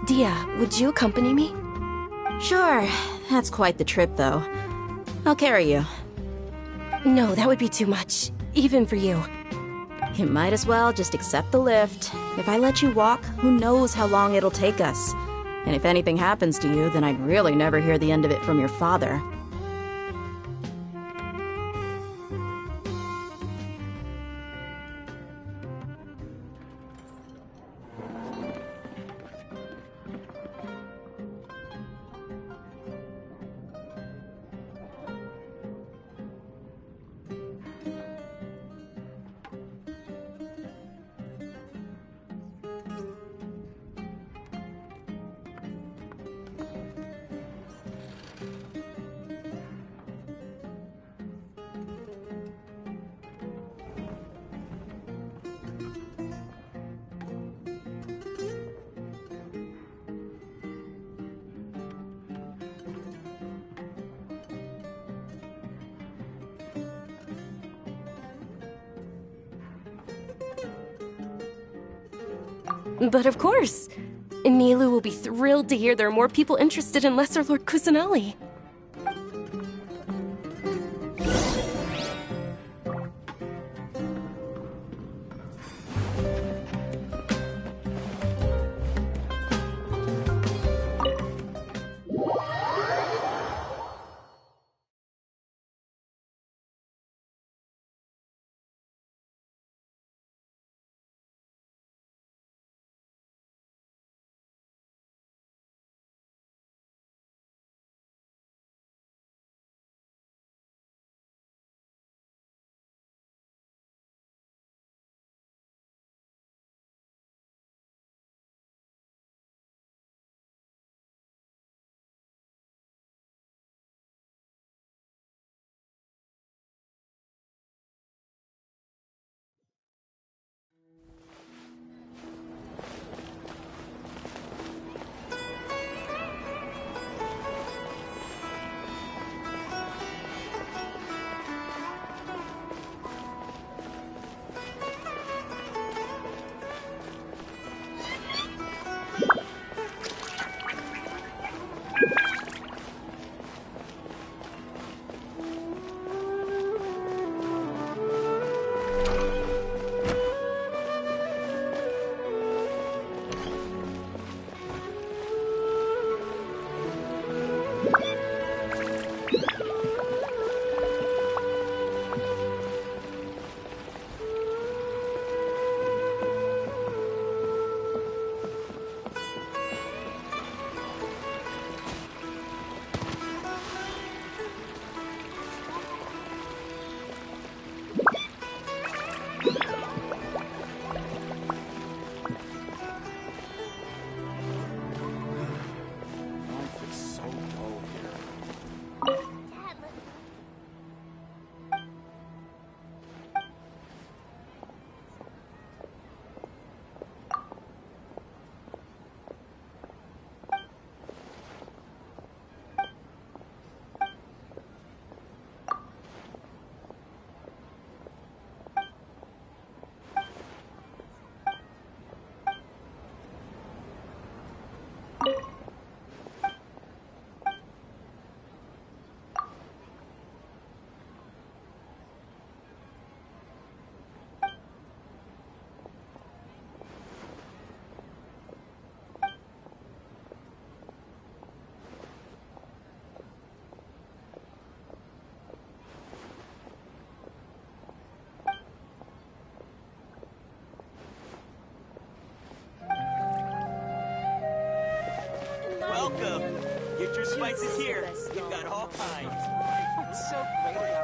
Dia, would you accompany me?
Sure. That's quite the trip, though. I'll carry you.
No, that would be too much. even for you.
You might as well just accept the lift. If I let you walk, who knows how long it'll take us. And if anything happens to you, then I'd really never hear the end of it from your father.
But of course, Nilu will be thrilled to hear there are more people interested in Lesser Lord Kusanali.
Welcome. Get your spices here. We've got all kinds. What's so great about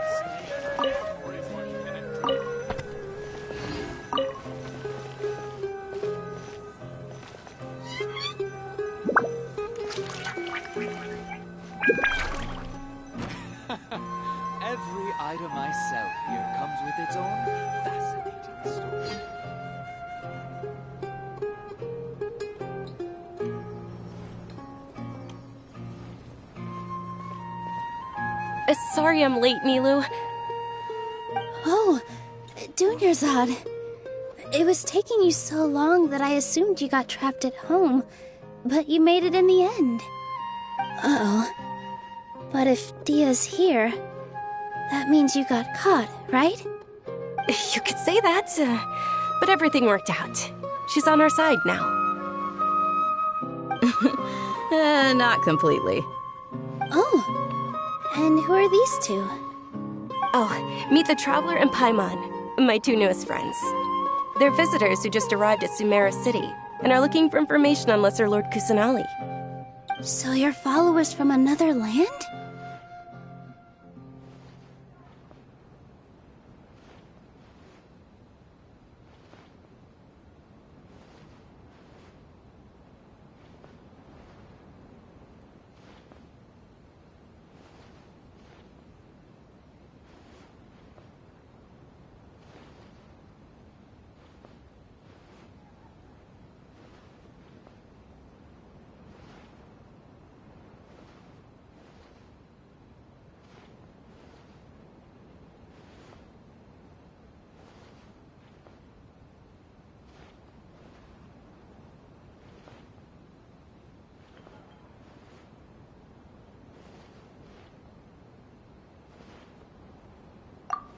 Every item I sell here comes with its own fascinating story.
Sorry I'm late, Nilu.
Oh, Dunyarzad. It was taking you so long that I assumed you got trapped at home, but you made it in the end. Uh-oh. But if Dia's here, that means you got caught, right?
You could say that, but everything worked out. She's on our side now.
Not completely.
Oh, and who are these two?
Oh, meet the Traveler and Paimon, my two newest friends. They're visitors who just arrived at Sumeru City and are looking for information on Lesser Lord Kusanali.
So you're followers from another land?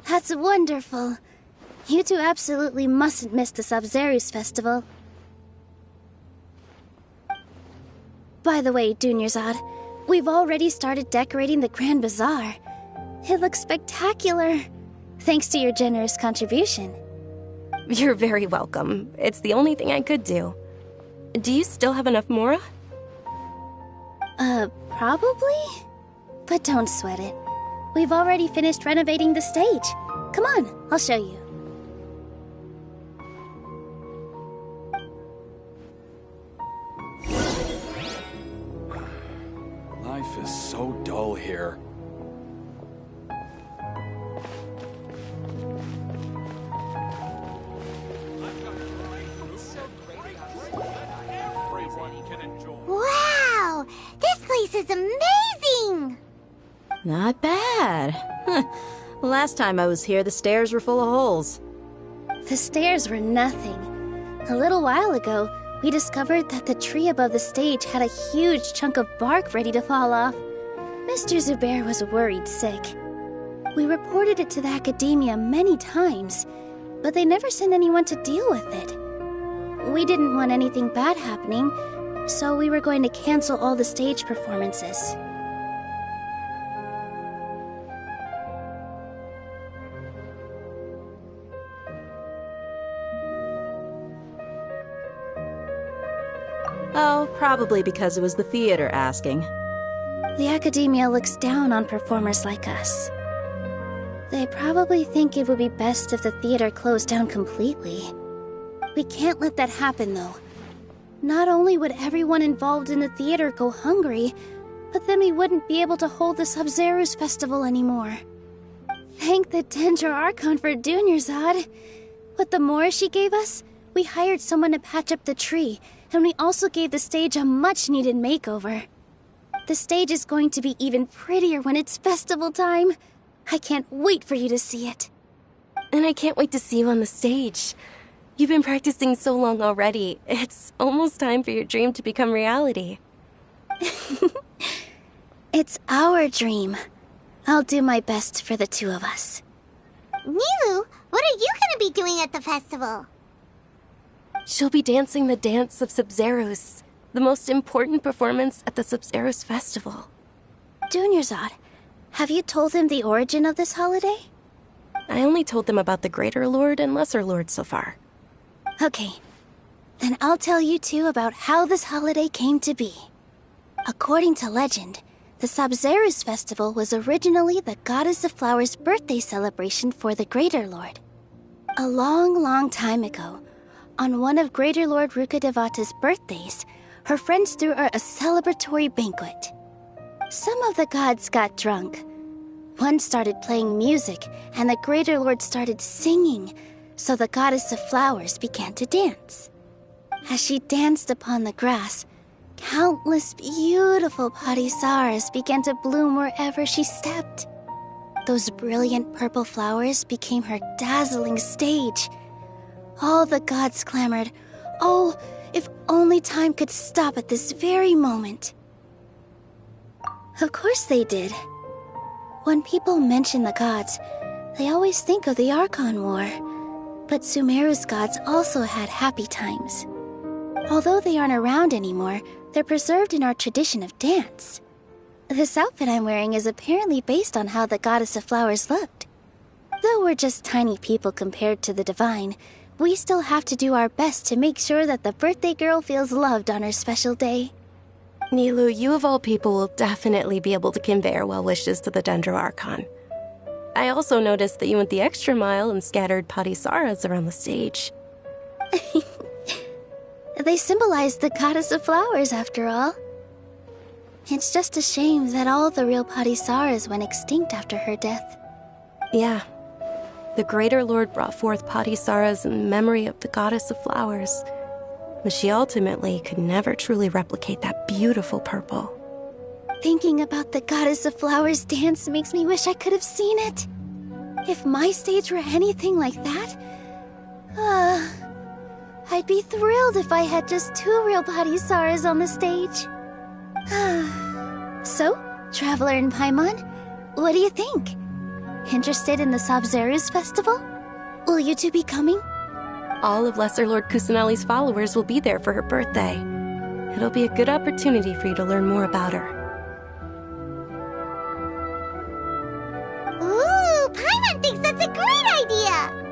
That's wonderful. You two absolutely mustn't miss the Sabzeruz festival. By the way, Dunyarzad, we've already started decorating the Grand Bazaar. It looks spectacular, thanks to your generous contribution.
You're very welcome. It's the only thing I could do. Do you still have enough Mora?
Probably? But don't sweat it. We've already finished renovating the stage. Come on, I'll show you.
Life is so dull here.
Wow! This place is amazing!
Not bad. Last time I was here, the stairs were full of holes.
The stairs were nothing. A little while ago, we discovered that the tree above the stage had a huge chunk of bark ready to fall off. Mr. Zubair was worried sick. We reported it to the academia many times, but they never sent anyone to deal with it. We didn't want anything bad happening, so we were going to cancel all the stage performances.
Oh, probably because it was the theater asking.
The academia looks down on performers like us. They probably think it would be best if the theater closed down completely. We can't let that happen, though. Not only would everyone involved in the theater go hungry, but then we wouldn't be able to hold the Sabzeruz festival anymore. Thank the Dendra Archon for Dunyarzad. With the Mora she gave us, we hired someone to patch up the tree, and we also gave the stage a much-needed makeover. The stage is going to be even prettier when it's festival time. I can't wait for you to see it.
And I can't wait to see you on the stage. You've been practicing so long already. It's almost time for your dream to become reality.
It's our dream. I'll do my best for the two of us.
Nilu, what are you gonna be doing at the festival?
She'll be dancing the dance of Sabzeruz, the most important performance at the Sabzeruz festival.
Dunyarzad, have you told them the origin of this holiday?
I only told them about the Greater Lord and Lesser Lord so far.
Okay, then I'll tell you two about how this holiday came to be. According to legend, the Sabzeruz festival was originally the Goddess of Flowers' birthday celebration for the Greater Lord. A long, long time ago, on one of Greater Lord Rukkhadevata's birthdays, her friends threw her a celebratory banquet. Some of the gods got drunk. One started playing music, and the Greater Lord started singing, so the Goddess of Flowers began to dance. As she danced upon the grass, countless beautiful parisaras began to bloom wherever she stepped. Those brilliant purple flowers became her dazzling stage. All the gods clamored, "Oh, if only time could stop at this very moment." Of course they did. When people mention the gods, They always think of the Archon War, but Sumeru's gods also had happy times. Although they aren't around anymore, they're preserved in our tradition of dance. This outfit I'm wearing is apparently based on how the Goddess of Flowers looked. Though we're just tiny people compared to the Divine, we still have to do our best to make sure that the birthday girl feels loved on her special day.
Nilu, you of all people will definitely be able to convey our well wishes to the Dendro Archon. I also noticed that you went the extra mile and scattered Patisaras around the stage.
They symbolize the Goddess of Flowers, after all. It's just a shame that all the real Patisaras went extinct after her death.
Yeah. The Greater Lord brought forth Patisaras in memory of the Goddess of Flowers, but she ultimately could never truly replicate that beautiful purple.
Thinking about the Goddess of Flowers dance makes me wish I could have seen it. If my stage were anything like that, I'd be thrilled if I had just 2 real Patisaras on the stage. So, Traveler and Paimon, what do you think? Interested in the Sabzeruz festival? Will you two be coming?
All of Lesser Lord Kusanali's followers will be there for her birthday. It'll be a good opportunity for you to learn more about her.
Ooh, Paimon thinks that's a great idea!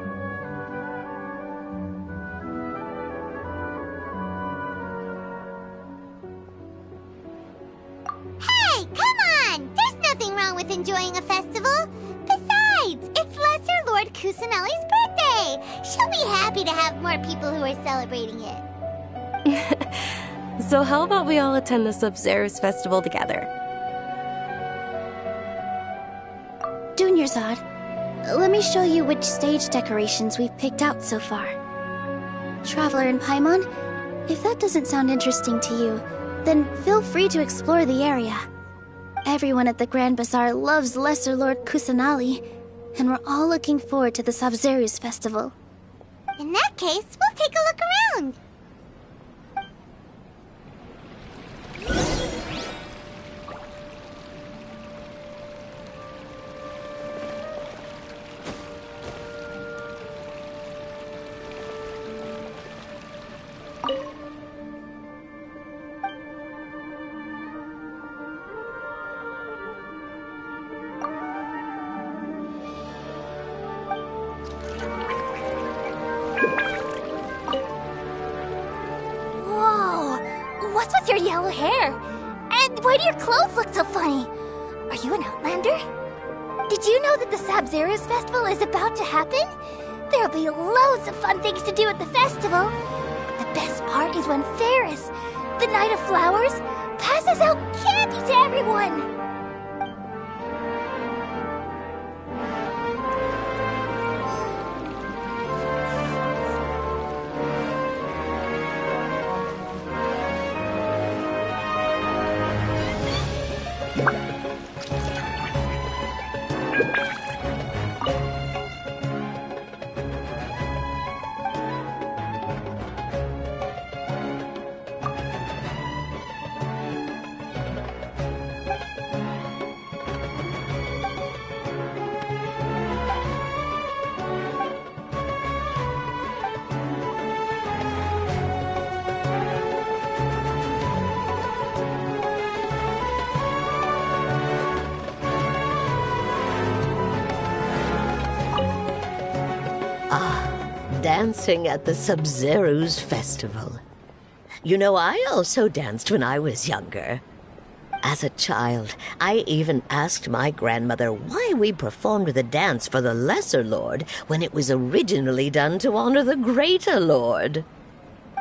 Hey, come on! There's nothing wrong with enjoying a festival. Besides, it's Lesser Lord Kusanali's birthday. She'll be happy to have more people who are celebrating it.
So how about we all attend the Sabzeruz festival together?
Dunyarzad, let me show you which stage decorations we've picked out so far. Traveler and Paimon, if that doesn't sound interesting to you, then feel free to explore the area. Everyone at the Grand Bazaar loves Lesser Lord Kusanali, and we're all looking forward to the Sabzeruz festival.
In that case, we'll take a look around.
What's with your yellow hair? And why do your clothes look so funny? Are you an Outlander? Did you know that the Sabzeruz festival is about to happen? There'll be loads of fun things to do at the festival. But the best part is when Ferris, the Knight of Flowers, passes out candy to everyone.
Dancing at the Sabzeruz festival. You know, I also danced when I was younger. As a child, I even asked my grandmother why we performed the dance for the Lesser Lord when it was originally done to honor the Greater Lord.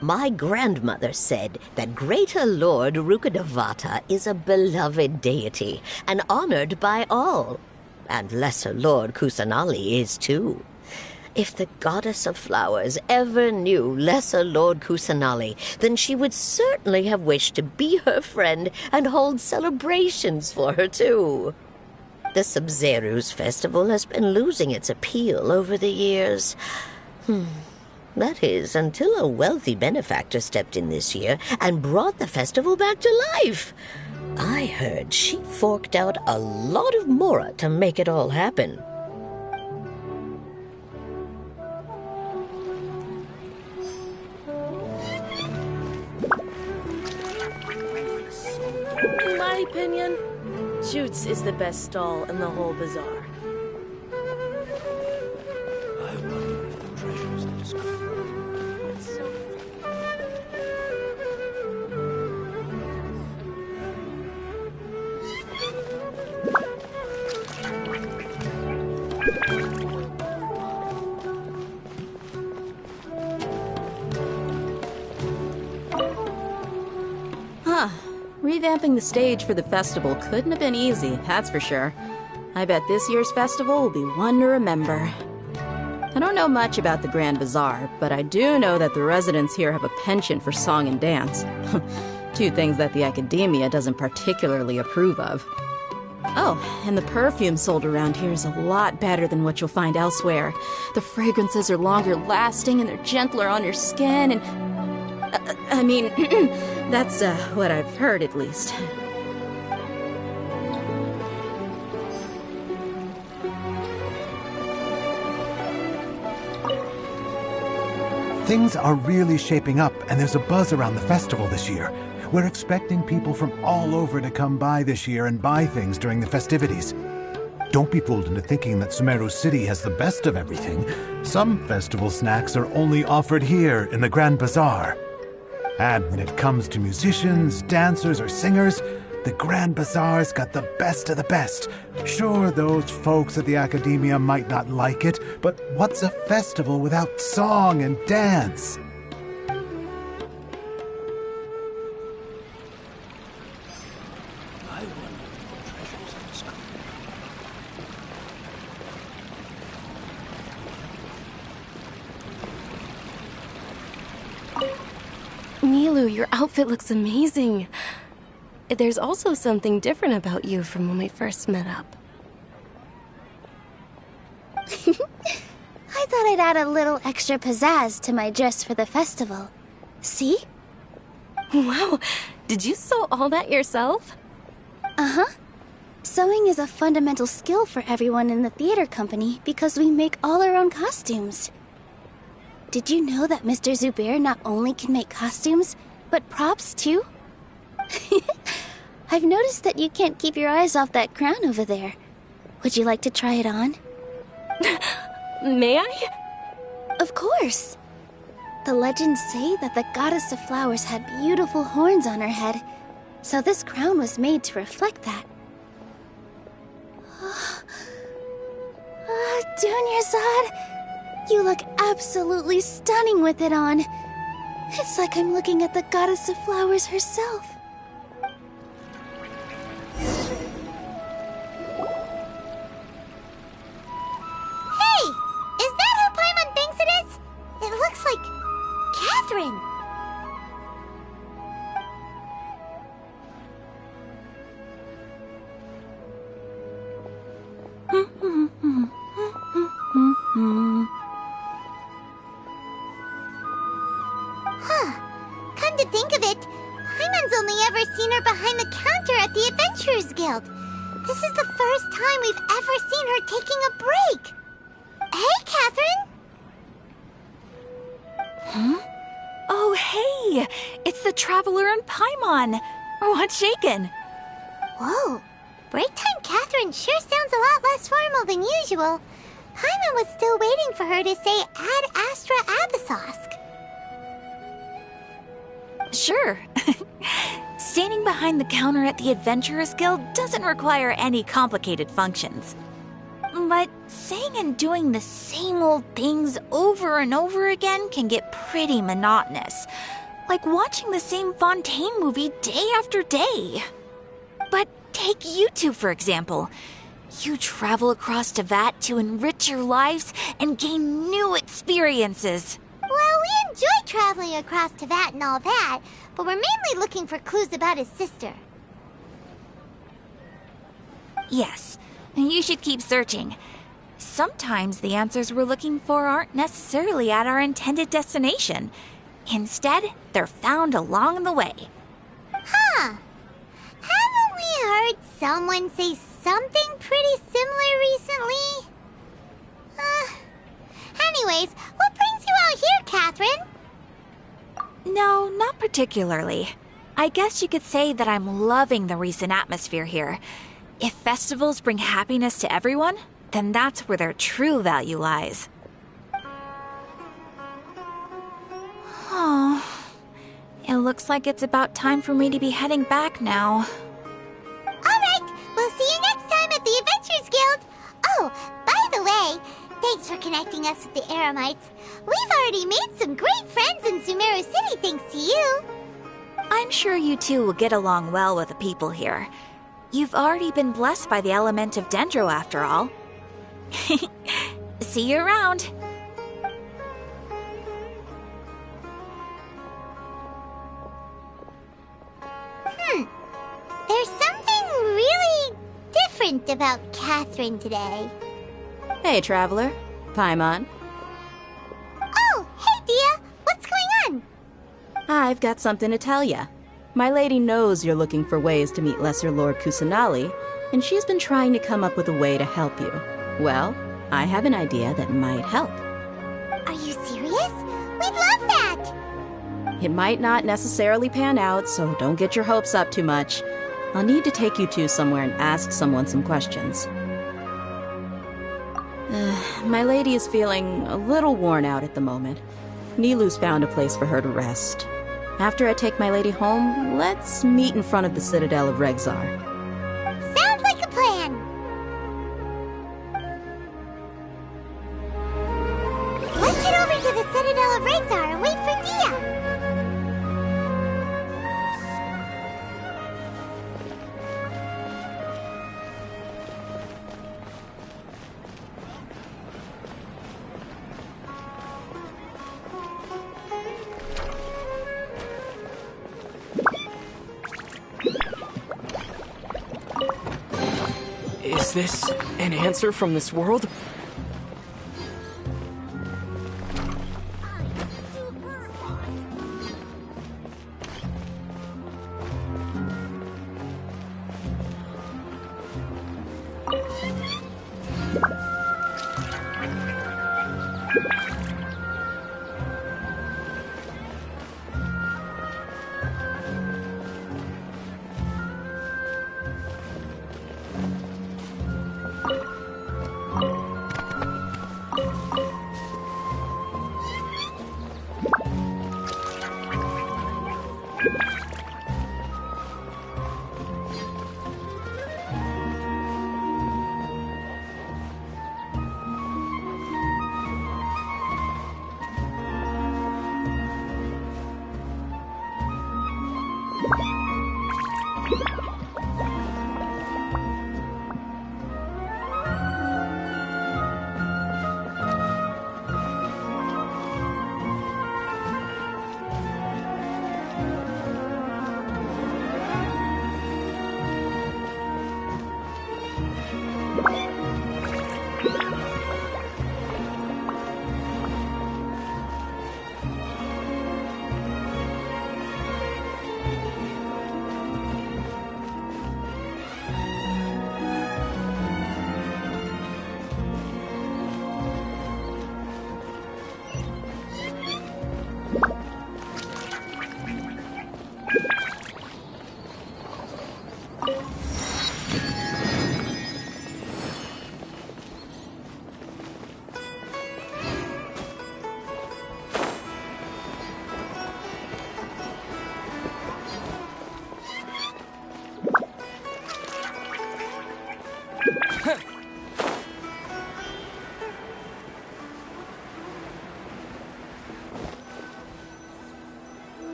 My grandmother said that Greater Lord Rukkhadevata is a beloved deity and honored by all, and Lesser Lord Kusanali is too. If the Goddess of Flowers ever knew Lesser Lord Kusanali, then she would certainly have wished to be her friend and hold celebrations for her, too. The Sabzeruz festival has been losing its appeal over the years. That is, until a wealthy benefactor stepped in this year and brought the festival back to life. I heard she forked out a lot of mora to make it all happen.
Shoots is the best stall in the whole bazaar.
I wonder if the treasures are discovered.
It's so
Huh. Revamping the stage for the festival couldn't have been easy, that's for sure. I bet this year's festival will be one to remember. I don't know much about the Grand Bazaar, but I do know that the residents here have a penchant for song and dance. Two things that the Academia doesn't particularly approve of. Oh, and the perfume sold around here is a lot better than what you'll find elsewhere. The fragrances are longer lasting and they're gentler on your skin and... I mean, that's what I've heard at least.
Things are really shaping up, and there's a buzz around the festival this year. We're expecting people from all over to come by this year and buy things during the festivities. Don't be fooled into thinking that Sumeru City has the best of everything. Some festival snacks are only offered here in the Grand Bazaar. And when it comes to musicians, dancers, or singers, the Grand Bazaar's got the best of the best. Sure, those folks at the Academia might not like it, but what's a festival without song and dance?
I wonder if the treasures are discovered.
Nilu, your outfit looks amazing. There's also something different about you from when we first met up.
I thought I'd add a little extra pizzazz to my dress for the festival. See?
Wow, did you sew all that yourself?
Uh-huh. Sewing is a fundamental skill for everyone in the theater company because we make all our own costumes. Did you know that Mr. Zubair not only can make costumes, but props too? I've noticed that you can't keep your eyes off that crown over there. Would you like to try it on?
May I?
Of course. The legends say that the goddess of flowers had beautiful horns on her head, so this crown was made to reflect that. Dunyarzad, you look absolutely stunning with it on. It's like I'm looking at the goddess of flowers herself.
Hey! Is that who Paimon thinks it is? It looks like... Catherine! Huh. Come to think of it, Paimon's only ever seen her behind the counter at the Adventurers Guild. This is the first time we've ever seen her taking a break. Hey, Catherine!
Huh? Oh, hey! It's the Traveler and Paimon! What's shaken?
Whoa. Break time Catherine sure sounds a lot less formal than usual. Paimon was still waiting for her to say Ad Astra Abyssosque.
Sure. Standing behind the counter at the Adventurers Guild doesn't require any complicated functions. But saying and doing the same old things over and over again can get pretty monotonous. Like watching the same Fontaine movie day after day. But take you two, for example. You travel across Teyvat to enrich your lives and gain new experiences.
Well, we enjoy traveling across Teyvat and all that, but we're mainly looking for clues about his sister.
Yes, you should keep searching. Sometimes the answers we're looking for aren't necessarily at our intended destination. Instead, they're found along the way.
Huh. Haven't we heard someone say something pretty similar recently? Anyways, what brings you out here, Catherine?
No, not particularly. I guess you could say that I'm loving the recent atmosphere here. If festivals bring happiness to everyone, then that's where their true value lies. Oh, it looks like it's about time for me to be heading back now.
Alright, we'll see you next time at the Adventurers Guild. Oh, by the way, thanks for connecting us with the Eremites. We've already made some great friends in Sumeru City thanks to you.
I'm sure you two will get along well with the people here. You've already been blessed by the element of Dendro after all. See you around.
There's something really different about Catherine today.
Hey, Traveler. Paimon.
Oh, hey, Dia. What's going on?
I've got something to tell ya. My lady knows you're looking for ways to meet Lesser Lord Kusanali, and she's been trying to come up with a way to help you. Well, I have an idea that might help.
Are you serious? We'd love that!
It might not necessarily pan out, so don't get your hopes up too much. I'll need to take you two somewhere and ask someone some questions. My lady is feeling a little worn out at the moment. Nilu's found a place for her to rest. After I take my lady home, let's meet in front of the Citadel of Regzar.
Sounds like a plan! Let's head over to the Citadel of Regzar and wait for Dia!
Is this an answer from this world?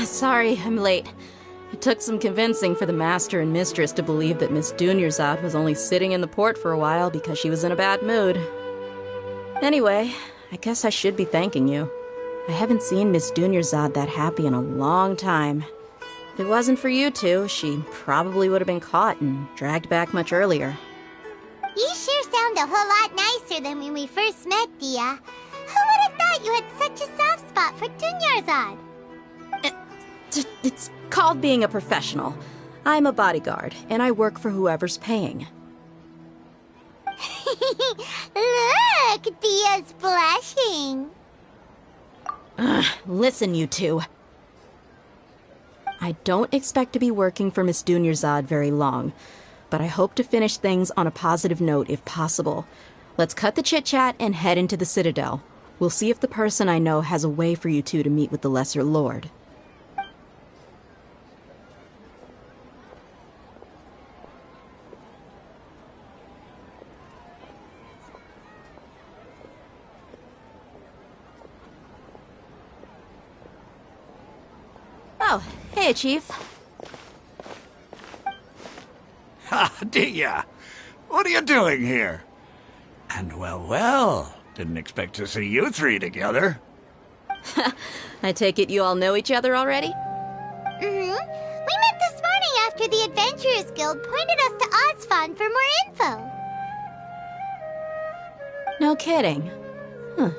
Sorry, I'm late. It took some convincing for the master and mistress to believe that Miss Dunyarzad was only sitting in the port for a while because she was in a bad mood. Anyway, I guess I should be thanking you. I haven't seen Miss Dunyarzad that happy in a long time. If it wasn't for you two, she probably would have been caught and dragged back much earlier.
You sure sound a whole lot nicer than when we first met, Dia. Who would have thought you had such a soft spot for Dunyarzad?
It's called being a professional. I'm a bodyguard, and I work for whoever's paying.
Look, Dia's blushing.
Listen, you two. I don't expect to be working for Miss Dunyarzad very long, but I hope to finish things on a positive note if possible. Let's cut the chit-chat and head into the Citadel. We'll see if the person I know has a way for you two to meet with the Lesser Lord. Oh, hey, Chief.
Ha, Dia! What are you doing here? And well, didn't expect to see you three together.
I take it you all know each other already?
Mm-hmm. We met this morning after the Adventurers Guild pointed us to Ozfond for more info.
No kidding. Huh.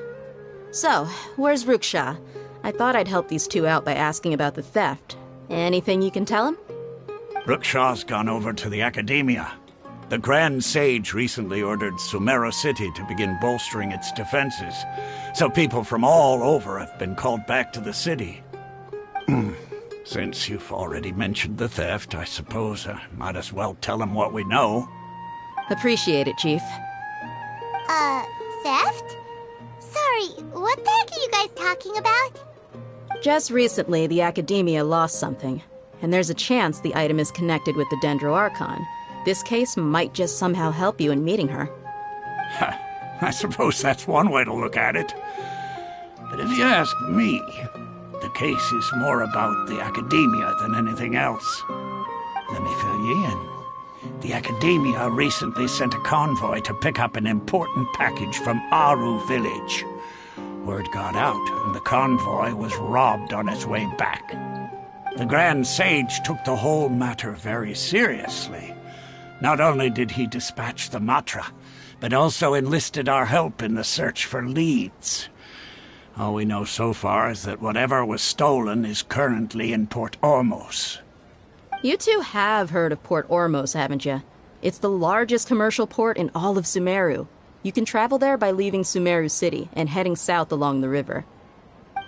So, where's Ruksha? I thought I'd help these two out by asking about the theft. Anything you can tell him?
Ruksha's gone over to the Academia. The Grand Sage recently ordered Sumeru City to begin bolstering its defenses, so people from all over have been called back to the city. Since you've already mentioned the theft, I suppose I might as well tell him what we know.
Appreciate it, Chief.
Theft? Sorry, what the heck are you guys talking about?
Just recently, the Academia lost something, and there's a chance the item is connected with the Dendro Archon. This case might just somehow help you in meeting her.
I suppose that's one way to look at it. But if you ask me, the case is more about the Academia than anything else. Let me fill you in. The Academia recently sent a convoy to pick up an important package from Aru village. Word got out, and the convoy was robbed on its way back. The Grand Sage took the whole matter very seriously. Not only did he dispatch the Matra, but also enlisted our help in the search for leads. All we know so far is that whatever was stolen is currently in Port Ormos.
You two have heard of Port Ormos, haven't you? It's the largest commercial port in all of Sumeru. You can travel there by leaving Sumeru City and heading south along the river.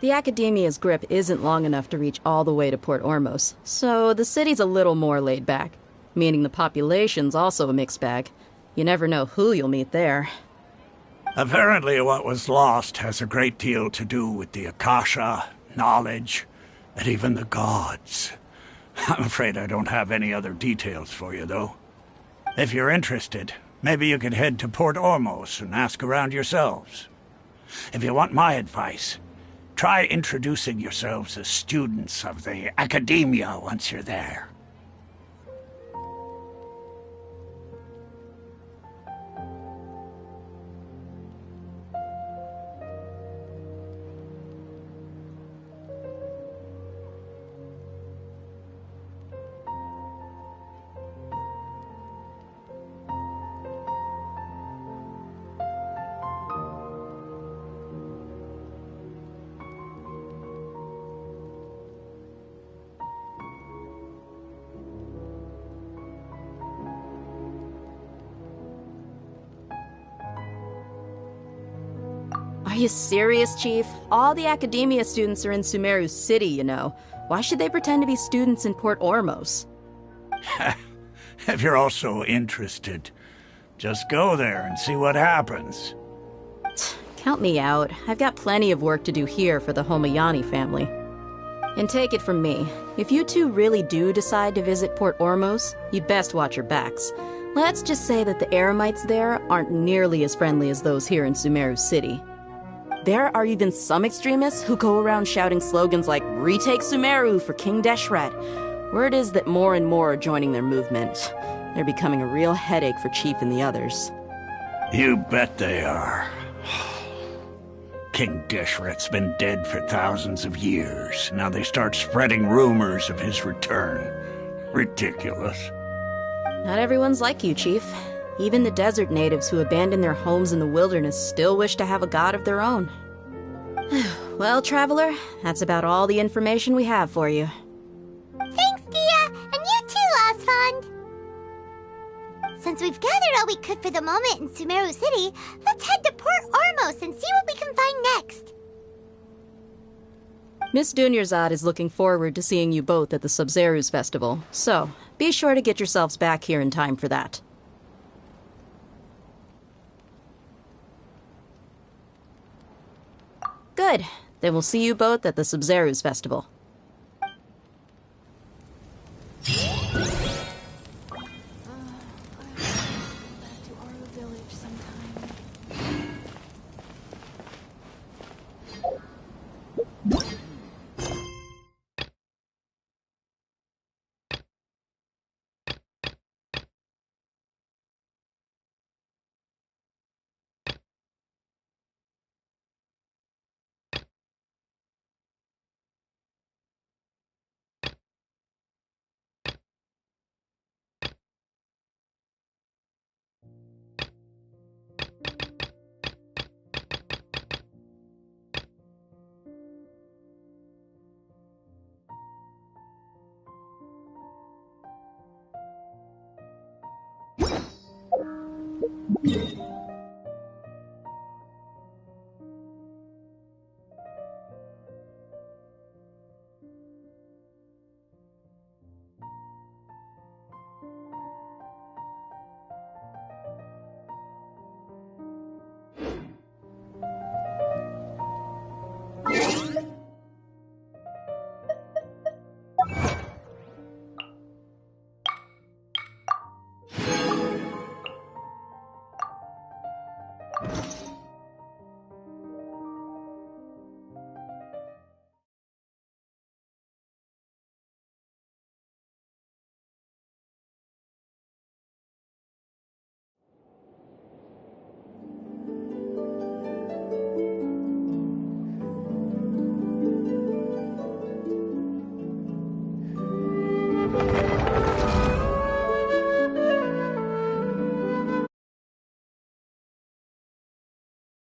The Academia's grip isn't long enough to reach all the way to Port Ormos, so the city's a little more laid back, meaning the population's also a mixed bag. You never know who you'll meet there.
Apparently what was lost has a great deal to do with the Akasha, knowledge, and even the gods. I'm afraid I don't have any other details for you, though. If you're interested, maybe you could head to Port Ormos and ask around yourselves. If you want my advice, try introducing yourselves as students of the Academia once you're there.
Are you serious, Chief? All the Academia students are in Sumeru City, you know. Why should they pretend to be students in Port Ormos?
If you're also interested, just go there and see what happens.
Count me out. I've got plenty of work to do here for the Homayani family. And take it from me, if you two really do decide to visit Port Ormos, you'd best watch your backs. Let's just say that the Eremites there aren't nearly as friendly as those here in Sumeru City. There are even some extremists who go around shouting slogans like, "Retake Sumeru for King Deshret." Word is that more and more are joining their movement. They're becoming a real headache for Chief and the others.
You bet they are. King Deshret's been dead for thousands of years. Now they start spreading rumors of his return. Ridiculous.
Not everyone's like you, Chief. Even the desert natives who abandoned their homes in the wilderness still wish to have a god of their own. Well, Traveler, that's about all the information we have for you.
Thanks, Dia, and you too, Ozfond. Since we've gathered all we could for the moment in Sumeru City, let's head to Port Ormos and see what we can find next.
Miss Dunyarzad is looking forward to seeing you both at the Sub-Zeru's festival, so be sure to get yourselves back here in time for that. Good. Then we'll see you both at the Sub-Zeru's festival.